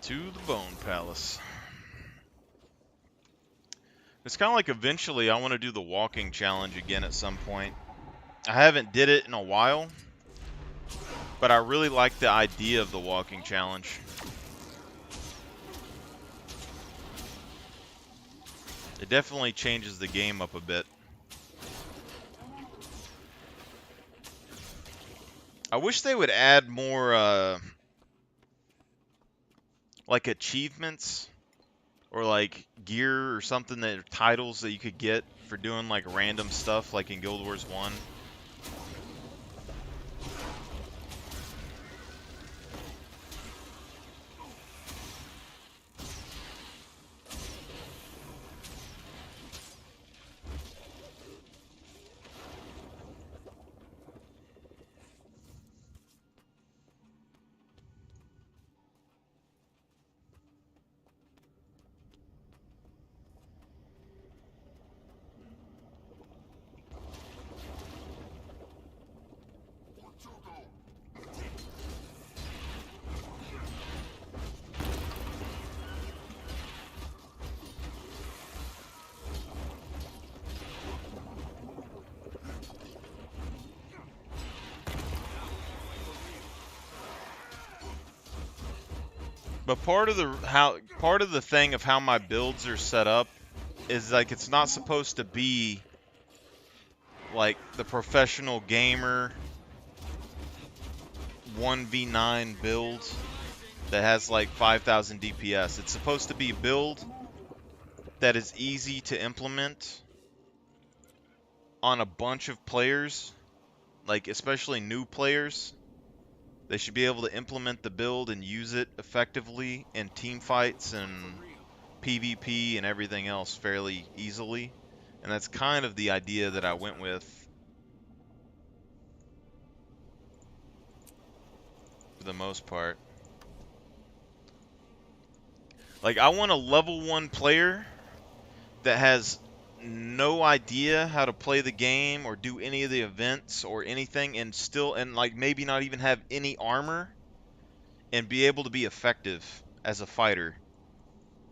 To the Bone Palace. It's kind of like eventually I want to do the walking challenge again at some point. I haven't did it in a while, but I really like the idea of the walking challenge. It definitely changes the game up a bit. I wish they would add more like achievements or like gear or something, that are titles that you could get for doing like random stuff like in Guild Wars 1. But part of the thing of how my builds are set up is like it's not supposed to be like the professional gamer 1v9 build that has like 5,000 DPS. It's supposed to be a build that is easy to implement on a bunch of players, like especially new players. They should be able to implement the build and use it effectively in team fights and PvP and everything else fairly easily. And that's kind of the idea that I went with for the most part. Like, I want a level 1 player that has no idea how to play the game or do any of the events or anything, and like maybe not even have any armor and be able to be effective as a fighter.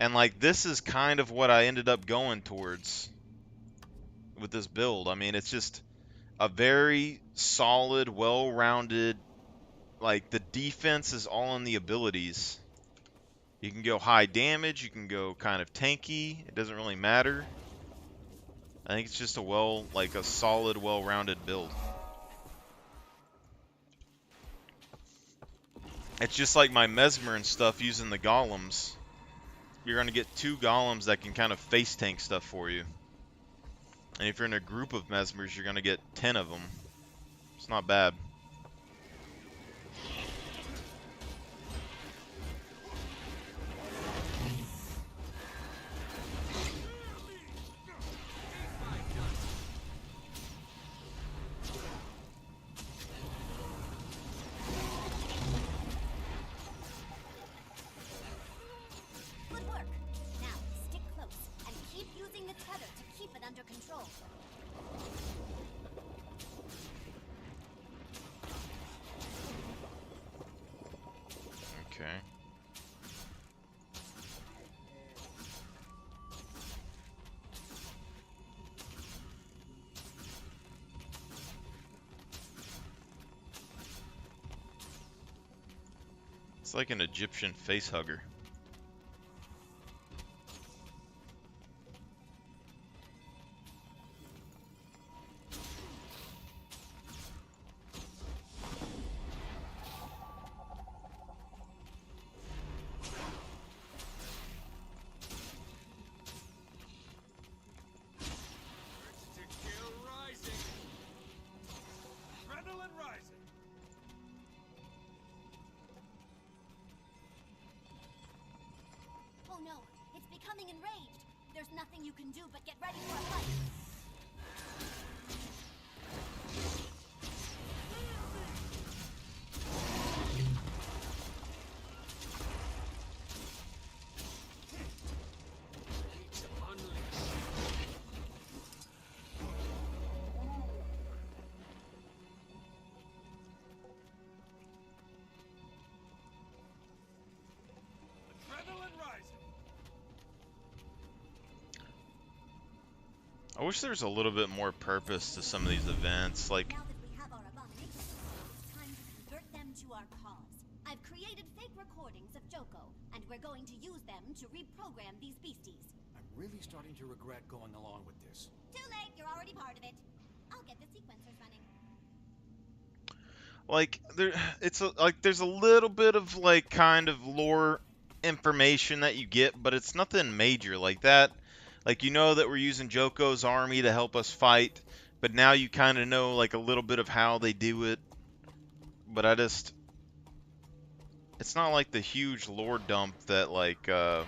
And like this is kind of what I ended up going towards with this build. I mean, it's just a very solid, well-rounded, like the defense is all in the abilities. You can go high damage, you can go kind of tanky, it doesn't really matter. I think it's just a solid, well-rounded build. It's just like my Mesmer and stuff using the golems. You're going to get 2 golems that can kind of face tank stuff for you. And if you're in a group of Mesmers, you're going to get 10 of them. It's not bad. Good work. Now, stick close and keep using the tether to keep it under control. Okay. It's like an Egyptian face hugger. Adrenaline rising. Oh no, it's becoming enraged. There's nothing you can do but get ready for a fight. Adrenaline rising. I wish there was a little bit more purpose to some of these events. Like, Now that we have our abominations, it's time to convert them to our cause. I've created fake recordings of Joko, and we're going to use them to reprogram these beasties. I'm really starting to regret going along with this. Too late, you're already part of it. I'll get the sequencers running. like there's a little bit of like kind of lore information that you get, but it's nothing major like that. Like, you know that we're using Joko's army to help us fight, but now you kind of know like a little bit of how they do it. But it's not like the huge lore dump that like that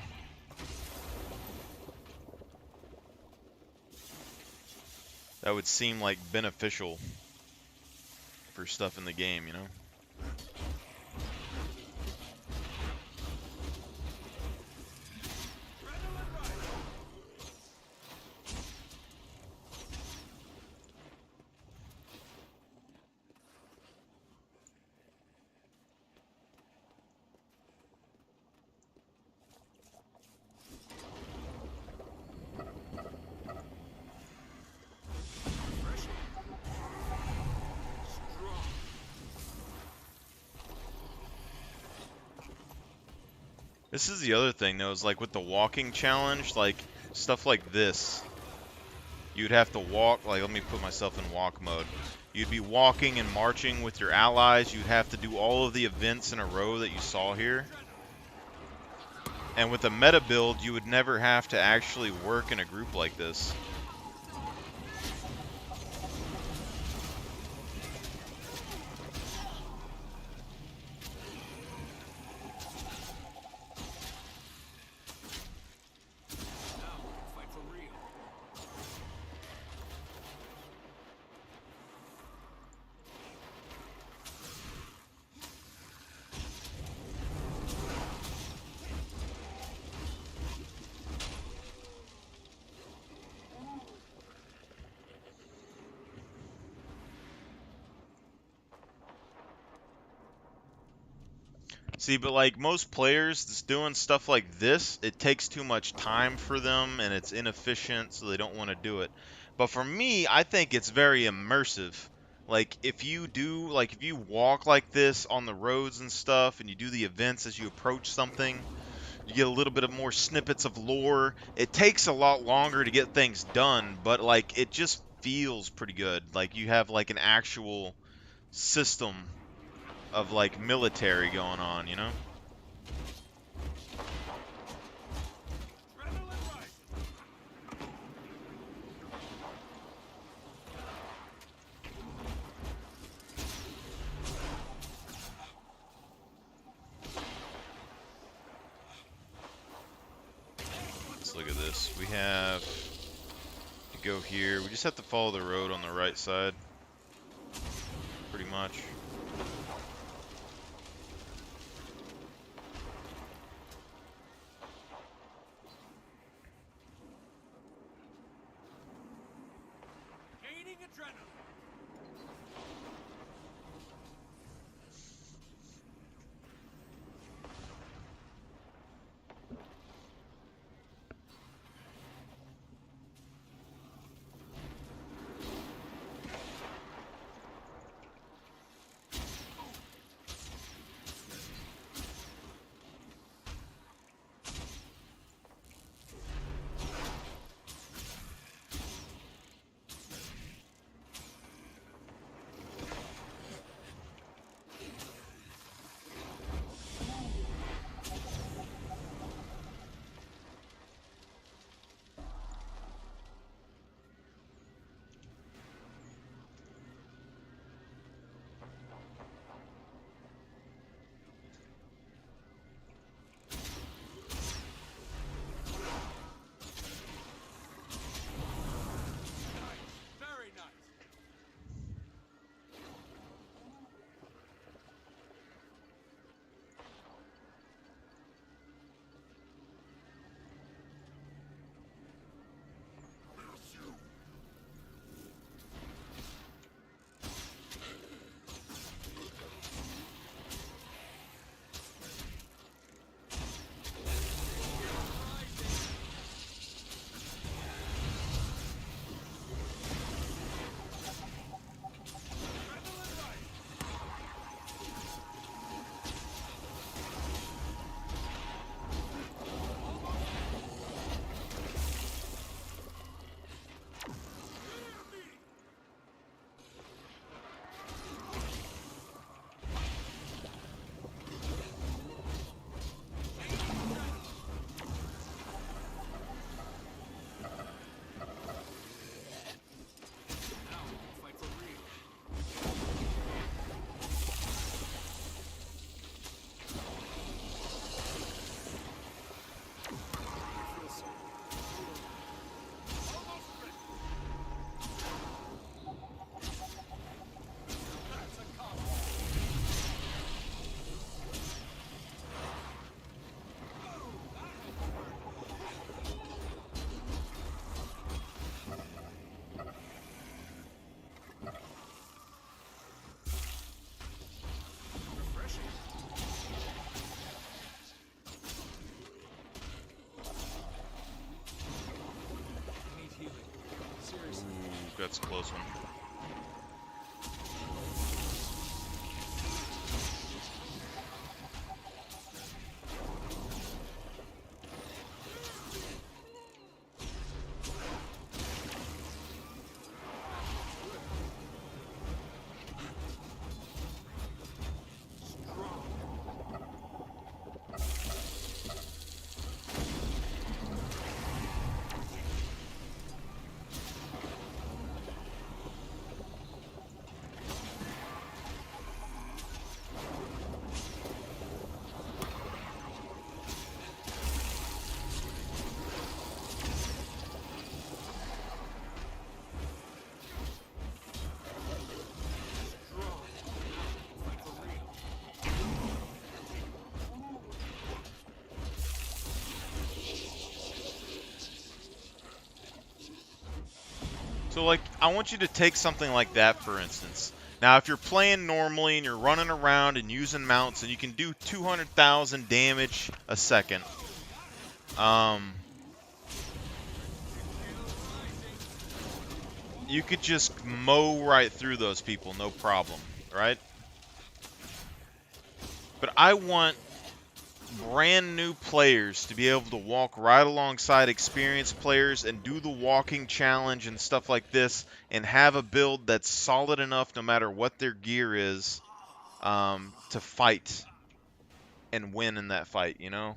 would seem like beneficial for stuff in the game, you know? This is the other thing though, is like with the walking challenge, like stuff like this, you'd have to walk, like, let me put myself in walk mode. You'd be walking and marching with your allies. You'd have to do all of the events in a row that you saw here. And with a meta build, you would never have to actually work in a group like this. See, but like most players that's doing stuff like this, it takes too much time for them and it's inefficient, so they don't want to do it. But for me, I think it's very immersive. Like if you walk like this on the roads and stuff and you do the events as you approach something, you get a little bit of more snippets of lore. It takes a lot longer to get things done, but like it just feels pretty good. Like you have like an actual system of like military going on, you know? Let's look at this. We have to go here. We just have to follow the road on the right side. Pretty much. Gaining adrenaline. That's a close one. So, like, I want you to take something like that, for instance. Now, if you're playing normally and you're running around and using mounts and you can do 200,000 damage a second, you could just mow right through those people, no problem, right? But I want brand new players to be able to walk right alongside experienced players and do the walking challenge and stuff like this and have a build that's solid enough no matter what their gear is to fight and win in that fight, you know?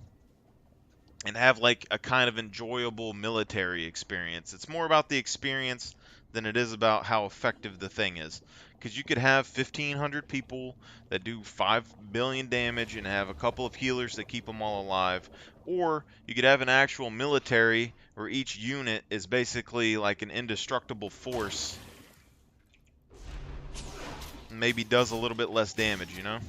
And have like a kind of enjoyable military experience. It's more about the experience than it is about how effective the thing is. Because you could have 1,500 people that do 5 billion damage and have a couple of healers that keep them all alive. Or you could have an actual military where each unit is basically like an indestructible force. And maybe does a little bit less damage, you know?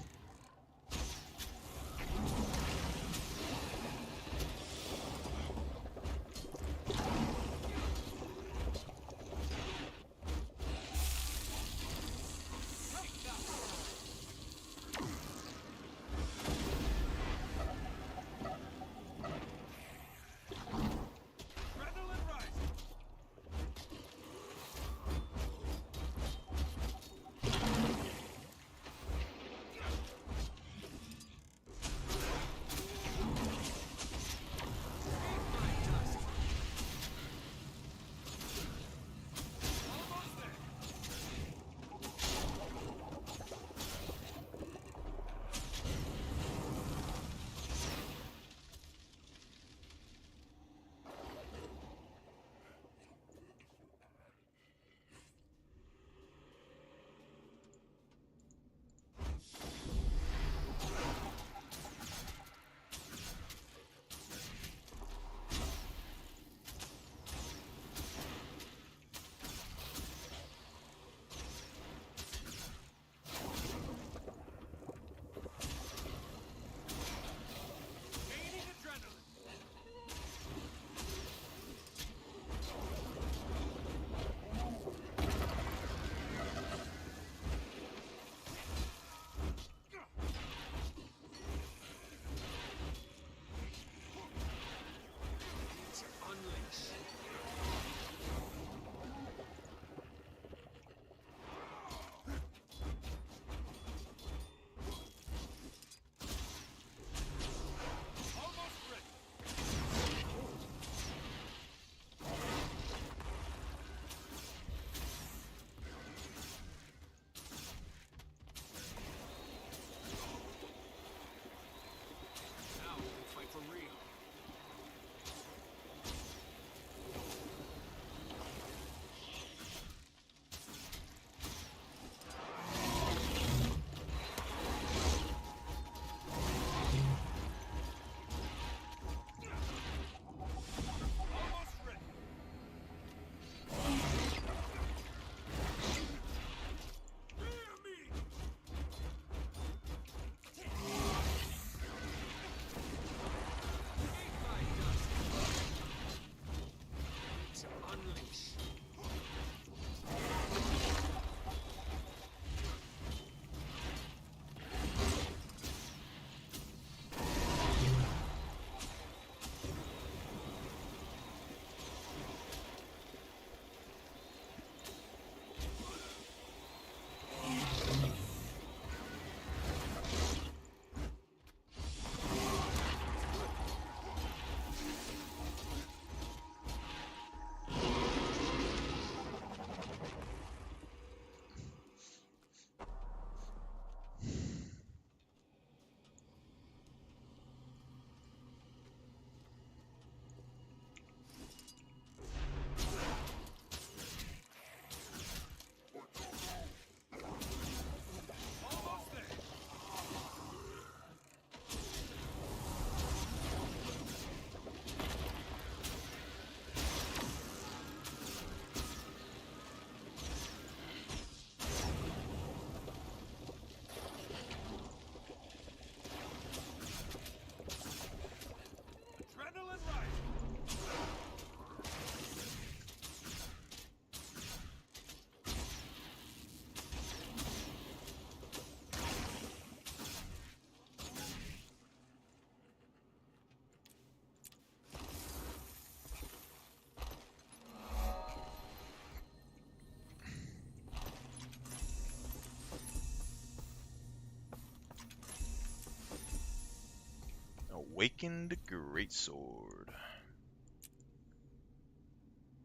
Awakened Greatsword.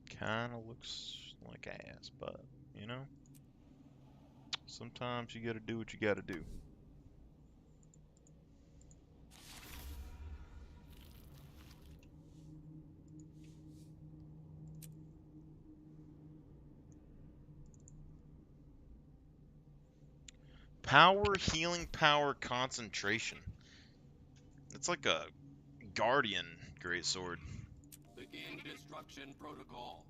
Kinda looks like ass, but, you know, sometimes you gotta do what you gotta do. Power, healing power, concentration. It's like a guardian greatsword. Begin destruction protocol.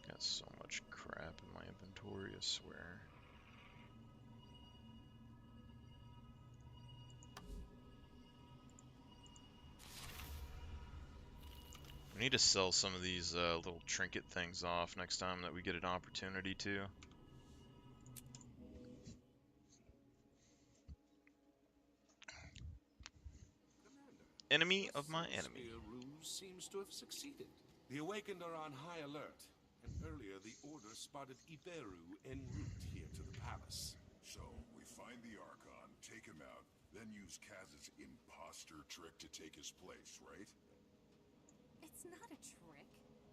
Got so much crap in my inventory, I swear. We need to sell some of these little trinket things off next time that we get an opportunity to. Enemy of my enemy. Spear ruse seems to have succeeded. The Awakened are on high alert, and earlier the Order spotted Iberu en route here to the palace. So, we find the Archon, take him out, then use Kaz's imposter trick to take his place, right? It's not a trick.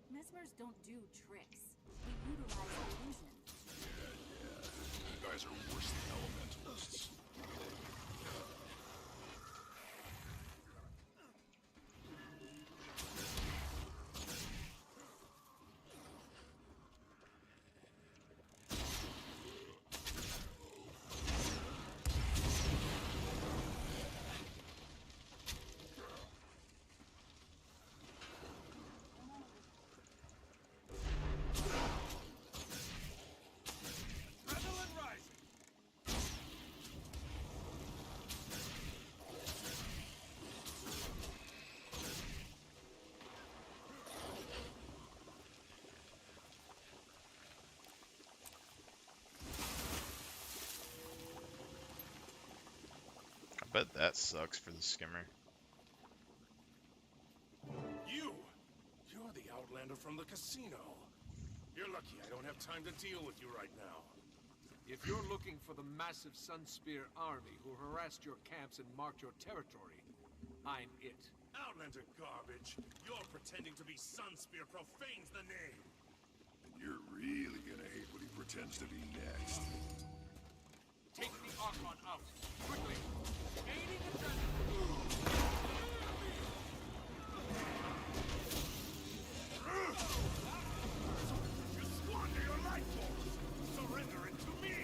Mesmers don't do tricks. They utilize illusion. Yeah. You guys are worse than elementalists. I bet that sucks for the skimmer. You're the Outlander from the casino. You're lucky I don't have time to deal with you right now. If you're looking for the massive Sunspear army who harassed your camps and marked your territory, I'm it. Outlander garbage. You're pretending to be Sunspear profanes the name. And you're really gonna hate what he pretends to be next. Take the Archon out, quickly! Aiding the You squander your life force! Surrender it to me!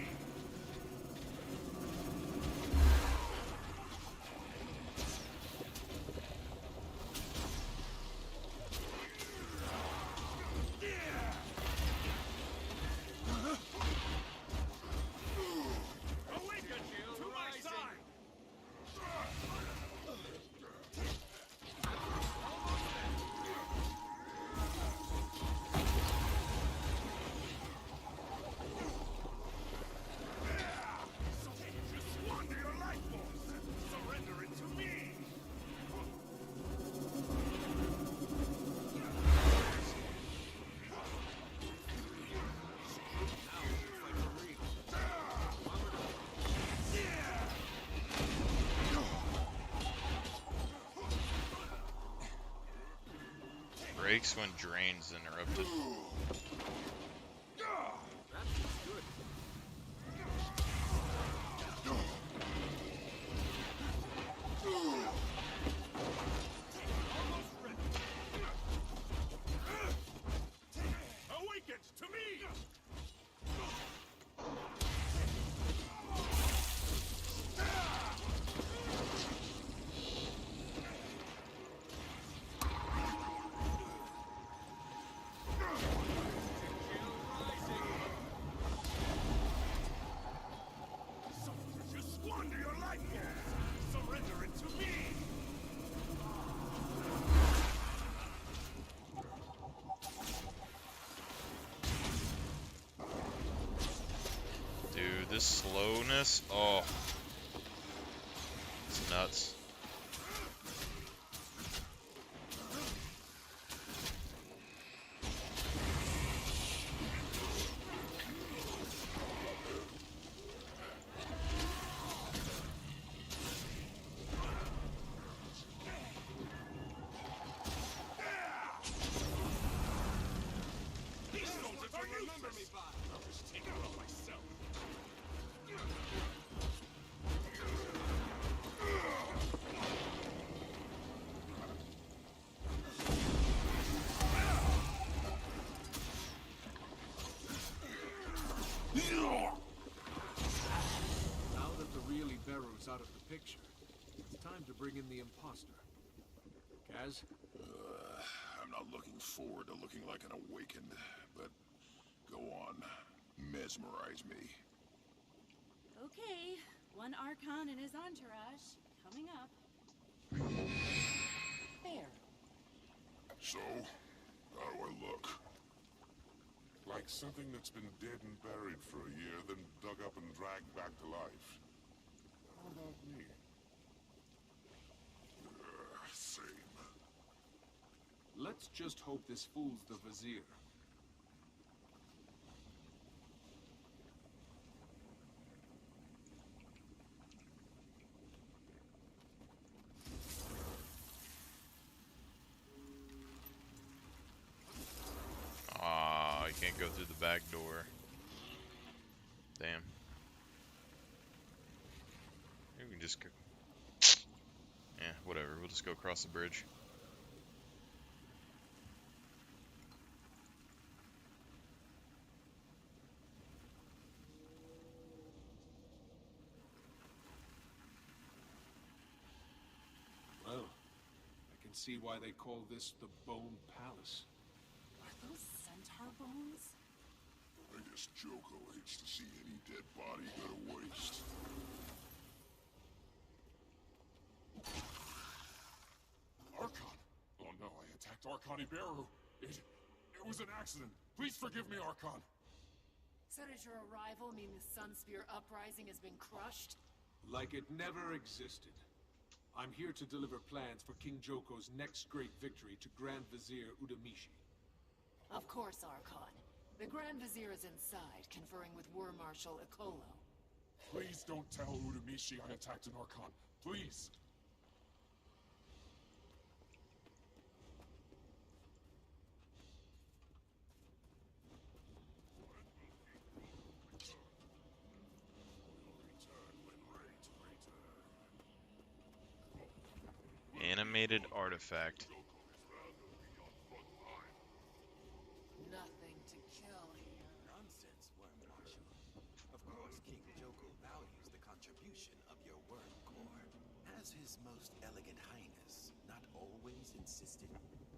Breaks when drain's interrupted. Awakened to me! This slowness, oh, it's nuts. Now that the real Ibero's out of the picture, it's time to bring in the imposter. Kaz? I'm not looking forward to looking like an awakened, but go on. Mesmerize me. Okay, one Archon and his entourage coming up. There. So, how do I look? Like something that's been dead and buried for a year, then dug up and dragged back to life. How about me? Same. Let's just hope this fools the Vizier. Ah, I can't go through the back door. Damn. Maybe we can just go. Yeah, whatever. We'll just go across the bridge. Well, I can see why they call this the Bone Palace. Are those centaur bones? I guess Joko hates to see any dead body go to waste. Archon! Oh no, I attacked Archon Iberu. It was an accident. Please forgive me, Archon. So does your arrival mean the Sunspear uprising has been crushed? Like it never existed. I'm here to deliver plans for King Joko's next great victory to Grand Vizier Udamishi. Of course, Archon. The Grand Vizier is inside, conferring with War Marshal Ikolo. Please don't tell Udamishi I attacked an Archon. Please. Animated artifact. Nothing to kill here. Nonsense, Worm Marshal. Of course, King Joko values the contribution of your Worm Corps. As His Most Elegant Highness not always insisted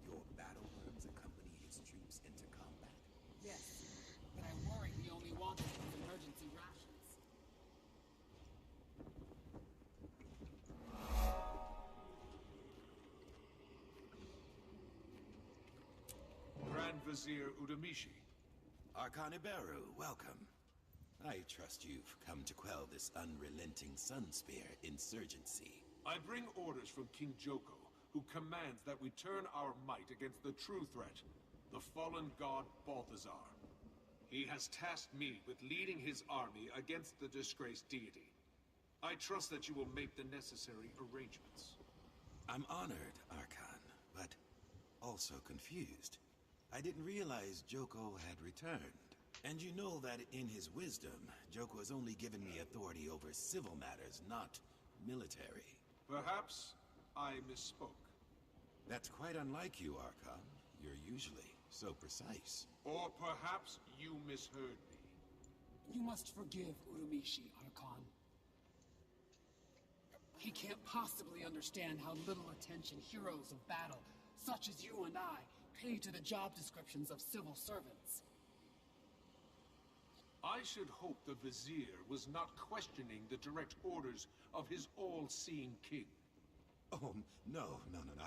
your battle worms accompany his troops into combat? Yes, but I worry he only wants it as emergency rations. Grand Vizier Udamishi. Archon Iberu, welcome. I trust you've come to quell this unrelenting Sunspear insurgency. I bring orders from King Joko, who commands that we turn our might against the true threat, the fallen god Balthazar. He has tasked me with leading his army against the disgraced deity. I trust that you will make the necessary arrangements. I'm honored, Archon, but also confused. I didn't realize Joko had returned. And you know that in his wisdom, Joko has only given me authority over civil matters, not military. Perhaps I misspoke. That's quite unlike you, Archon. You're usually so precise. Or perhaps you misheard me. You must forgive Udamishi, Archon. He can't possibly understand how little attention heroes of battle, such as you and I, pay to the job descriptions of civil servants. I should hope the Vizier was not questioning the direct orders of his all-seeing king. Oh, no.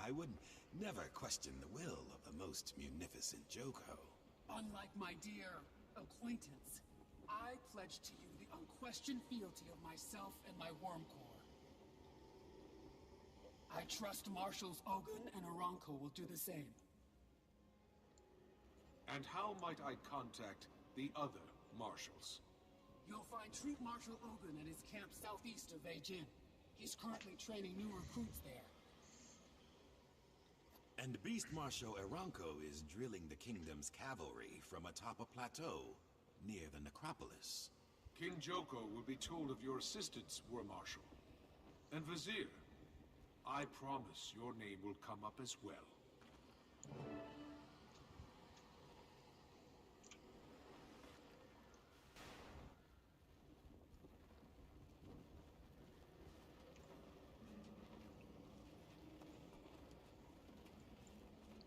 I would never question the will of the most munificent Joko. Unlike my dear acquaintance, I pledge to you the unquestioned fealty of myself and my worm core. I trust Marshals Ogun and Aranko will do the same. And how might I contact the other marshals? You'll find Troop Marshal Ogun at his camp southeast of Beijing. He's currently training new recruits there. And Beast Marshal Aranko is drilling the kingdom's cavalry from atop a plateau near the necropolis. King Joko will be told of your assistance, War Marshal. And Vizier, I promise your name will come up as well.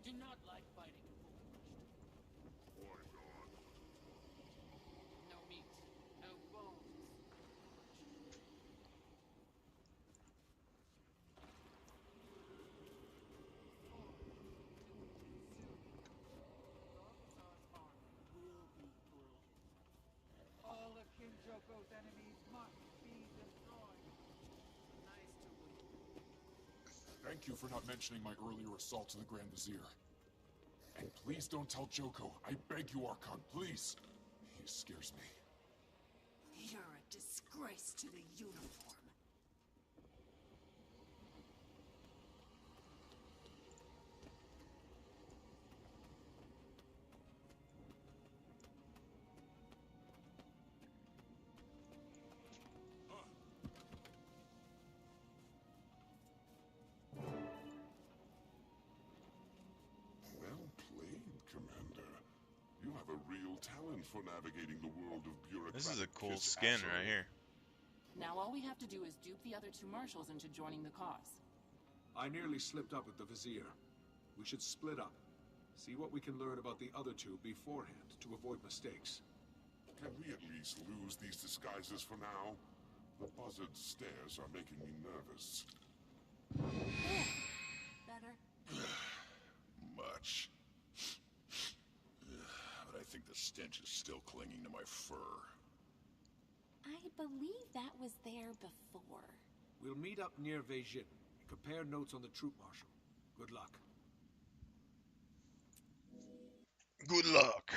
Do not like fighting a full Why not? No meat, no bones. All of King Joko's enemies must be destroyed. Nice to meet you. Thank you for not mentioning my earlier assault to the Grand Vizier. And please don't tell Joko. I beg you, Archon, please. He scares me. You're a disgrace to the uniform. Well played, Commander. You have a real talent for navigating the world of bureaucratic. This is a cool piss skin asshole. right here. Now all we have to do is dupe the other two marshals into joining the cause. I nearly slipped up with the Vizier. We should split up. See what we can learn about the other two beforehand to avoid mistakes. Can we at least lose these disguises for now? The buzzard stares are making me nervous. Better? Much. But I think the stench is still clinging to my fur. I believe that was there before. We'll meet up near Beijing. Compare notes on the troop marshal. Good luck. Good luck.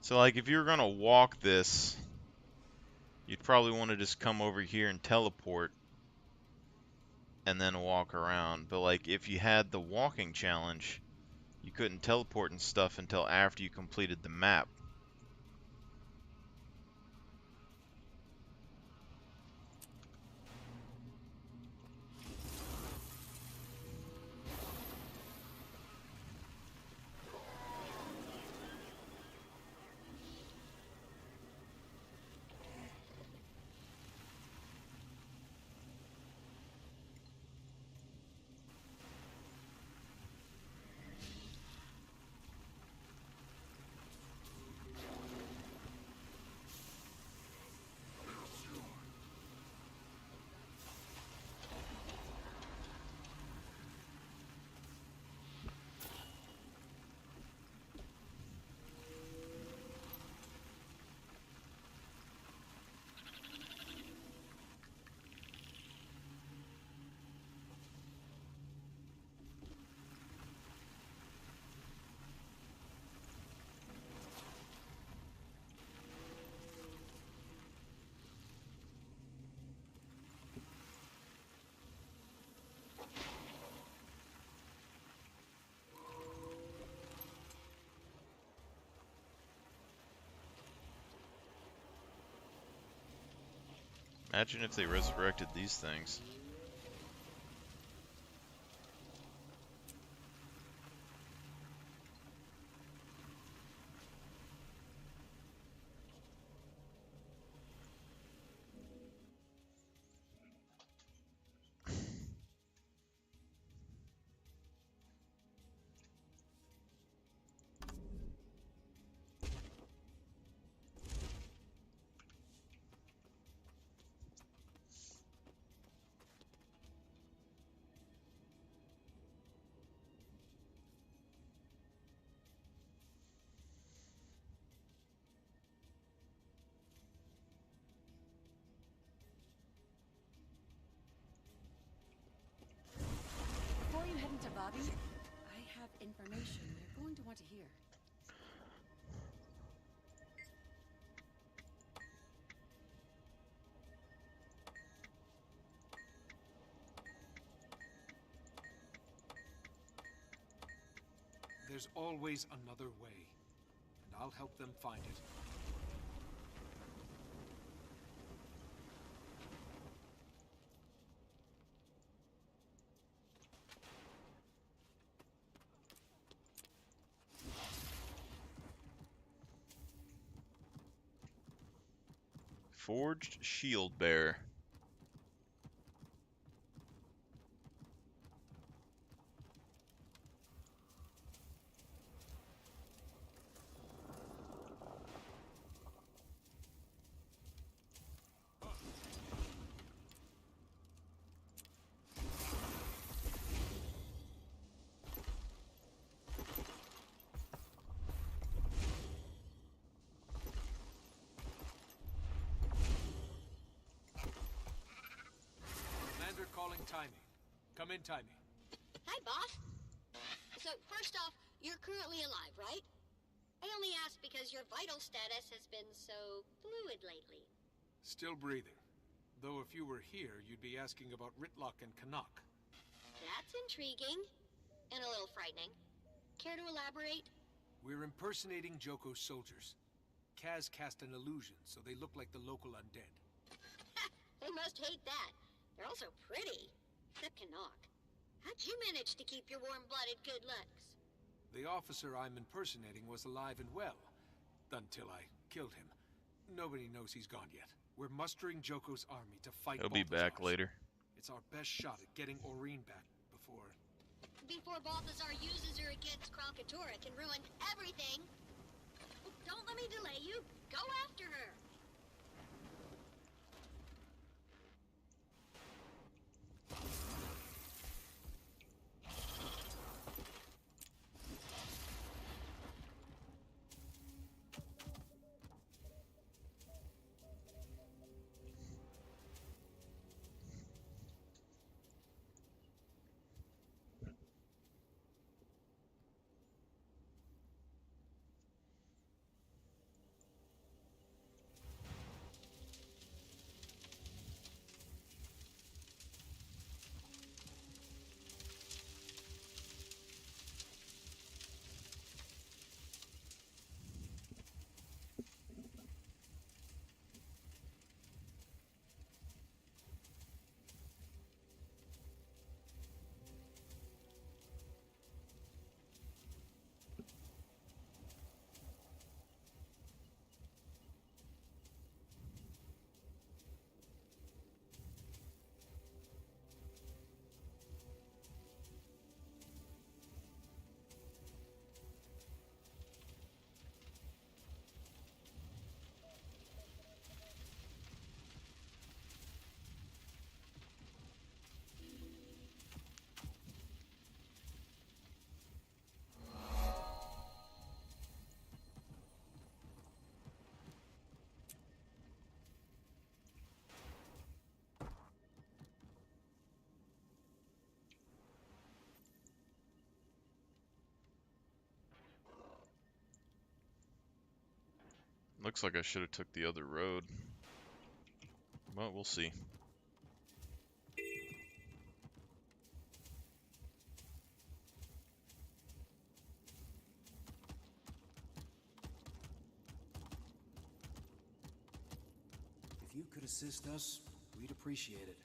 So, like, if you were gonna walk this, you'd probably want to just come over here and teleport and then walk around. But, like, if you had the walking challenge, you couldn't teleport and stuff until after you completed the map. Imagine if they resurrected these things. Bobby, I have information you're going to want to hear. There's always another way, and I'll help them find it. Forged shield bearer. Commander calling Timey. Come in, Timey. Hi, boss. So, first off, you're currently alive, right? I only asked because your vital status has been so fluid lately. Still breathing. Though if you were here, you'd be asking about Ritlock and Canuck. That's intriguing. And a little frightening. Care to elaborate? We're impersonating Joko's soldiers. Kaz cast an illusion, so they look like the local undead. They must hate that. They're also pretty. Except Canuck. How'd you manage to keep your warm-blooded good looks? The officer I'm impersonating was alive and well. Until I killed him. Nobody knows he's gone yet. We're mustering Joko's army to fight He'll be back later. It's our best shot at getting Aurene back before... Before Balthazar uses her against Krakatorik and ruin everything. Don't let me delay you. Go after her. Looks like I should have took the other road. But we'll see. If you could assist us, we'd appreciate it.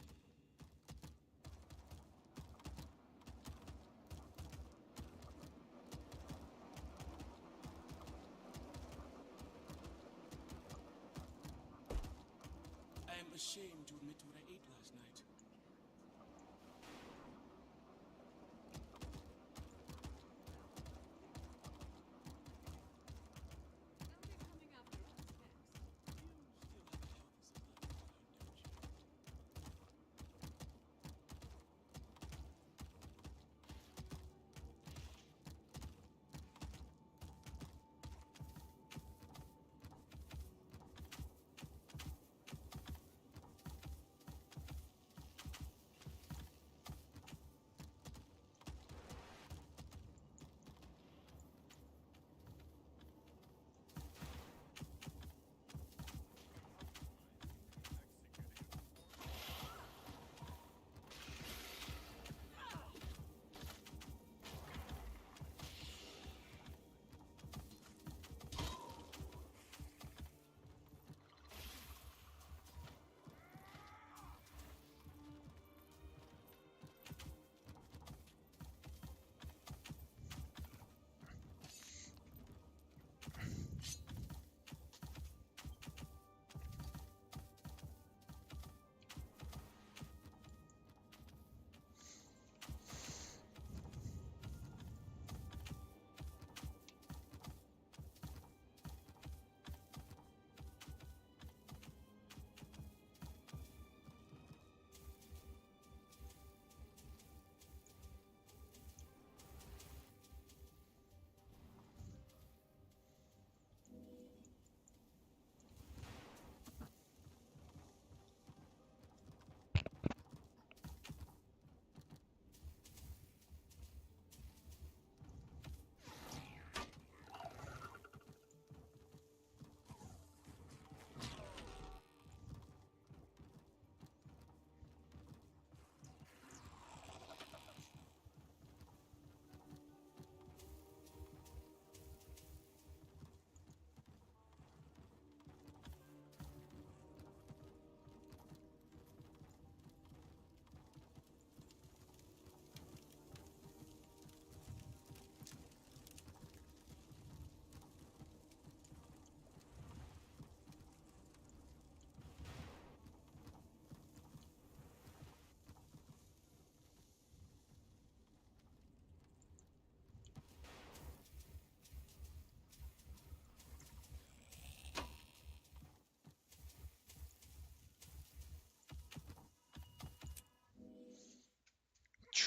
I am ashamed to admit what I ate last night.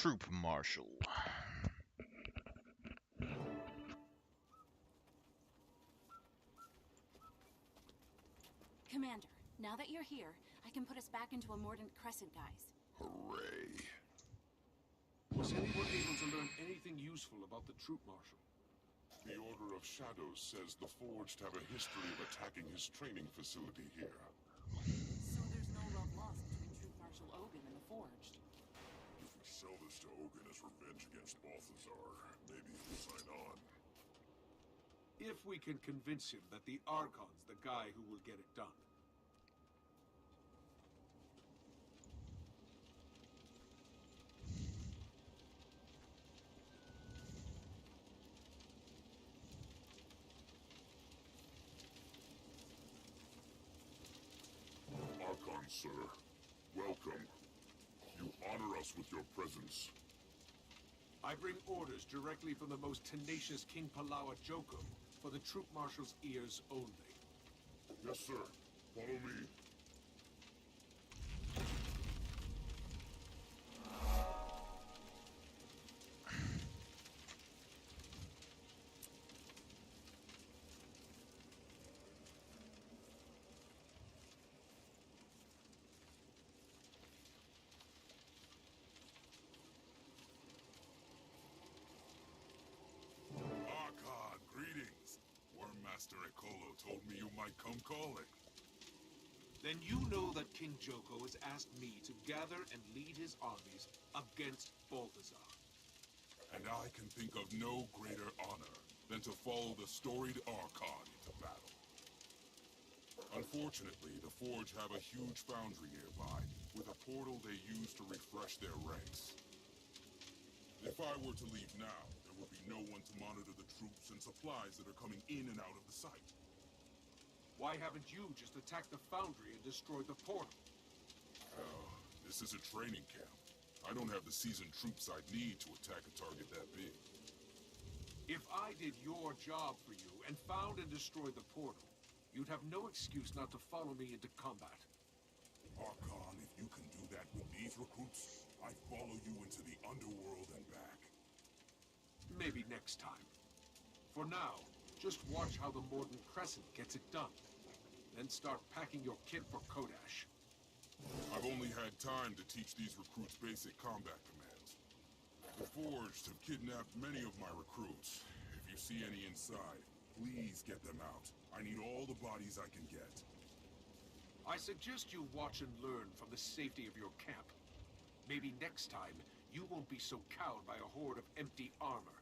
troop marshal. Commander, now that you're here, I can put us back into a Mordant Crescent, guys. Hooray. Was anyone able to learn anything useful about the troop marshal? The Order of Shadows says the Forged have a history of attacking his training facility here. So there's no love lost between Troop Marshal Ogun and the Forged. If we sell this to Ogun as revenge against Balthazar, maybe he'll sign on. If we can convince him that the Archon's the guy who will get it done. Archon, sir. Welcome. You honor us with your presence. I bring orders directly from the most tenacious King Palawa Joko for the troop marshal's ears only. Yes, sir. Follow me. Archon, greetings. Wormmaster Ekolo told me you might come calling. Then you know that King Joko has asked me to gather and lead his armies against Balthazar. And I can think of no greater honor than to follow the storied Archon into battle. Unfortunately, the Forge have a huge foundry nearby, with a portal they use to refresh their ranks. If I were to leave now, there would be no one to monitor the troops and supplies that are coming in and out of the site. Why haven't you just attacked the foundry and destroyed the portal? This is a training camp. I don't have the seasoned troops I'd need to attack a target that big. If I did your job for you and found and destroyed the portal, you'd have no excuse not to follow me into combat. Archon, if you can do that with these recruits, I follow you into the underworld and back. Maybe next time. For now, just watch how the Mordant Crescent gets it done. Then start packing your kit for Kodash. I've only had time to teach these recruits basic combat commands. The Forged have kidnapped many of my recruits. If you see any inside, please get them out. I need all the bodies I can get. I suggest you watch and learn from the safety of your camp. Maybe next time, you won't be so cowed by a horde of empty armor.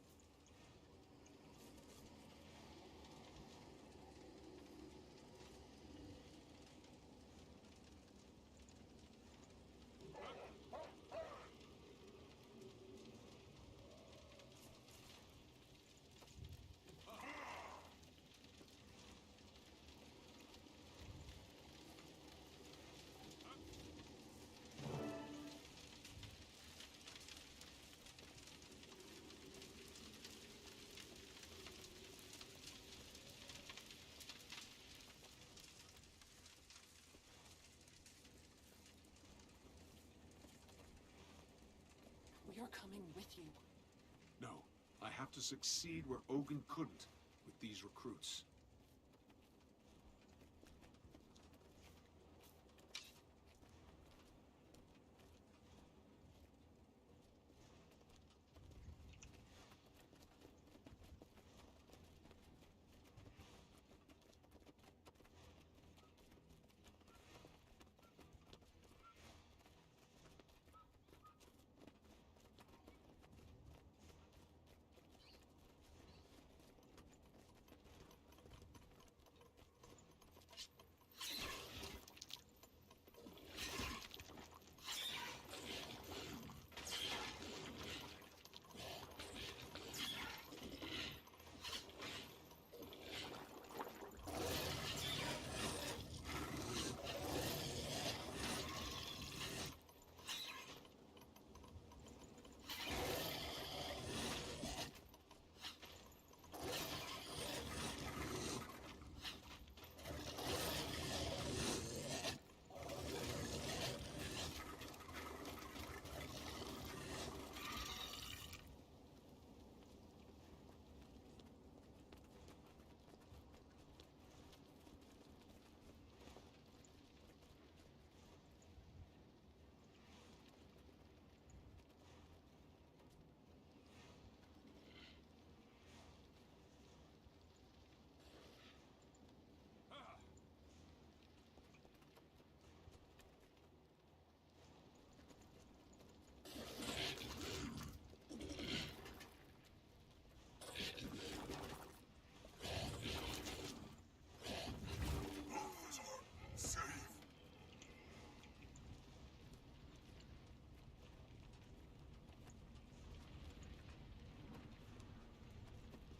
We are coming with you. No, I have to succeed where Ogun couldn't with these recruits.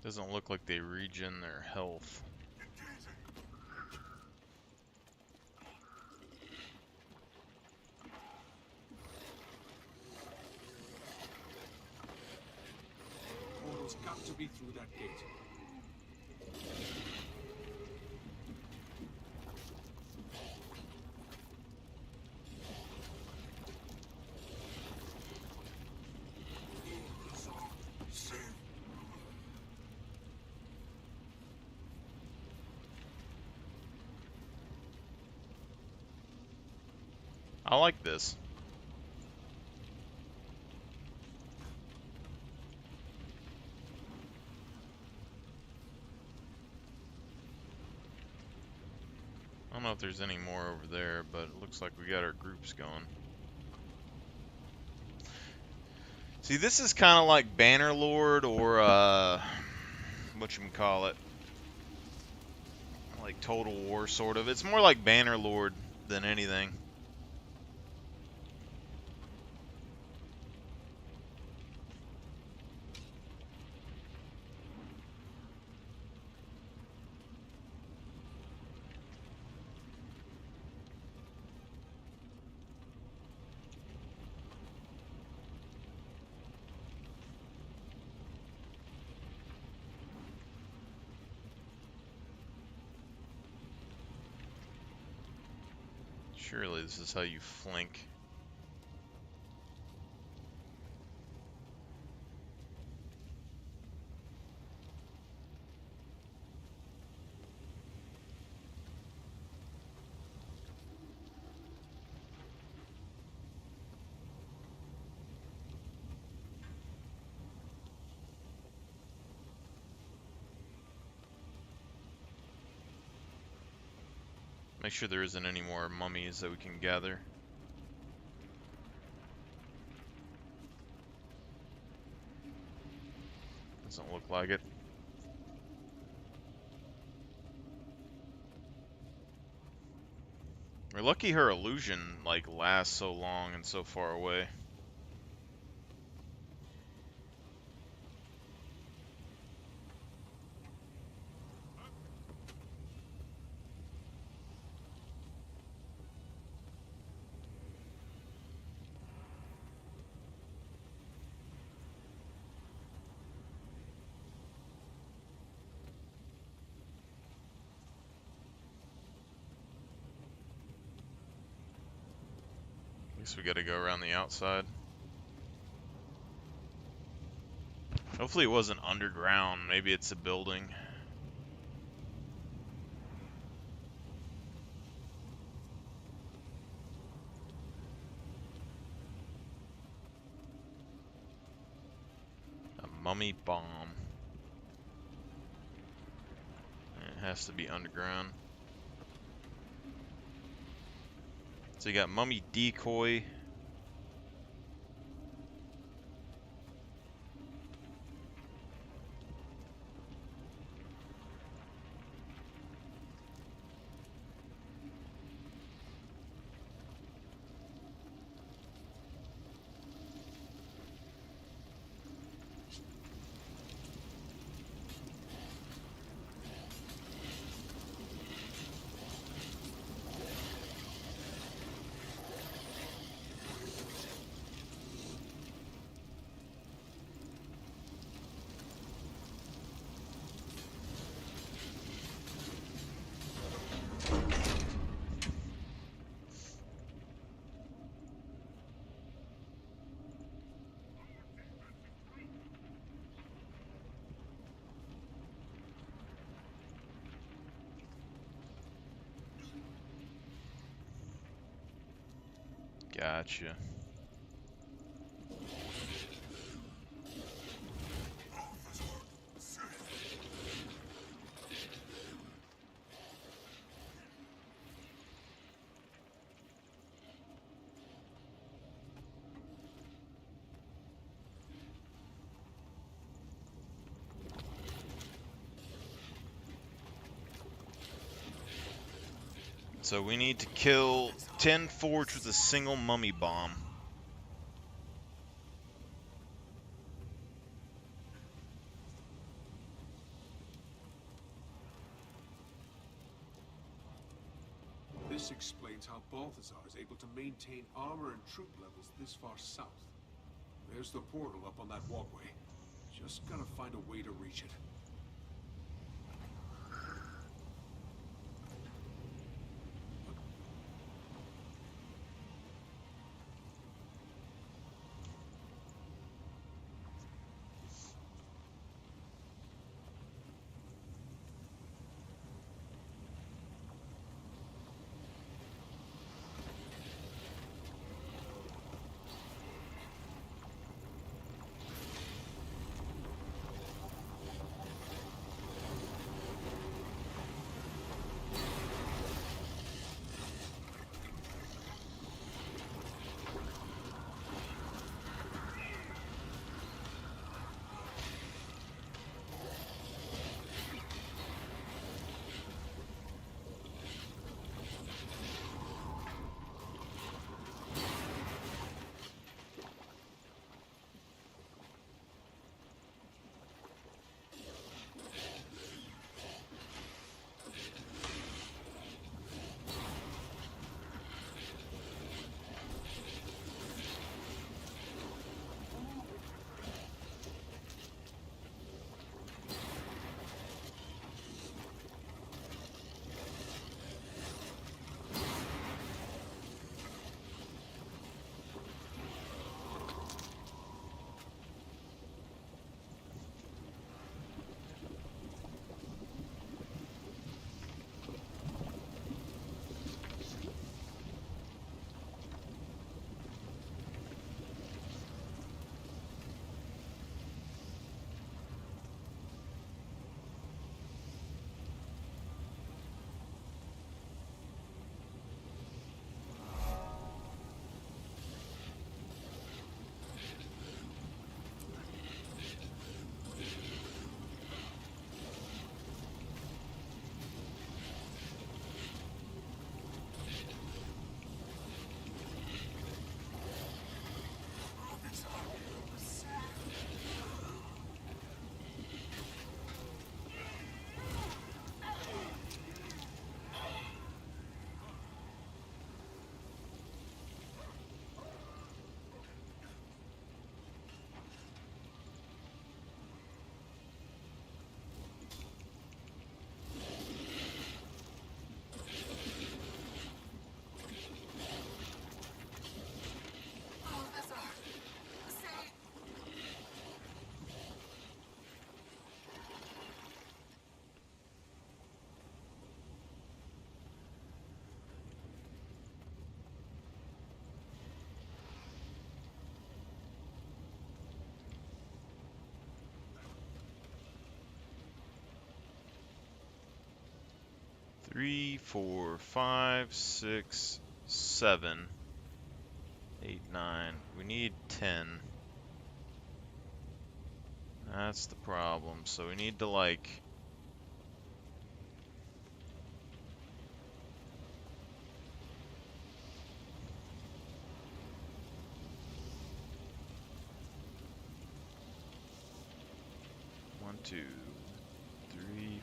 Doesn't look like they regen their health. Portal's got to be through that gate. I like this. I don't know if there's any more over there, but it looks like we got our groups going. See, this is kind of like Bannerlord or, whatchamacallit, like Total War, sort of. It's more like Bannerlord than anything. Surely this is how you flank. Make sure there isn't any more mummies that we can gather. Doesn't look like it. We're lucky her illusion like lasts so long and so far away. Guess we gotta go around the outside. Hopefully it wasn't underground. Maybe it's a building. A mummy bomb. It has to be underground. So you got mummy decoy. Gotcha. So we need to kill 10 Forge with a single mummy bomb. This explains how Balthazar is able to maintain armor and troop levels this far south. There's the portal up on that walkway. Just gotta find a way to reach it. Three, 4, 5, 6, 7, 8, 9. We need 10. That's the problem. So we need to like... One, 2, 3,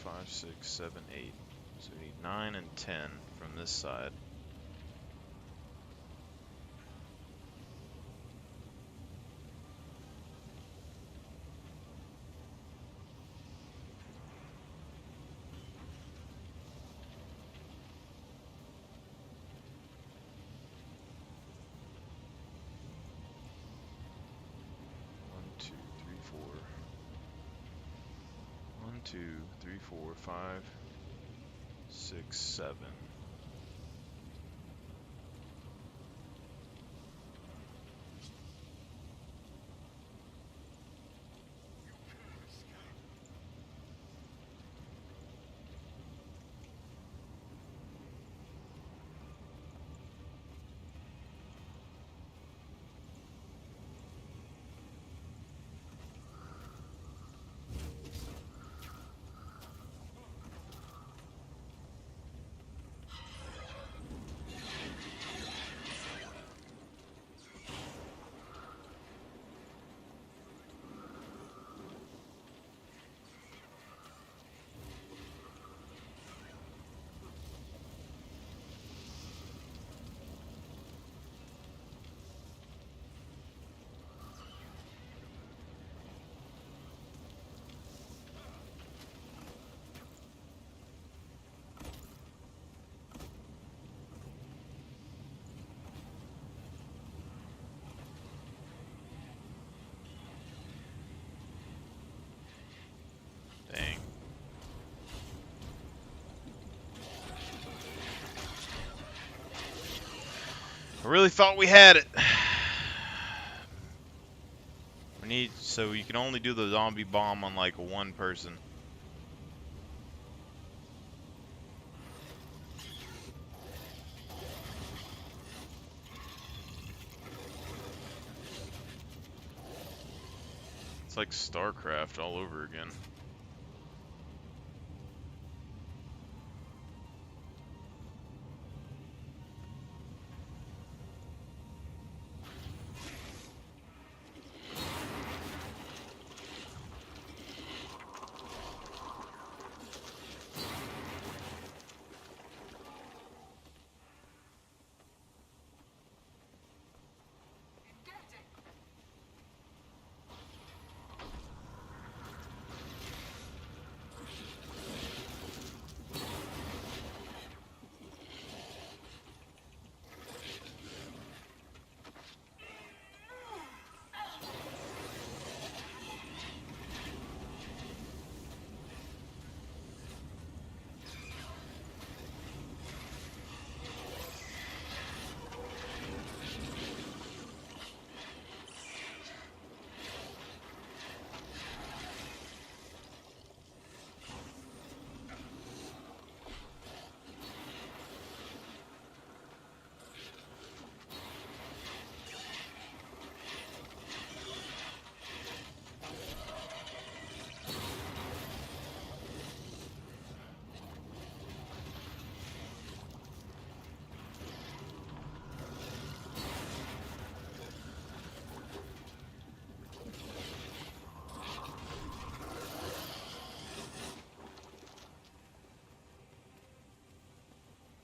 4, 5, 6, 7, 8. So we need 9 and 10 from this side. One, two, three, four, 5, 6, 7. I really thought we had it. We need, so you can only do the zombie bomb on like one person. It's like StarCraft all over again.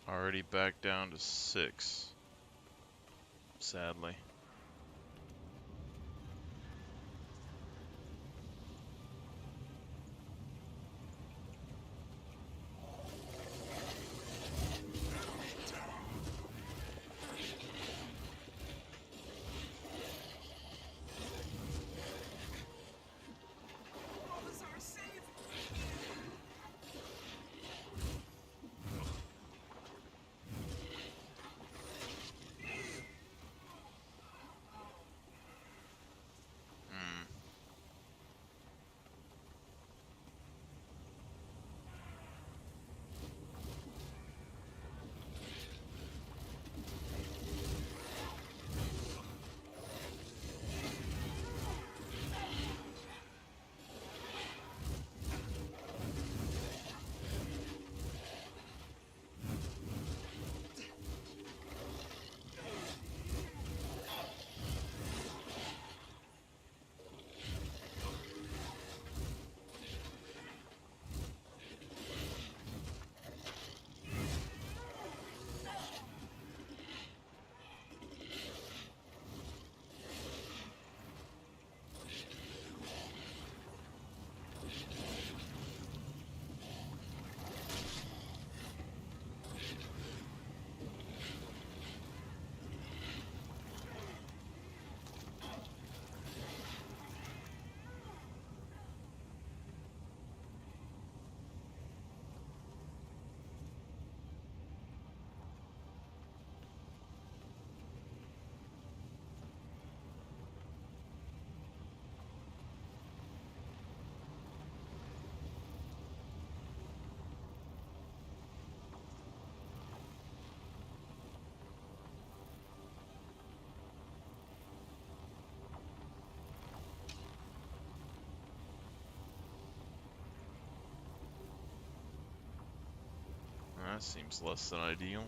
Already back down to 6. Sadly. That seems less than ideal.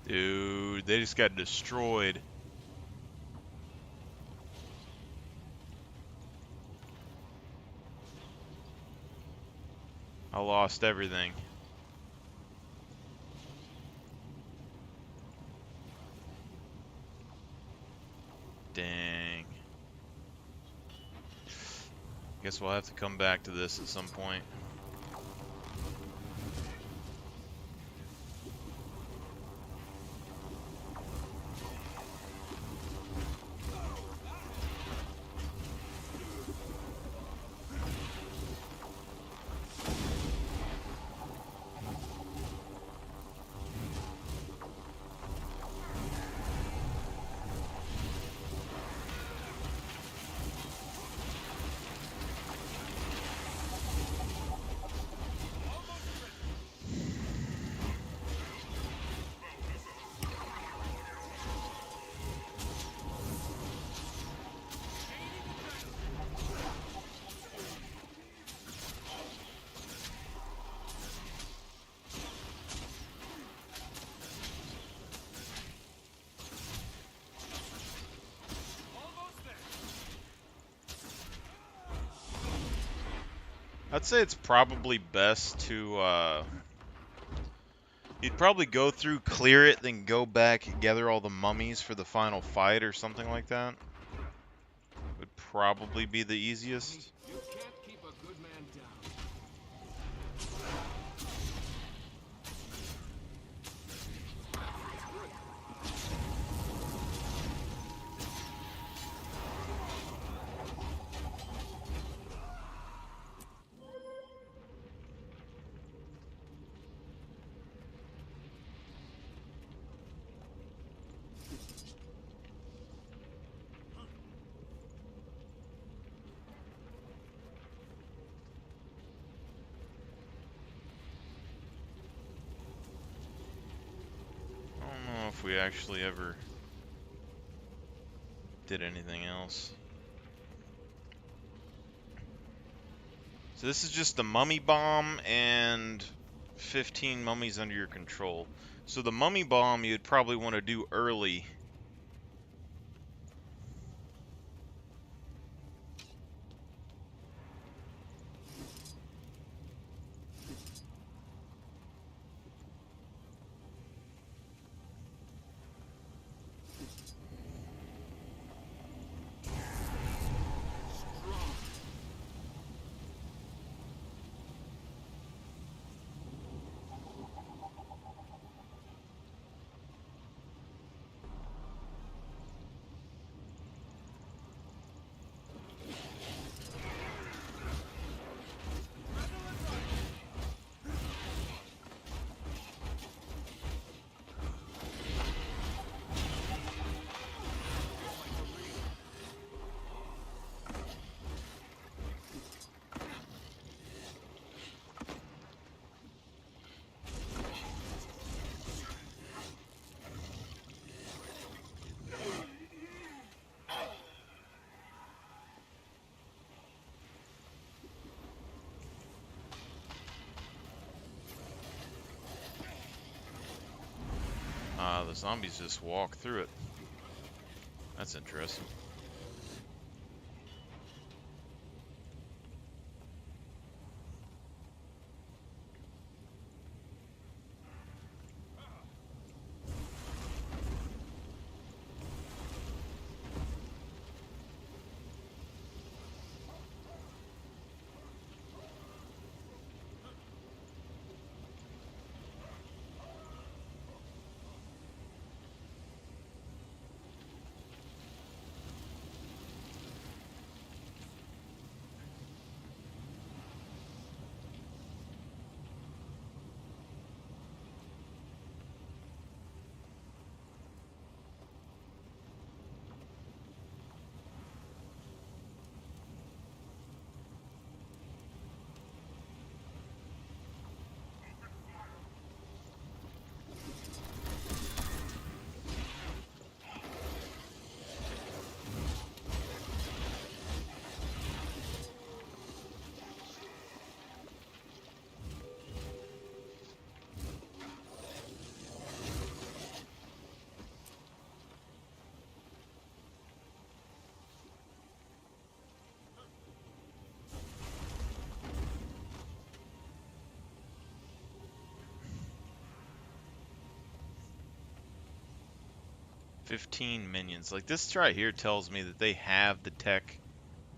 Dude, they just got destroyed. I lost everything. Dang. Guess we'll have to come back to this at some point. I'd say it's probably best to, you'd probably go through, clear it, then go back, gather all the mummies for the final fight or something like that. Would probably be the easiest. You can't keep a good man down. I don't know if we actually ever did anything else. So this is just the mummy bomb and 15 mummies under your control. So the mummy bomb you'd probably want to do early. The zombies just walk through it. That's interesting. 15 minions. Like, this right here tells me that they have the tech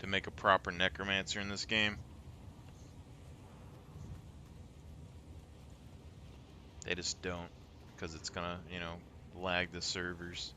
to make a proper necromancer in this game. They just don't, because it's gonna, you know, lag the servers.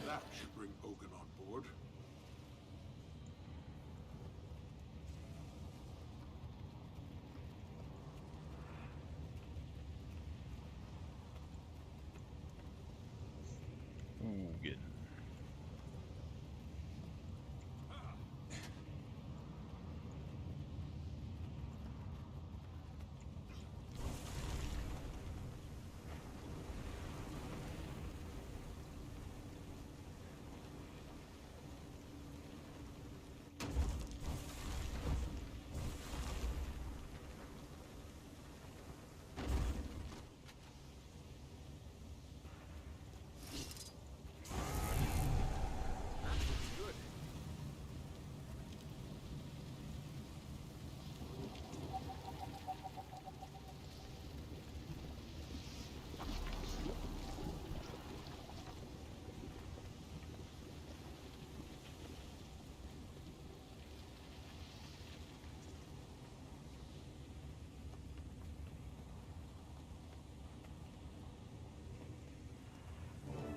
That should bring Ogun on board. Ogun.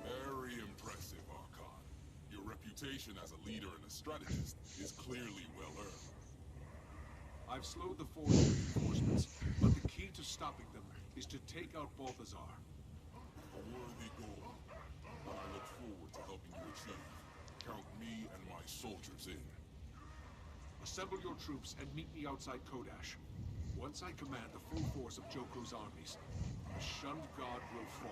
Very impressive, Archon. Your reputation as a leader and a strategist is clearly well earned. I've slowed the force reinforcements, but the key to stopping them is to take out Balthazar. A worthy goal, but I look forward to helping you achieve. Count me and my soldiers in. Assemble your troops and meet me outside Kodash. Once I command the full force of Joko's armies, the shunned god will fall.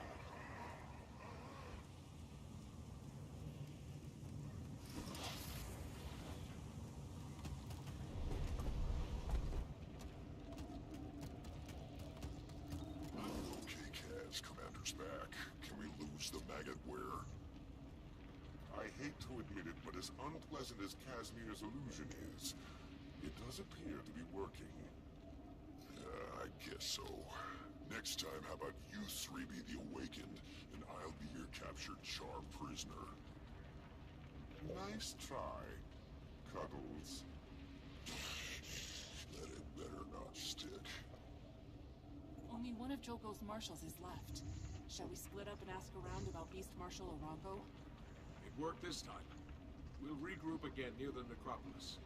Okay, Kaz, Commander's back. Can we lose the maggot wearer? I hate to admit it, but as unpleasant as Casimir's illusion is, it does appear to be working. I guess so. Next time, how about you three be the Awakened, and I'll be your captured Char prisoner. Nice try, Cuddles. That had better not stick. Only one of Joko's marshals is left. Shall we split up and ask around about Beast Marshal Arango? It worked this time. We'll regroup again near the necropolis.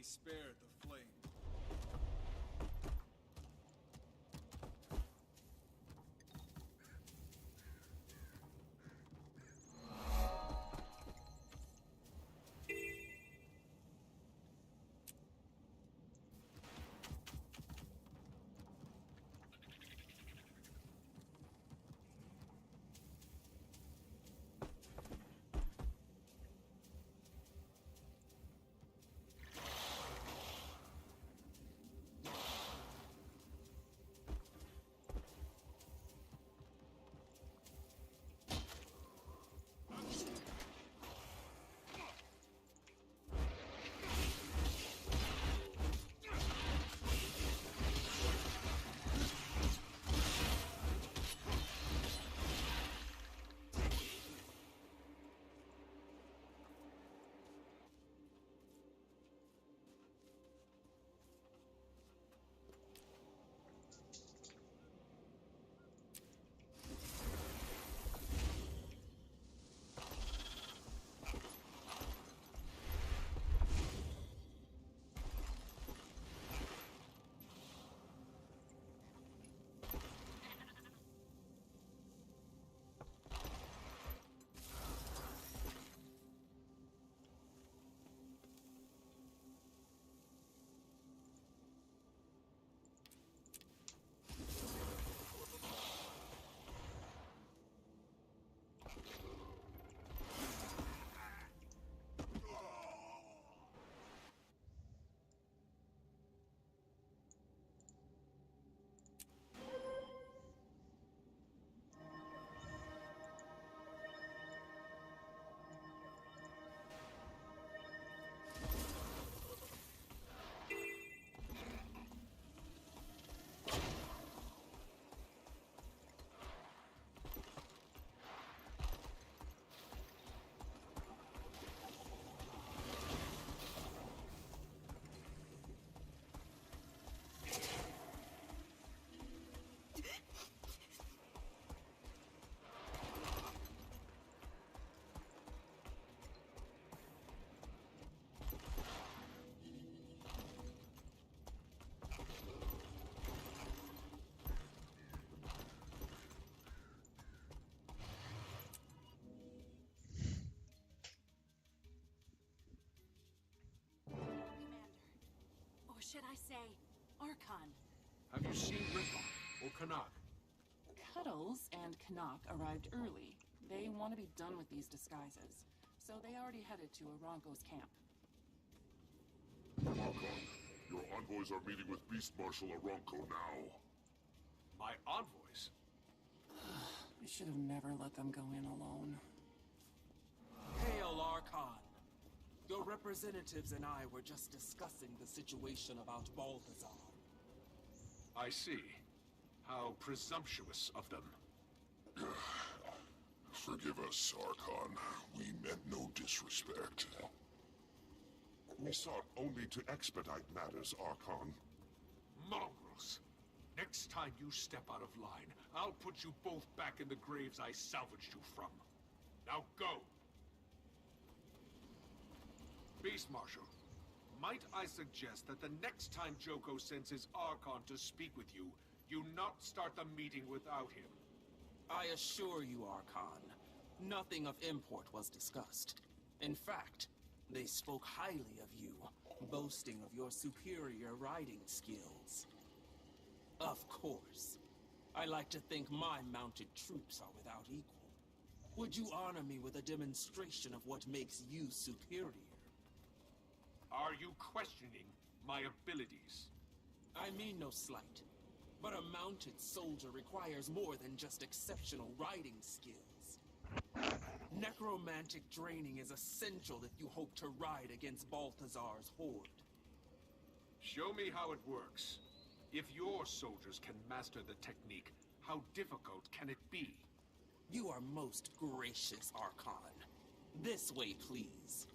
be spared the flame. Should I say, Archon? Have you seen Ripon or Canuck? Cuddles and Canuck arrived early. They want to be done with these disguises, so they already headed to Aranko's camp. Archon, your envoys are meeting with Beast Marshal Aranko now. My envoys? I should have never let them go in alone. Hail, Archon! Your representatives and I were just discussing the situation about Balthazar. I see. How presumptuous of them. Forgive us, Archon. We meant no disrespect. We sought only to expedite matters, Archon. Mongrels! Next time you step out of line, I'll put you both back in the graves I salvaged you from. Now go! Beast Marshal, might I suggest that the next time Joko sends his Archon to speak with you, you not start the meeting without him? I assure you, Archon, nothing of import was discussed. In fact, they spoke highly of you, boasting of your superior riding skills. Of course, I like to think my mounted troops are without equal. Would you honor me with a demonstration of what makes you superior? Are you questioning my abilities? I mean no slight, but a mounted soldier requires more than just exceptional riding skills. Necromantic draining is essential if you hope to ride against Balthazar's horde. Show me how it works. If your soldiers can master the technique, how difficult can it be? You are most gracious, Archon. This way, please.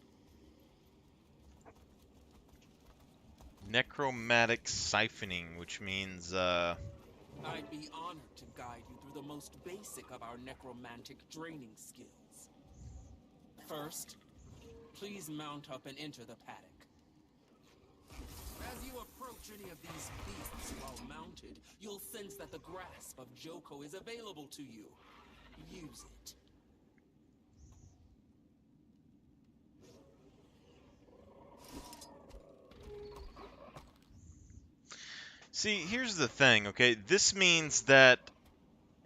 Necromantic siphoning, which means, I'd be honored to guide you through the most basic of our necromantic draining skills. First, please mount up and enter the paddock. As you approach any of these beasts while mounted, you'll sense that the grasp of Joko is available to you. Use it. See, here's the thing, okay? This means that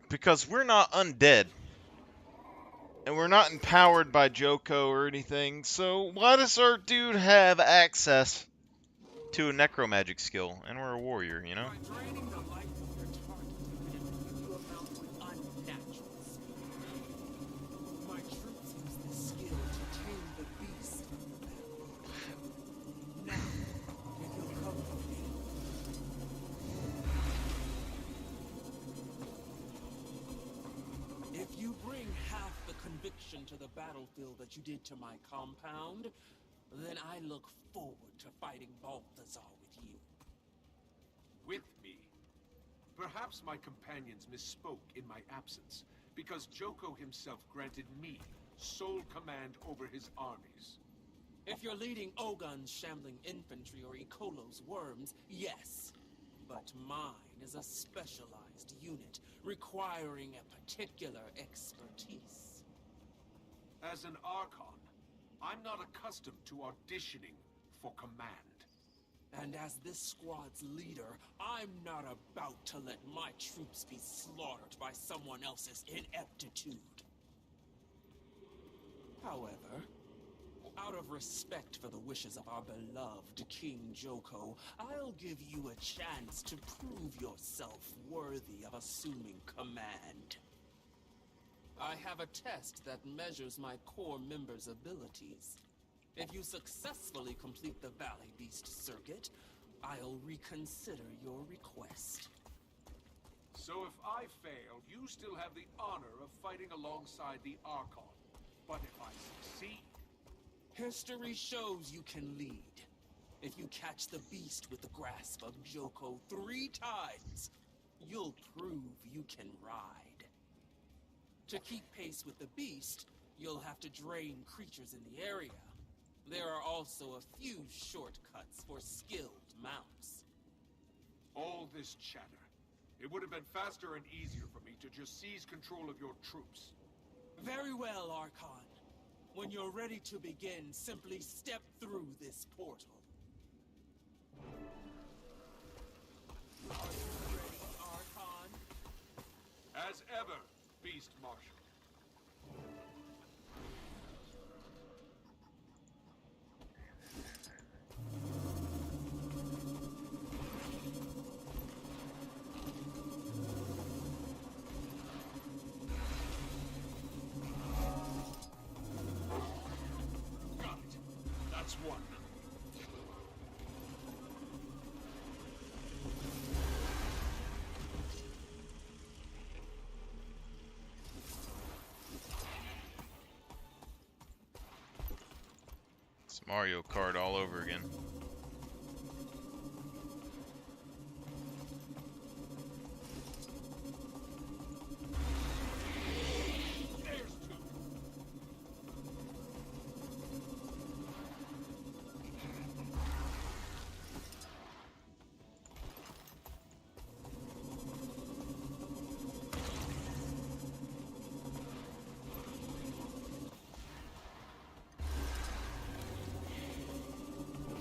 because we're not undead, and we're not empowered by Joko or anything, so why does our dude have access to a necromagic skill? And we're a warrior, you know? By draining the life of your target, you amount to an unnatural speed. My troops use this skill to tame the beast on the battlefield. Now, if you'll come with me. If you bring half the conviction to the battlefield that you did to my compound, then I look forward to fighting Balthazar with you. With me? Perhaps my companions misspoke in my absence, because Joko himself granted me sole command over his armies. If you're leading Ogun's shambling infantry or Ikolo's worms, yes. But mine is a specialized unit, requiring a particular expertise. As an Archon, I'm not accustomed to auditioning for command. And as this squad's leader, I'm not about to let my troops be slaughtered by someone else's ineptitude. However, out of respect for the wishes of our beloved King Joko, I'll give you a chance to prove yourself worthy of assuming command. I have a test that measures my core members' abilities. If you successfully complete the Valley Beast circuit, I'll reconsider your request. So if I fail, you still have the honor of fighting alongside the Archon. But if I succeed... History shows you can lead. If you catch the beast with the grasp of Joko 3 times, you'll prove you can ride. To keep pace with the beast, you'll have to drain creatures in the area. There are also a few shortcuts for skilled mounts. All this chatter. It would have been faster and easier for me to just seize control of your troops. Very well, Archon. When you're ready to begin, simply step through this portal. Are you ready, Archon? As ever, Beast Marshal. That's one. It's Mario Kart all over again.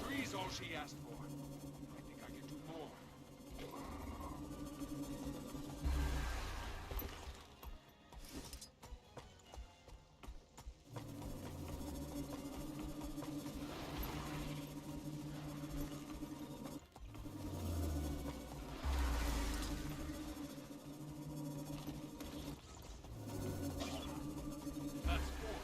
Three's all she asked for. I think I can do more. That's four.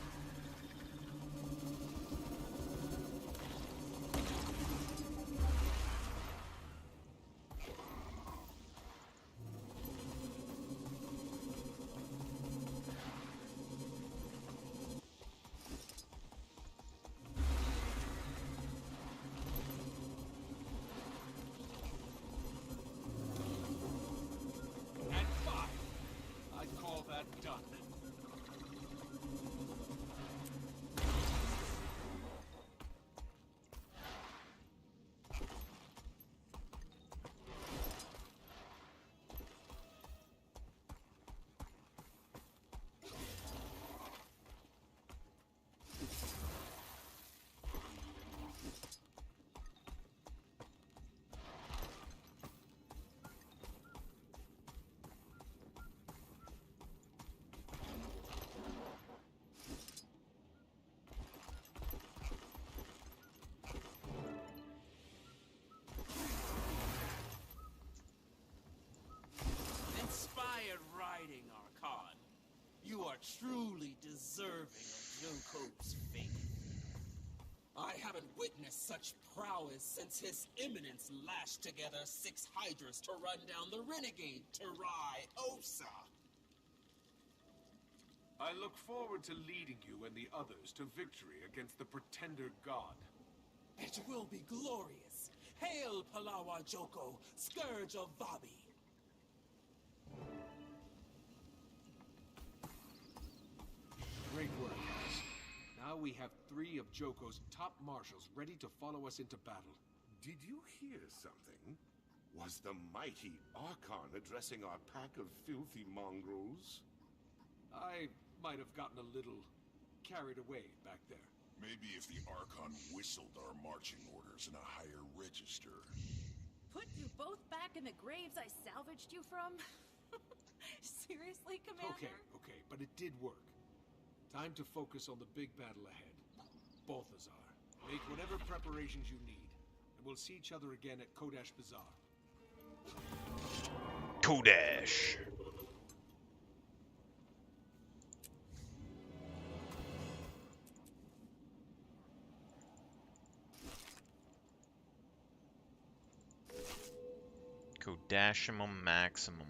Joko's faith. I haven't witnessed such prowess since His Eminence lashed together 6 hydras to run down the renegade Terai Osa. I look forward to leading you and the others to victory against the Pretender God. It will be glorious. Hail Palawa Joko, Scourge of Vabi. Great work, guys. Now we have 3 of Joko's top marshals ready to follow us into battle. Did you hear something? Was the mighty Archon addressing our pack of filthy mongrels? I might have gotten a little carried away back there. Maybe if the Archon whistled our marching orders in a higher register. Put you both back in the graves I salvaged you from? Seriously, Commander? Okay, but it did work. Time to focus on the big battle ahead. Balthazar, make whatever preparations you need, and we'll see each other again at Kodash Bazaar. Kodash. Kodashimum Maximum.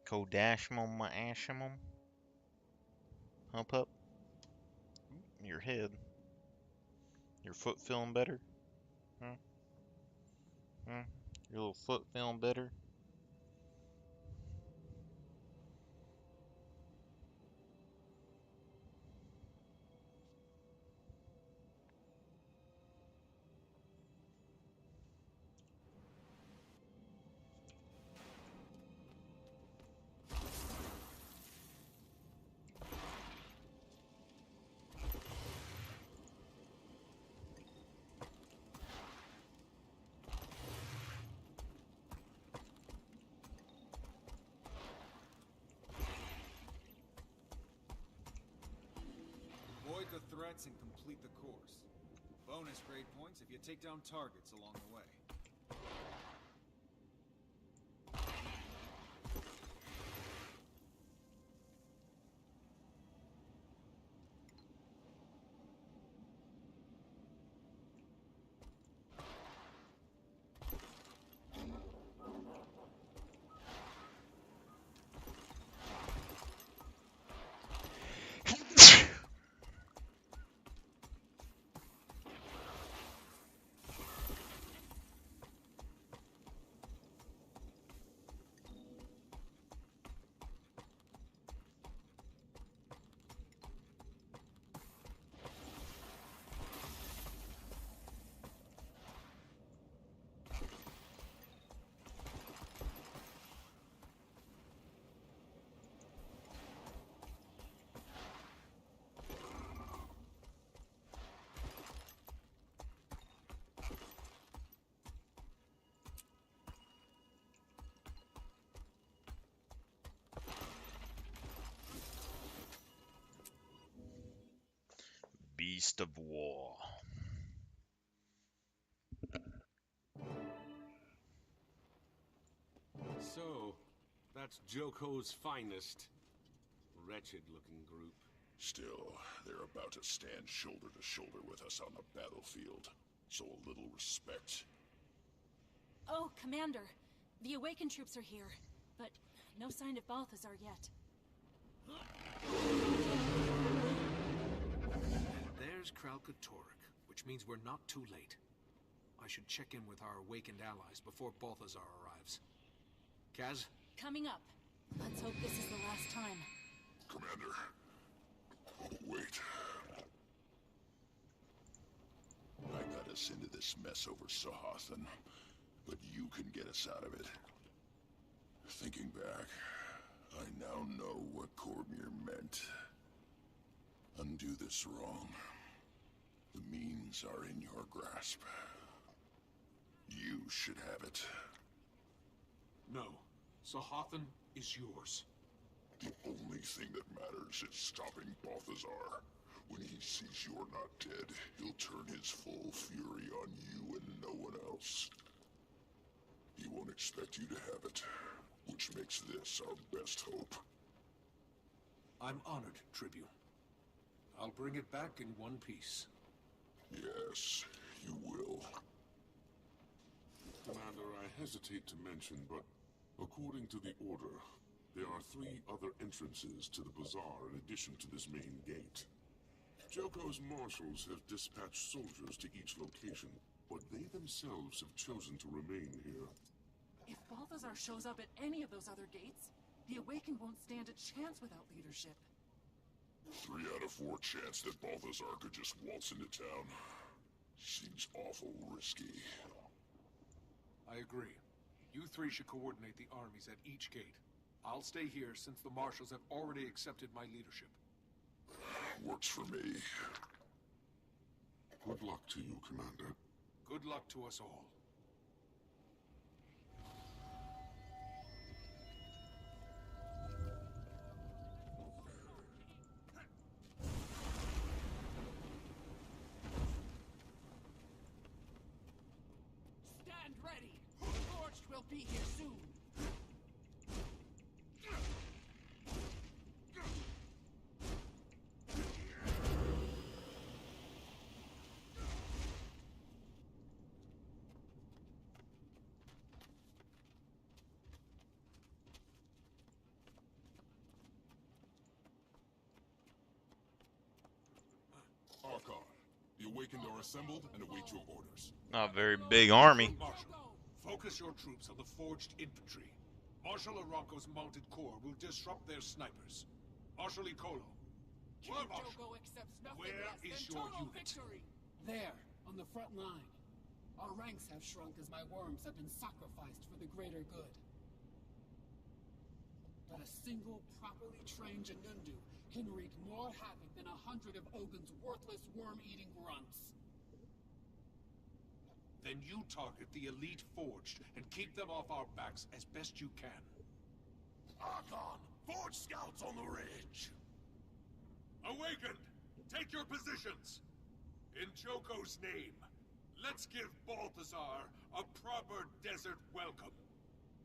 Kodashimum Ashimum. Hump up. Your head. Your foot feeling better? Huh? Huh? Your little foot feeling better? Avoid the threats and complete the course. Bonus grade points if you take down targets along the way. Beast of War. So, that's Joko's finest. Wretched-looking group. Still, they're about to stand shoulder to shoulder with us on the battlefield. So a little respect. Oh, Commander. The Awakened troops are here, but no sign of Balthazar yet. And there's Kralkatorek, which means we're not too late. I should check in with our awakened allies before Balthazar arrives. Kaz? Coming up. Let's hope this is the last time. Commander. Oh, wait. I got us into this mess over Sahathan, but you can get us out of it. Thinking back, I now know what Cormir meant. Undo this wrong. The means are in your grasp. You should have it. No. Sahathan is yours. The only thing that matters is stopping Balthazar. When he sees you're not dead, he'll turn his full fury on you and no one else. He won't expect you to have it, which makes this our best hope. I'm honored, Tribune. I'll bring it back in one piece. Yes, you will. Commander, I hesitate to mention, but according to the Order, there are 3 other entrances to the bazaar in addition to this main gate. Joko's marshals have dispatched soldiers to each location, but they themselves have chosen to remain here. If Balthazar shows up at any of those other gates, the Awakened won't stand a chance without leadership. 3 out of 4 chance that Balthazar could just waltz into town. Seems awful risky. I agree. You 3 should coordinate the armies at each gate. I'll stay here since the marshals have already accepted my leadership. Works for me. Good luck to you, Commander. Good luck to us all. Stand ready! The Forged will be here soon! Archon, the Awakened are assembled and await your orders. Not a very big army. Marshal, focus your troops on the Forged infantry. Marshal Aranco's mounted corps will disrupt their snipers. Marshal Icolo. King Joko accepts nothing Where less is than your total unit? victory. There, on the front line. Our ranks have shrunk as my worms have been sacrificed for the greater good. But a single, properly trained Janundu can wreak more havoc than 100 of Ogun's worthless worm-eating grunts. Then you target the elite Forged and keep them off our backs as best you can. Archon, Forged scouts on the ridge. Awakened! Take your positions! In Joko's name, let's give Balthazar a proper desert welcome.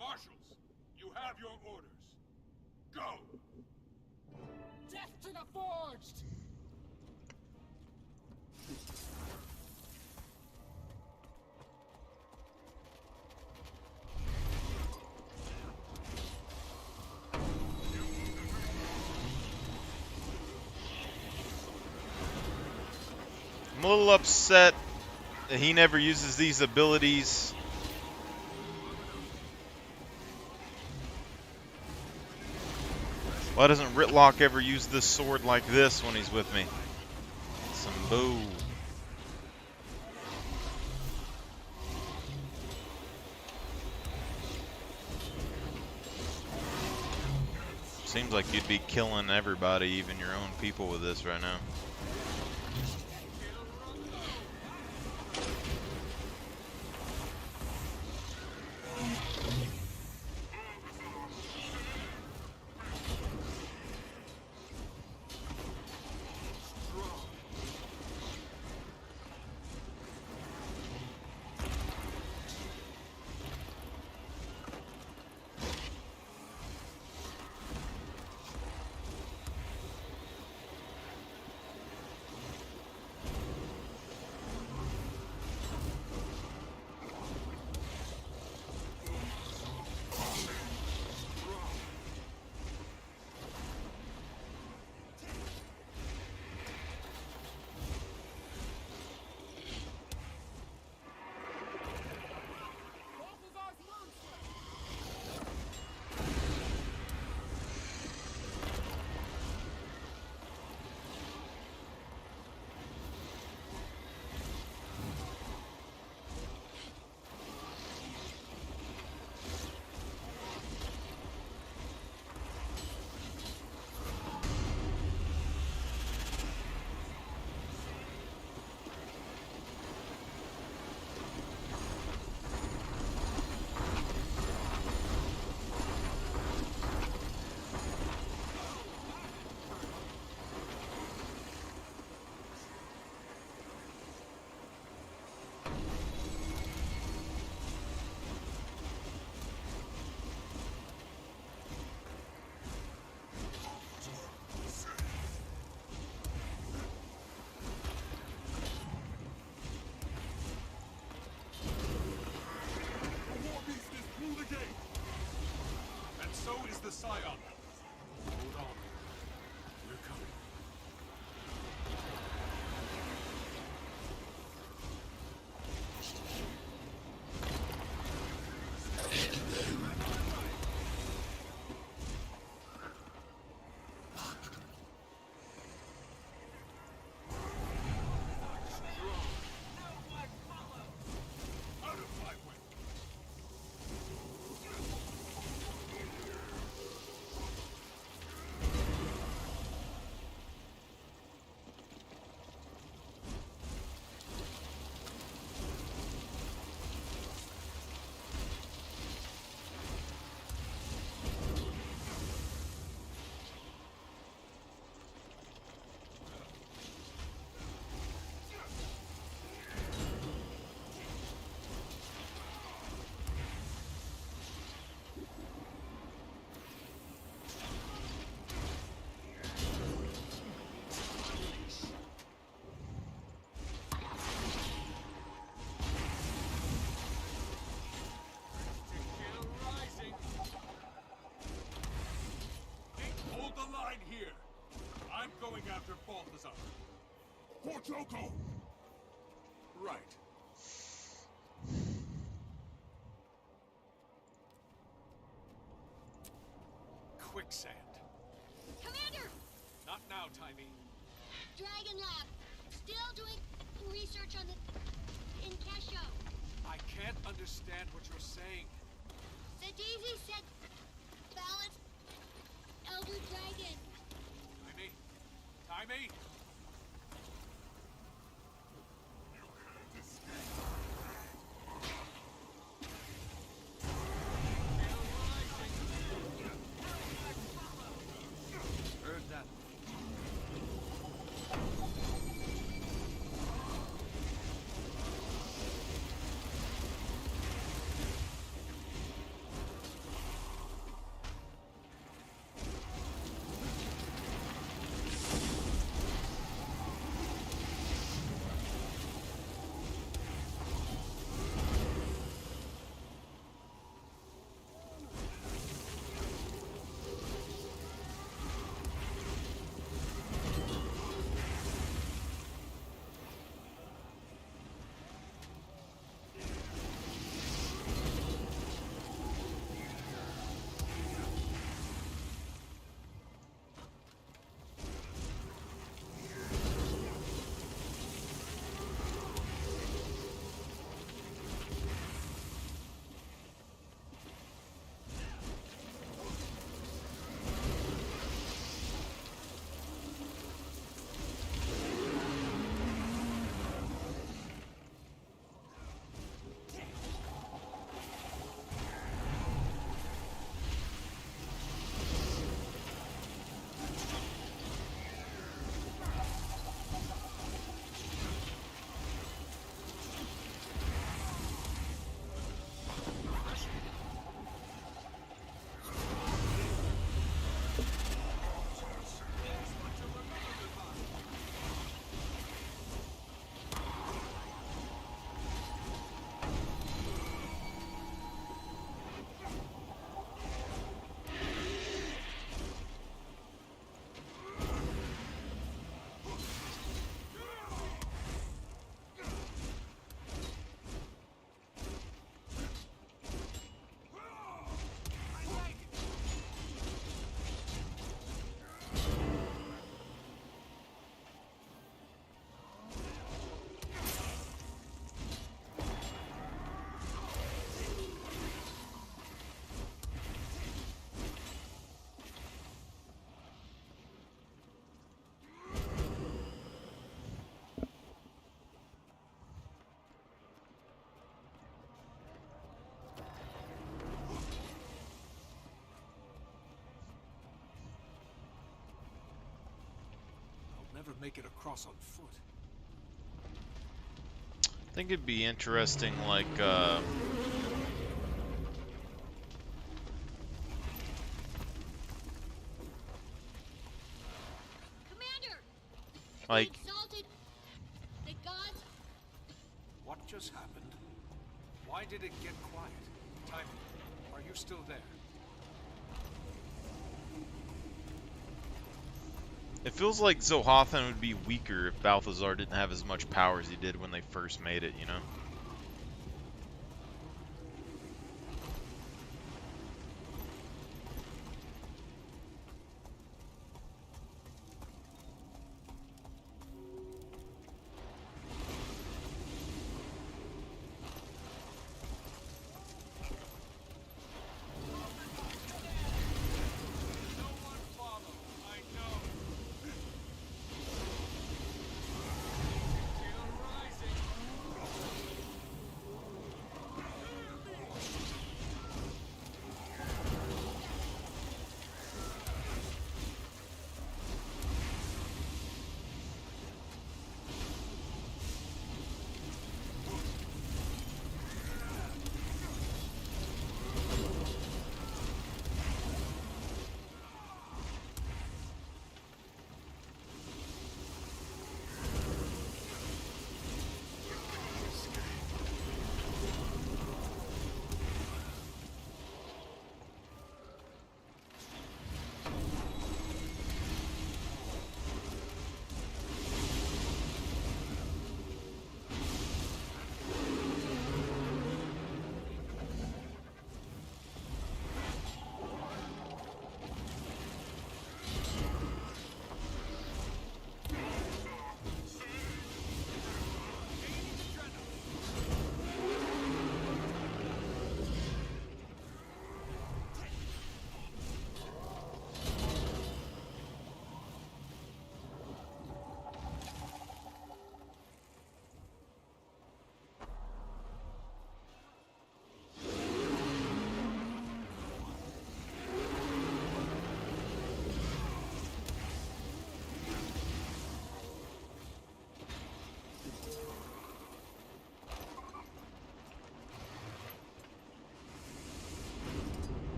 Marshals, you have your orders. Go! Death to the Forged! I'm a little upset that he never uses these abilities. Why doesn't Ritlock ever use this sword like this when he's with me? Some boo. Seems like you'd be killing everybody, even your own people, with this right now. So is the Scion. Hold on. We're coming. After Balthazar. For Joko! Right. Quicksand. Commander! Not now, Timey. Dragon Lab. Still doing research on the... in Kesho. I can't understand what you're saying. Zadizi said... balance... Elder Dragon. Timey? Timey? Heard that. Never make it across on foot. I think it'd be interesting, like, Commander! like, Exalted... the gods... What just happened? Why did it get quiet? Timey, are you still there? It feels like Zohathan would be weaker if Balthazar didn't have as much power as he did when they first made it, you know?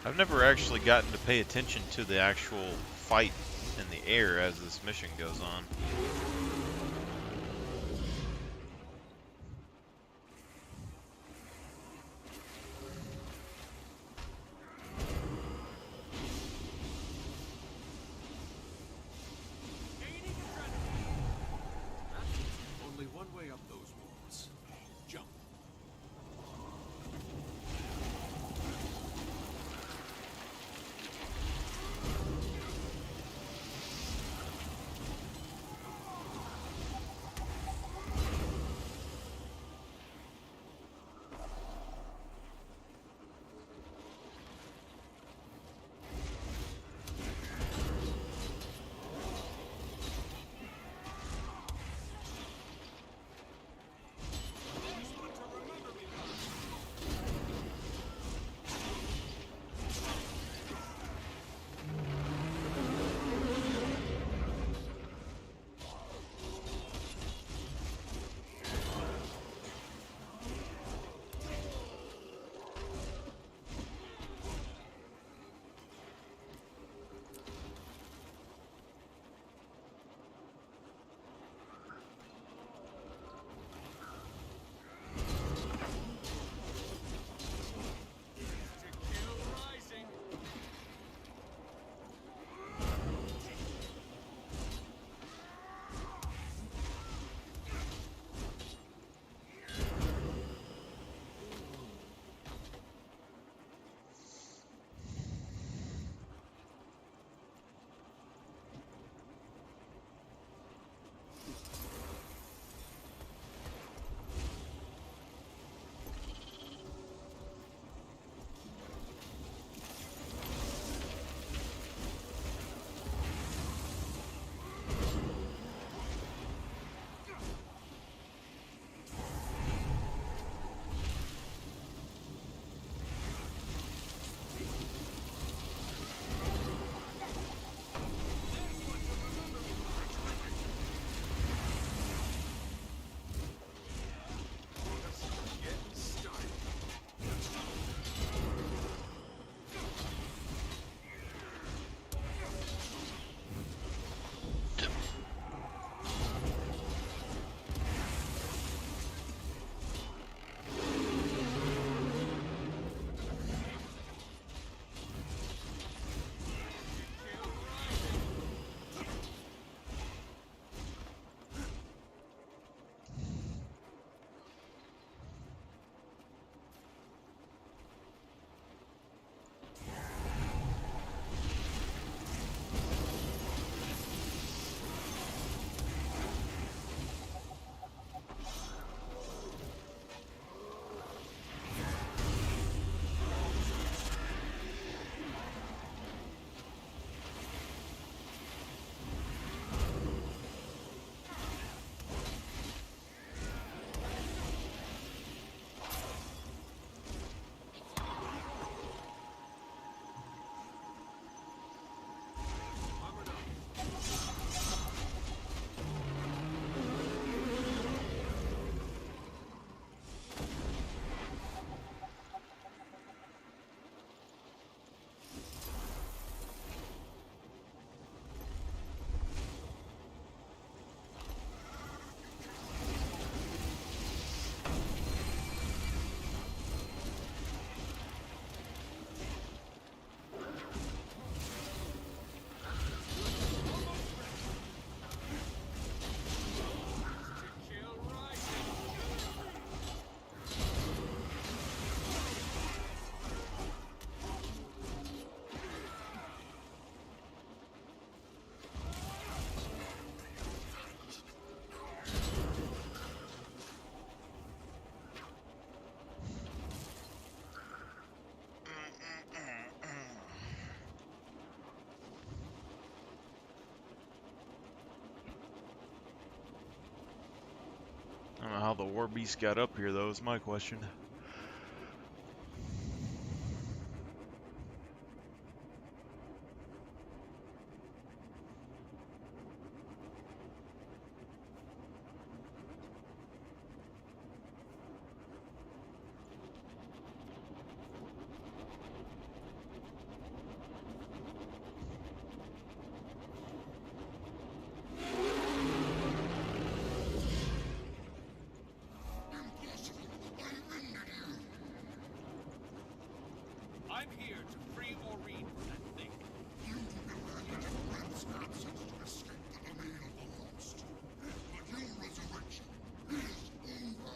I've never actually gotten to pay attention to the actual fight in the air as this mission goes on. Only one way up those walls. Jump. war beast got up here, though, is my question. I'm here to free Aurene from that thing. You do know that Brent's absence to escape the domain of the lost. But your resurrection is over.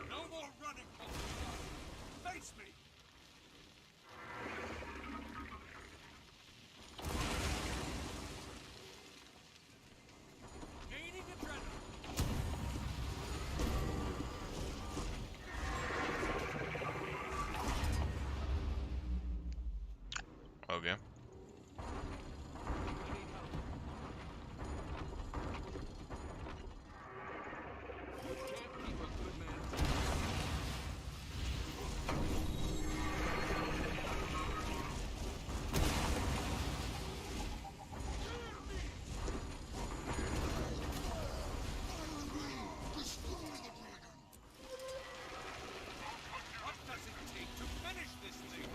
No more running, Balthazar. Face me! Gaining adrenaline. Okay. What does it take to finish this thing?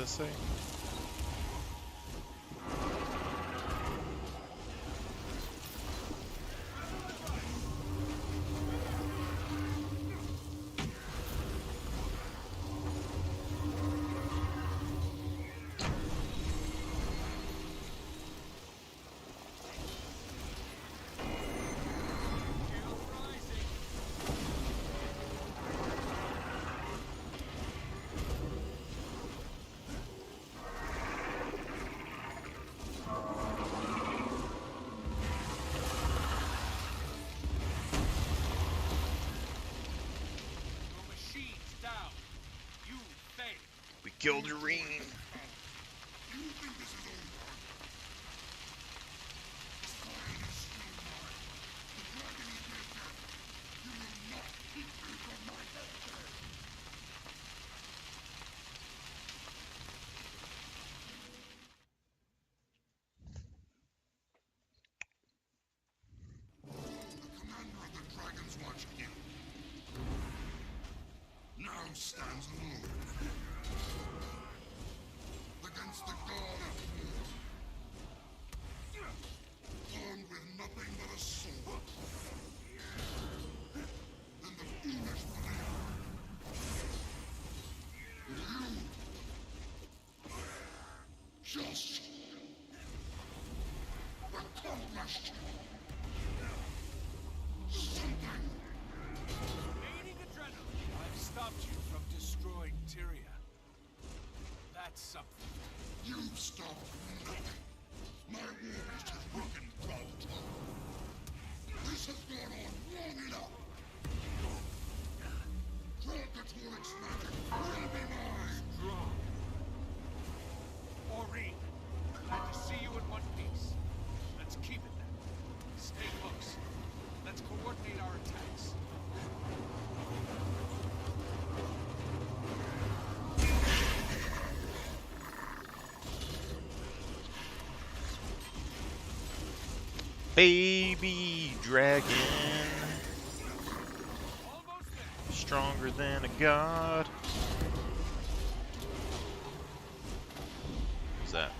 this say? Killed Irene. Stands alone against the god of war, armed with nothing but a sword and the foolish belief that you just accomplished something. I've stopped you from destroying Tyria. That's something. You've stopped nothing. My war beast has broken God's tongue. This has gone on long enough. Krakatooric's magic will be mine. Strong. Maureen, glad to see you in one piece. Let's keep it then. Stay close. Let's coordinate our attacks. Baby dragon, stronger than a god. What's that?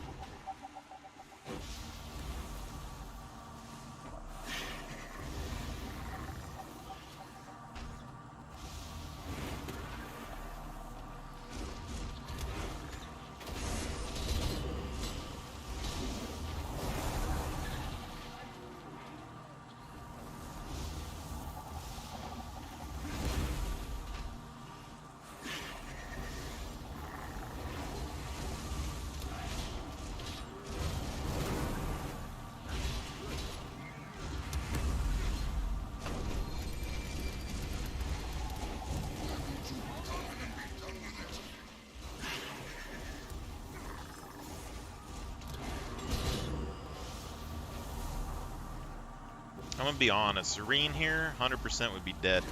I'm gonna be honest, Serene here, 100% would be dead.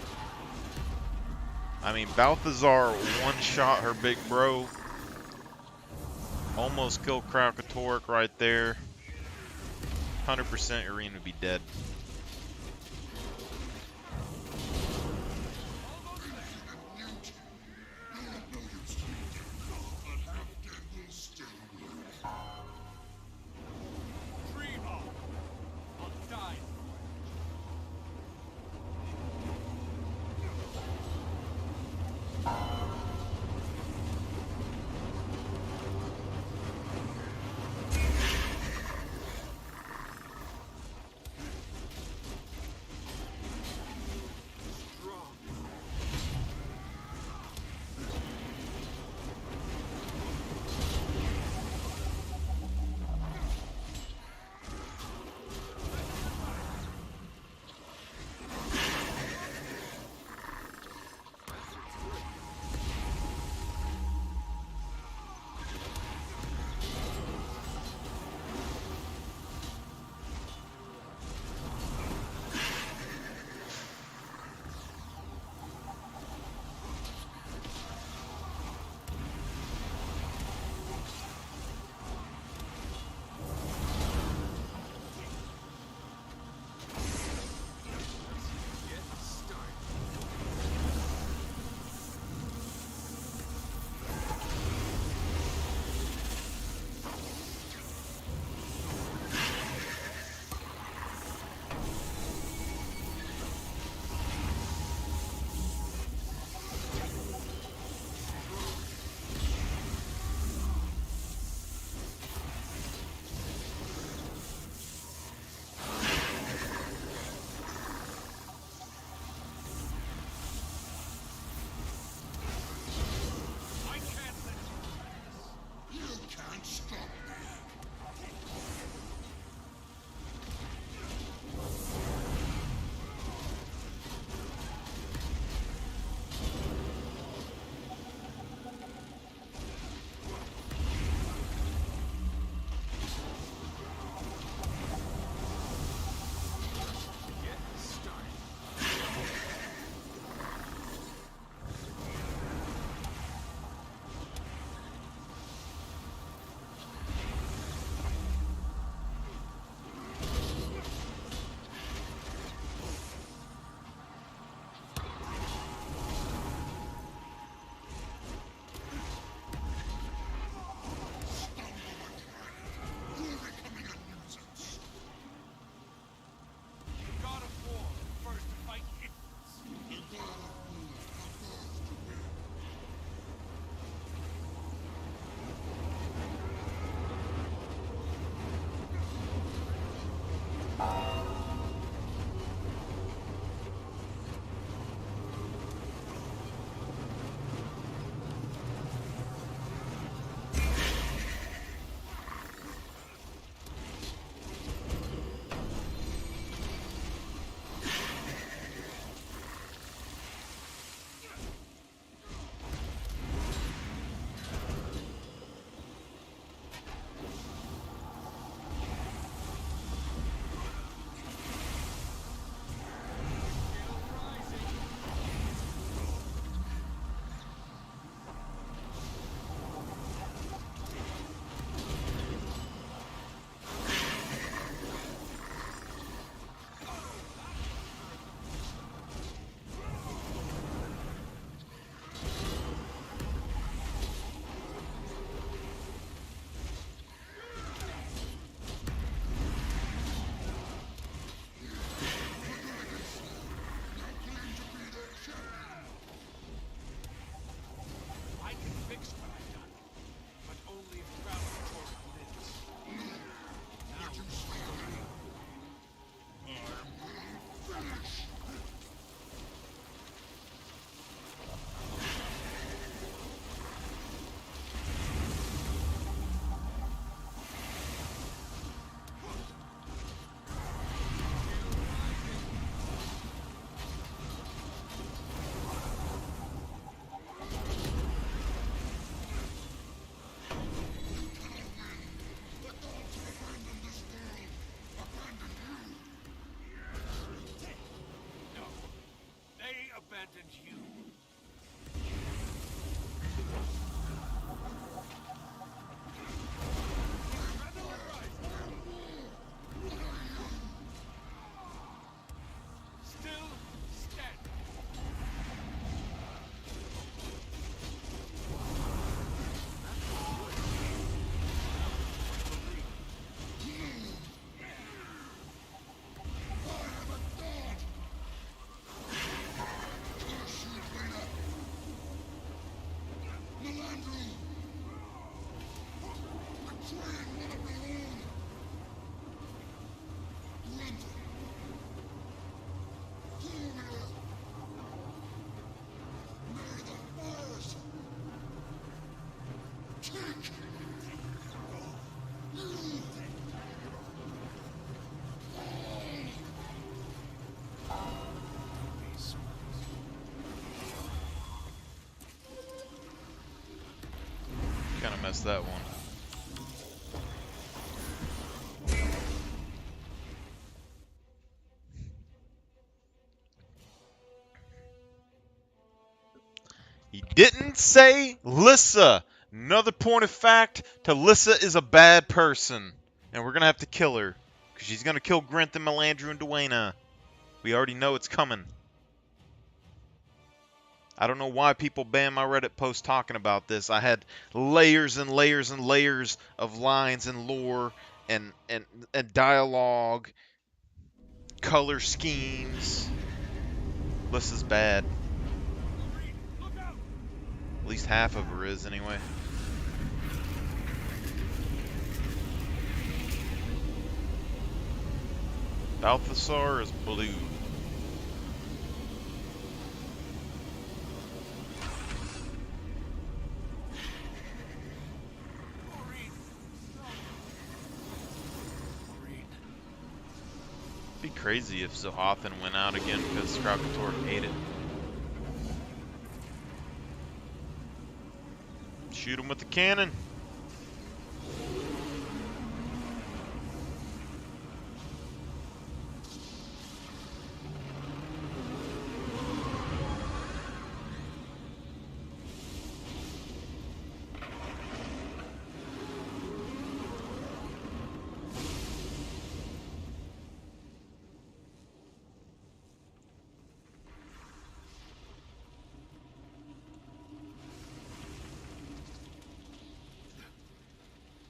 I mean, Balthazar one-shot her big bro. Almost killed Krakatorik right there. 100% Irene would be dead. I messed that one. He didn't say Lissa. Another point of fact, Talissa is a bad person. And we're going to have to kill her. Because she's going to kill Grinth and Melandru and Duena. We already know it's coming. I don't know why people ban my Reddit post talking about this. I had layers and layers and layers of lines and lore and dialogue, color schemes. Lissa's bad. At least half of her is, anyway. Balthasar is blue. It'd be crazy if Zohathan went out again because Krakator ate it. Shoot him with the cannon.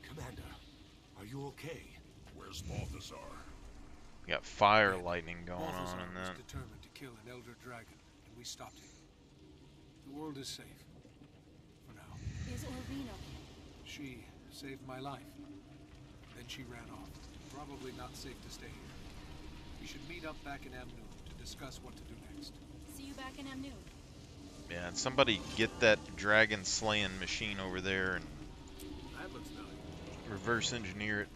Commander, are you okay? Where's Balthazar? We got fire lightning going Balthazar on in was that. determined to kill an elder dragon, and we stopped him. The world is safe. For now. Is Orvine okay? She saved my life. Then she ran off. Probably not safe to stay here. We should meet up back in Amnoon to discuss what to do next. See you back in Amnoon. Yeah, and somebody get that dragon slaying machine over there and That looks valuable. reverse engineer it.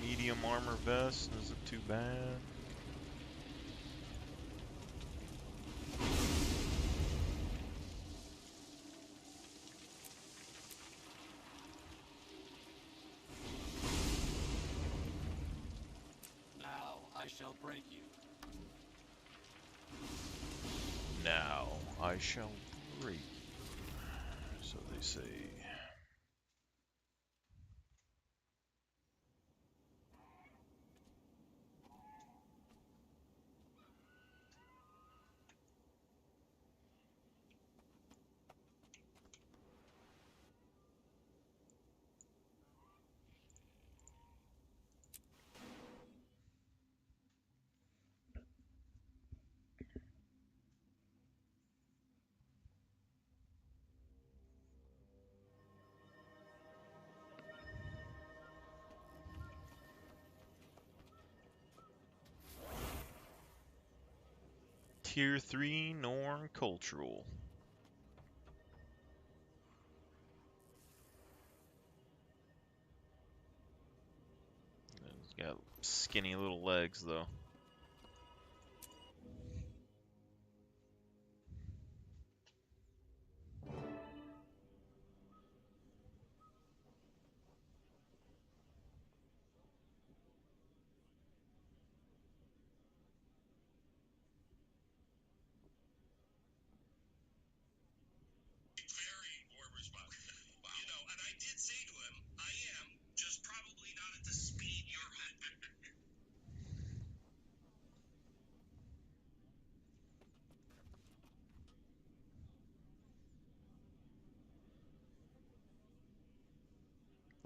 Medium armor vest isn't too bad. Now I shall break you. Now I shall break you. So they say. Tier 3 Norn Cultural. He's got skinny little legs though.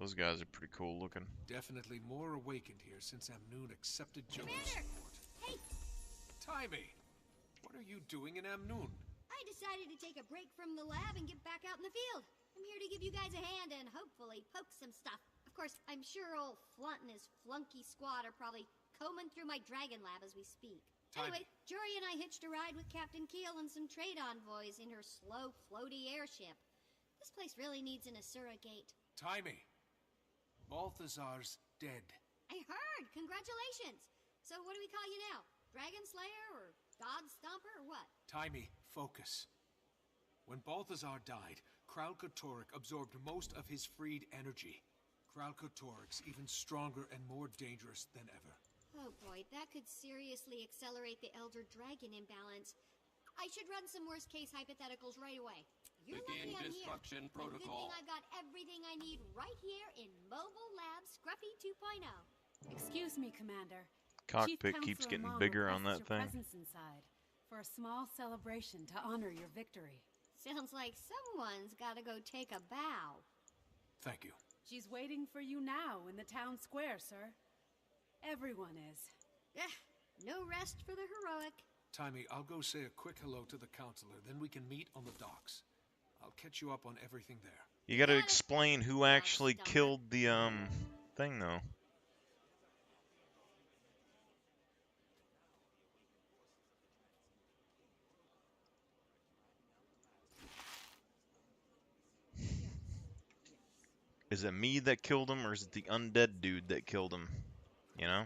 Those guys are pretty cool looking. Definitely more awakened here since Amnoon accepted Joker's support. Hey! Taimi! What are you doing in Amnoon? I decided to take a break from the lab and get back out in the field. I'm here to give you guys a hand and hopefully poke some stuff. Of course, I'm sure old Flunt and his flunky squad are probably combing through my dragon lab as we speak. Time. Anyway, Jury and I hitched a ride with Captain Keel and some trade envoys in her slow, floaty airship. This place really needs an Asura gate. Timey. Balthazar's dead. I heard! Congratulations! So what do we call you now? Dragon Slayer or God Stomper or what? Timey, focus. When Balthazar died, Kralkotorek absorbed most of his freed energy. Kralkotorek's even stronger and more dangerous than ever. Oh boy, that could seriously accelerate the Elder Dragon imbalance. I should run some worst-case hypotheticals right away. You're Begin lucky I'm destruction here. Good protocol. thing I got everything I need right here in Mobile Lab Scruffy 2.0. Excuse me, Commander. Cockpit Chief keeps Counselor getting Amon bigger on requests that your thing. presence inside for a small celebration to honor your victory. Sounds like someone's gotta go take a bow. Thank you. She's waiting for you now in the town square, sir. Everyone is. No rest for the heroic. Timey, I'll go say a quick hello to the counselor, then we can meet on the docks. I'll catch you up on everything there. You gotta explain who actually killed the, thing, though. Is it me that killed him, or is it the undead dude that killed him? You know?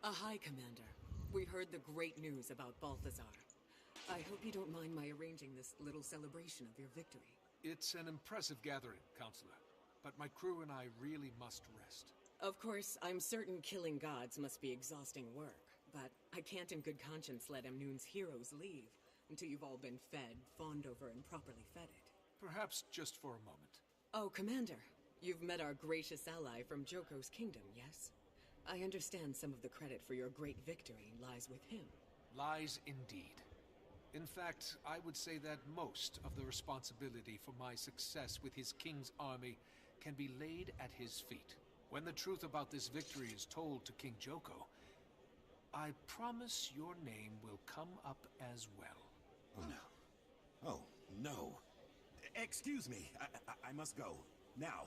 Hi, Commander. We heard the great news about Balthazar. I hope you don't mind my arranging this little celebration of your victory. It's an impressive gathering, Counselor, but my crew and I really must rest. Of course, I'm certain killing gods must be exhausting work, but I can't in good conscience let Amnoon's heroes leave until you've all been fed, fawned over, and properly feted. Perhaps just for a moment. Oh, Commander, you've met our gracious ally from Joko's kingdom, yes? I understand some of the credit for your great victory lies with him. Lies indeed. In fact, I would say that most of the responsibility for my success with his king's army can be laid at his feet. When the truth about this victory is told to King Joko, I promise your name will come up as well. Oh no. Oh, no. Excuse me. I must go. Now.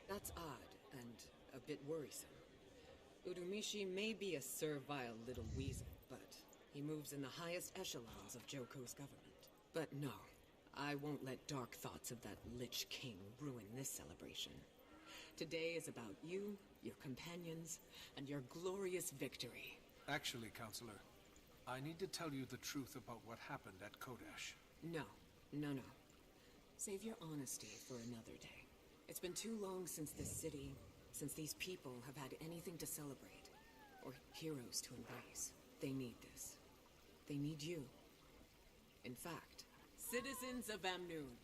That's odd, and a bit worrisome. Urumishi may be a servile little weasel, but he moves in the highest echelons of Joko's government. But no, I won't let dark thoughts of that Lich King ruin this celebration. Today is about you, your companions, and your glorious victory. Actually, Counselor, I need to tell you the truth about what happened at Kodesh. No. Save your honesty for another day. It's been too long since this city, since these people have had anything to celebrate, or heroes to embrace. They need this. They need you. In fact, citizens of Amnoon,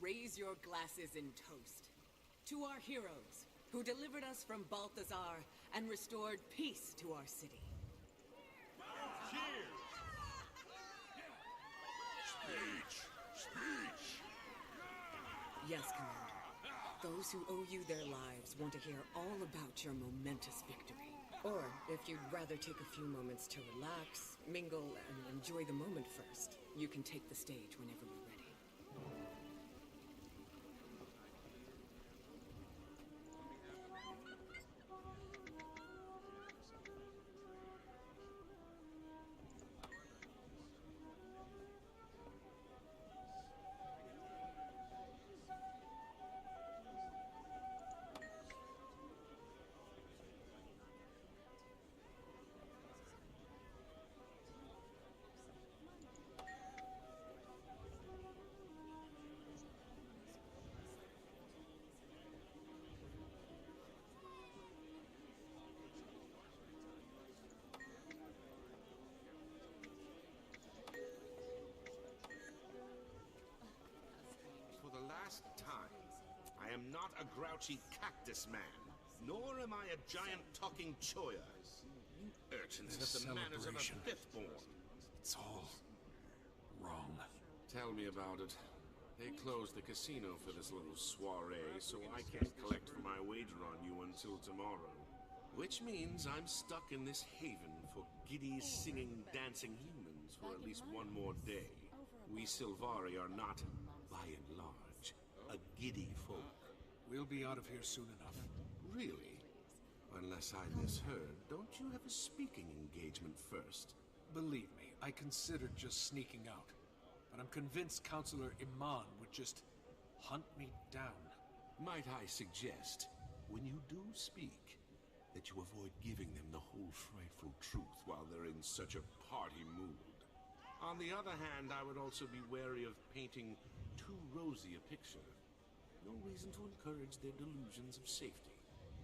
raise your glasses in toast to our heroes who delivered us from Balthazar and restored peace to our city. Cheers! Speech! Yes, Commander. Those who owe you their lives want to hear all about your momentous victory. Or, if you'd rather take a few moments to relax, mingle, and enjoy the moment first, you can take the stage whenever you're ready. For the last time, I am not a grouchy cactus man, nor am I a giant talking choya. You urchins have the manners of a fifth-born. It's all wrong. Tell me about it. They closed the casino for this little soiree, so I can't collect for my wager on you until tomorrow. Which means I'm stuck in this haven for giddy, singing, dancing humans. bones for at least one more day. We Silvari are not, by and large, a giddy folk. We'll be out of here soon enough. Really? Unless I misheard, don't you have a speaking engagement first? Believe me, I considered just sneaking out. But I'm convinced Counselor Iman would just hunt me down. Might I suggest, when you do speak, that you avoid giving them the whole frightful truth while they're in such a party mood. On the other hand, I would also be wary of painting too rosy a picture. No reason to encourage their delusions of safety.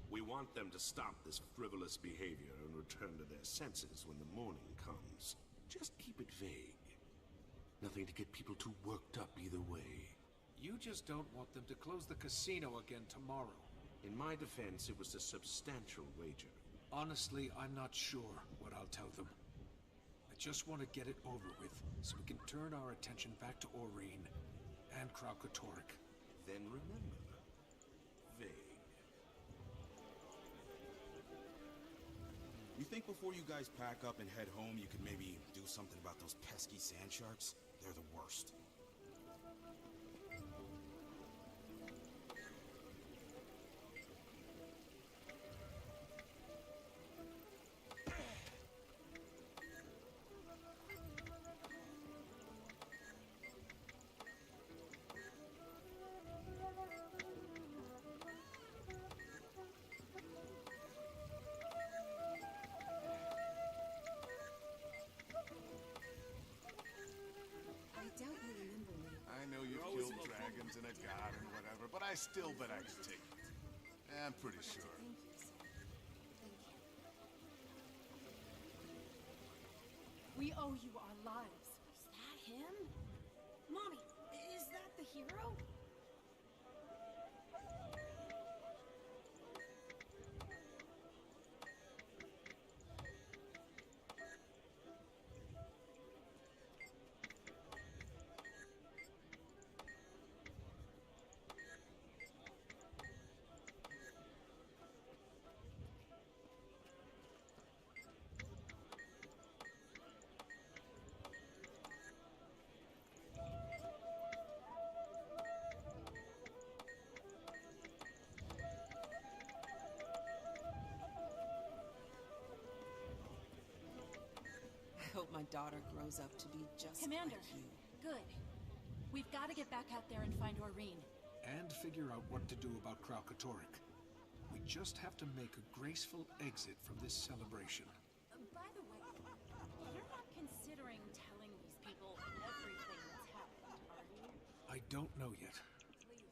We want them to stop this frivolous behavior and return to their senses when the morning comes. Just keep it vague. Nothing to get people too worked up either way. You just don't want them to close the casino again tomorrow. In my defense, it was a substantial wager. Honestly, I'm not sure what I'll tell them. I just want to get it over with, so we can turn our attention back to Aurene and Kraukotorik. Then remember, vague. You think before you guys pack up and head home, you could maybe do something about those pesky sand sharks? They're the worst. I still bet I could take it. I'm pretty sure. We owe you our lives. Is that him? Mommy, is that the hero? I hope my daughter grows up to be just Commander, like you. good. We've got to get back out there and find Aurene. And figure out what to do about Kraukotorik. We just have to make a graceful exit from this celebration. By the way, you're not considering telling these people everything that's happened, are you? I don't know yet. Please.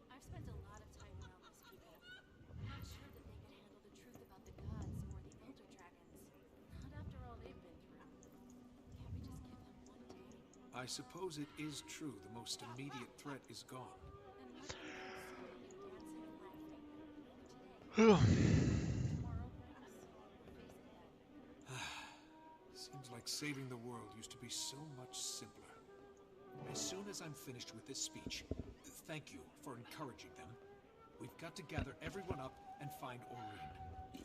I've spent a lot of time around these people. I'm not sure that they could handle the truth about the gods or the elder dragons. Not after all they've been through. Can't we just give them one day? I suppose it is true the most immediate threat is gone. Seems like saving the world used to be so much simpler. As soon as I'm finished with this speech, thank you for encouraging them. We've got to gather everyone up and find Aurene.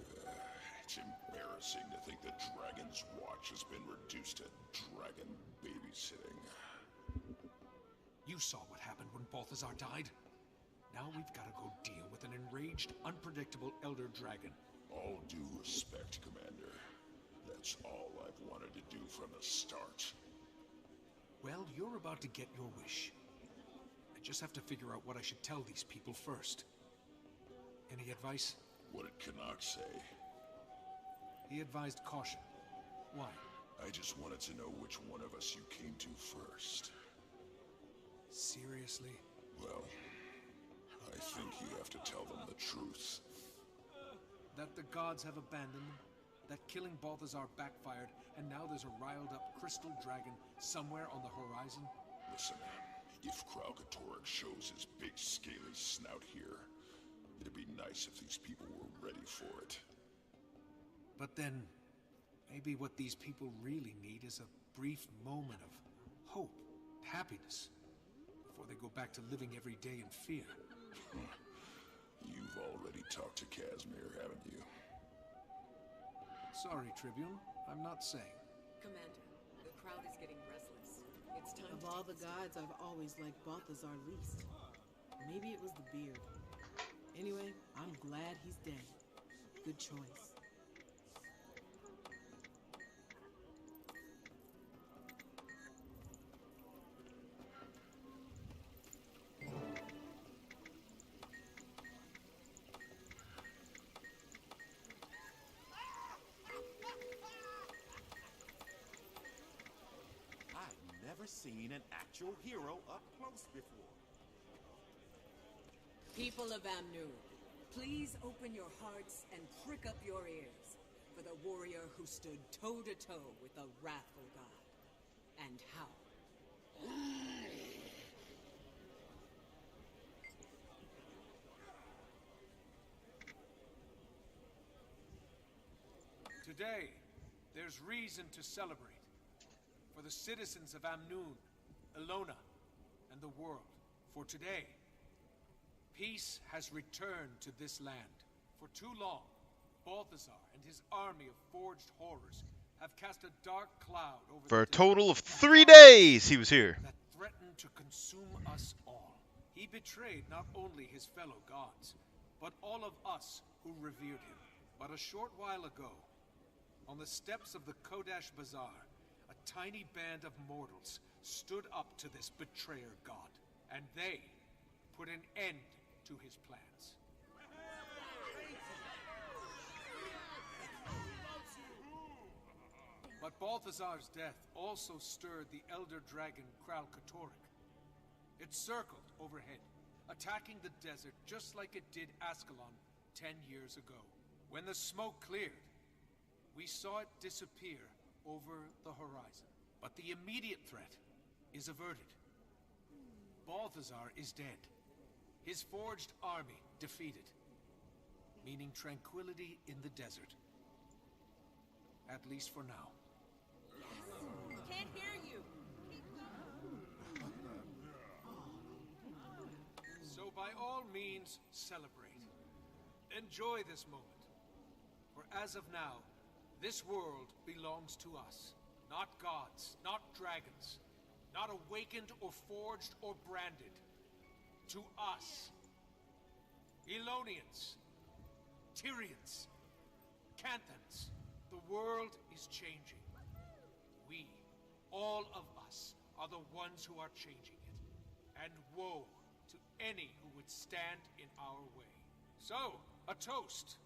It's embarrassing to think that Dragon's Watch has been reduced to dragon babysitting. You saw what happened when Balthazar died. Now we've got to go deal with an enraged, unpredictable Elder Dragon. All due respect, Commander. That's all I've wanted to do from the start. Well, you're about to get your wish. I just have to figure out what I should tell these people first. Any advice? What did Canuck say? He advised caution. Why? I just wanted to know which one of us you came to first. Seriously? Well, I think you have to tell them the truth. That the gods have abandoned them, that killing Balthazar backfired, and now there's a riled-up crystal dragon somewhere on the horizon? Listen, if Kraukotorik shows his big scaly snout here, it'd be nice if these people were ready for it. But then, maybe what these people really need is a brief moment of hope, happiness, before they go back to living every day in fear. You've already talked to Casimir, haven't you? Sorry, Tribune. I'm not saying. Commander, crowd is getting restless. It's time Of all the gods, I've always liked Balthazar least. Maybe it was the beard. Anyway, I'm glad he's dead. Good choice. I've never seen an actual hero up close before. People of Amnoon, please open your hearts and prick up your ears for the warrior who stood toe-to-toe with the wrathful god. And how. Today, there's reason to celebrate. For the citizens of Amnoon, Elona, and the world. For today, peace has returned to this land. For too long, Balthazar and his army of forged horrors have cast a dark cloud over For a the total of 3 days he was here. that threatened to consume us all. He betrayed not only his fellow gods, but all of us who revered him. But a short while ago, on the steps of the Kodash Bazaar, a tiny band of mortals stood up to this betrayer god, and they put an end to his plans. But Balthazar's death also stirred the elder dragon Kralkatorrik. It circled overhead, attacking the desert just like it did Ascalon 10 years ago. When the smoke cleared, we saw it disappear over the horizon. But the immediate threat is averted. Balthazar is dead. His forged army defeated, meaning tranquility in the desert. At least for now. Can't hear you. So by all means, celebrate. Enjoy this moment. For as of now, this world belongs to us. Not gods, not dragons, not awakened or forged or branded. To us. Elonians, Tyrians, Canthans, the world is changing. We, all of us, are the ones who are changing it. And woe to any who would stand in our way. So, a toast.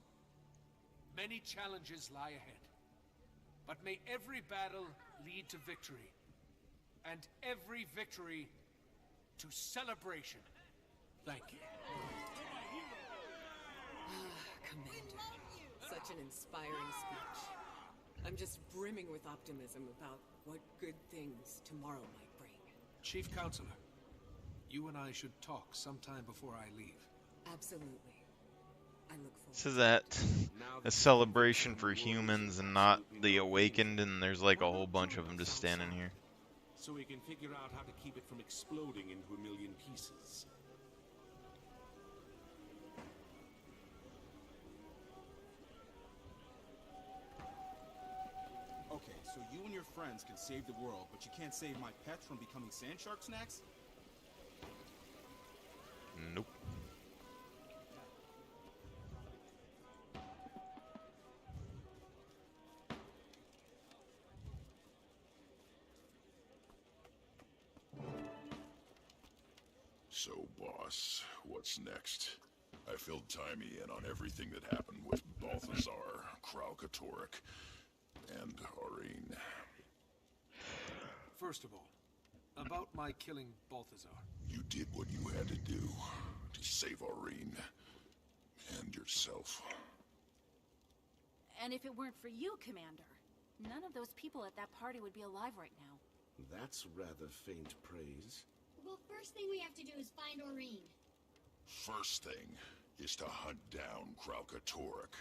Many challenges lie ahead. But may every battle lead to victory. And every victory to celebration. Thank you. Commander, such an inspiring speech. I'm just brimming with optimism about what good things tomorrow might bring. Chief Counselor, you and I should talk sometime before I leave. Absolutely. I look forward. So that a celebration for humans and not the awakened, and there's like a whole bunch of them just standing here. So we can figure out how to keep it from exploding into a million pieces. Okay, so you and your friends can save the world, but you can't save my pets from becoming sand shark snacks? Nope. So, boss, what's next? I filled Timey in on everything that happened with Balthazar, Kralkatorrik, and Aurene. First of all, about my killing Balthazar. You did what you had to do to save Aurene and yourself. And if it weren't for you, Commander, none of those people at that party would be alive right now. That's rather faint praise. Well, first thing we have to do is find Aurene. First thing is to hunt down Kralkatorrik.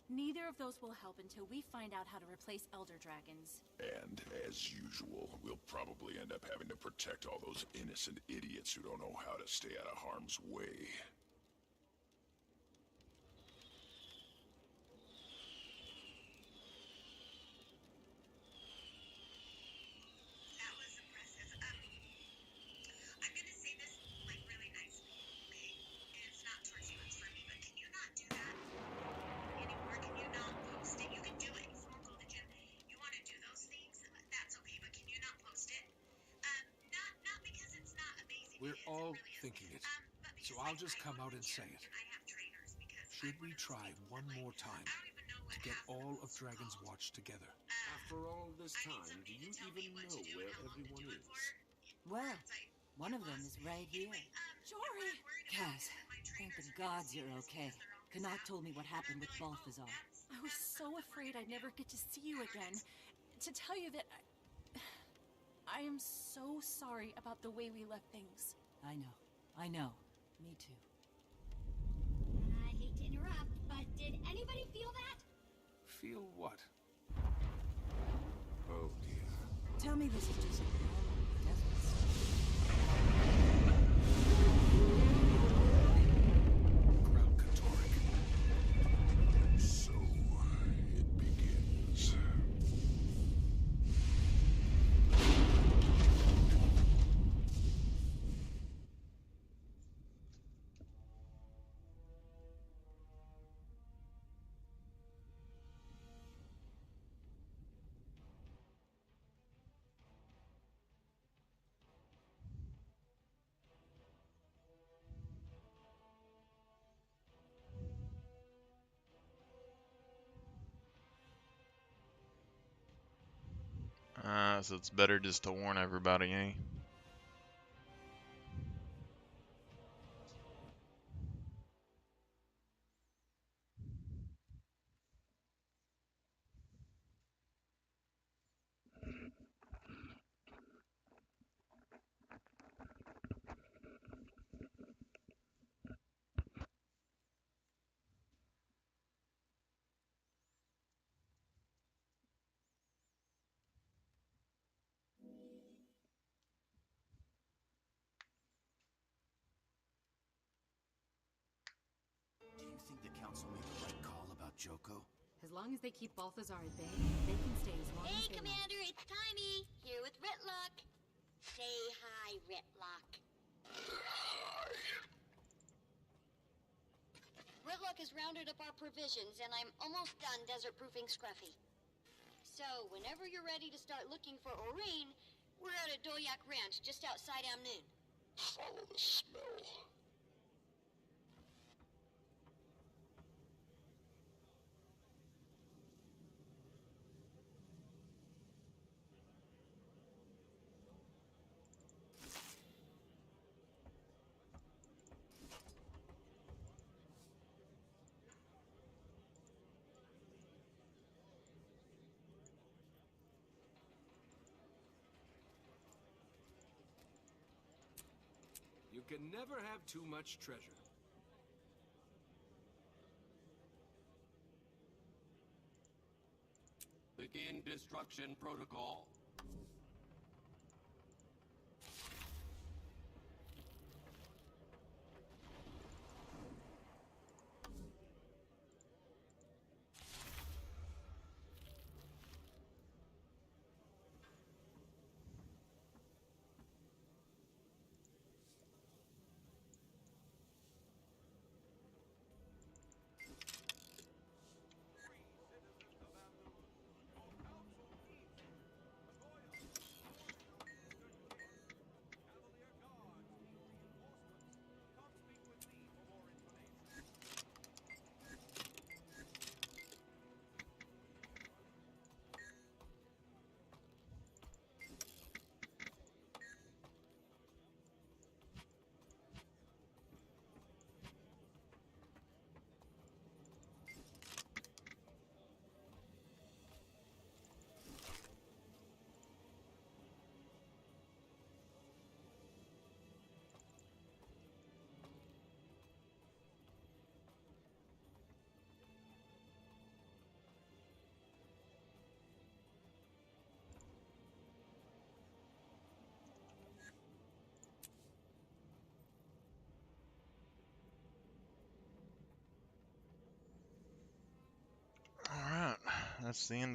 Neither of those will help until we find out how to replace Elder Dragons. And, as usual, we'll probably end up having to protect all those innocent idiots who don't know how to stay out of harm's way. We're all thinking it, so I'll just come out and say it. Should we try one more time to get all of Dragon's Watch together? After all this time, do you even know where everyone is? Well, one of them is right here. Jory! Kaz, thank the gods you're okay. Canuck told me what happened with Balthazar. I was so afraid I'd never get to see you again. To tell you that I am so sorry about the way we left things. I know. Me too. I hate to interrupt, but did anybody feel that? Feel what? Oh dear. Tell me this is just a So, it begins. So it's better just to warn everybody, eh? Do you think the council made the right call about Joko? As long as they keep Balthazar at bay, they can stay as long Hey, as they Commander, it's Timey. Here with Ritlock. Say hi, Ritlock. Ritlock has rounded up our provisions, and I'm almost done desert-proofing Scruffy. So, whenever you're ready to start looking for Aurene, we're at a Doyak Ranch just outside Amnoon. Follow the smell. You can never have too much treasure. Begin destruction protocol. Alright, that's the end of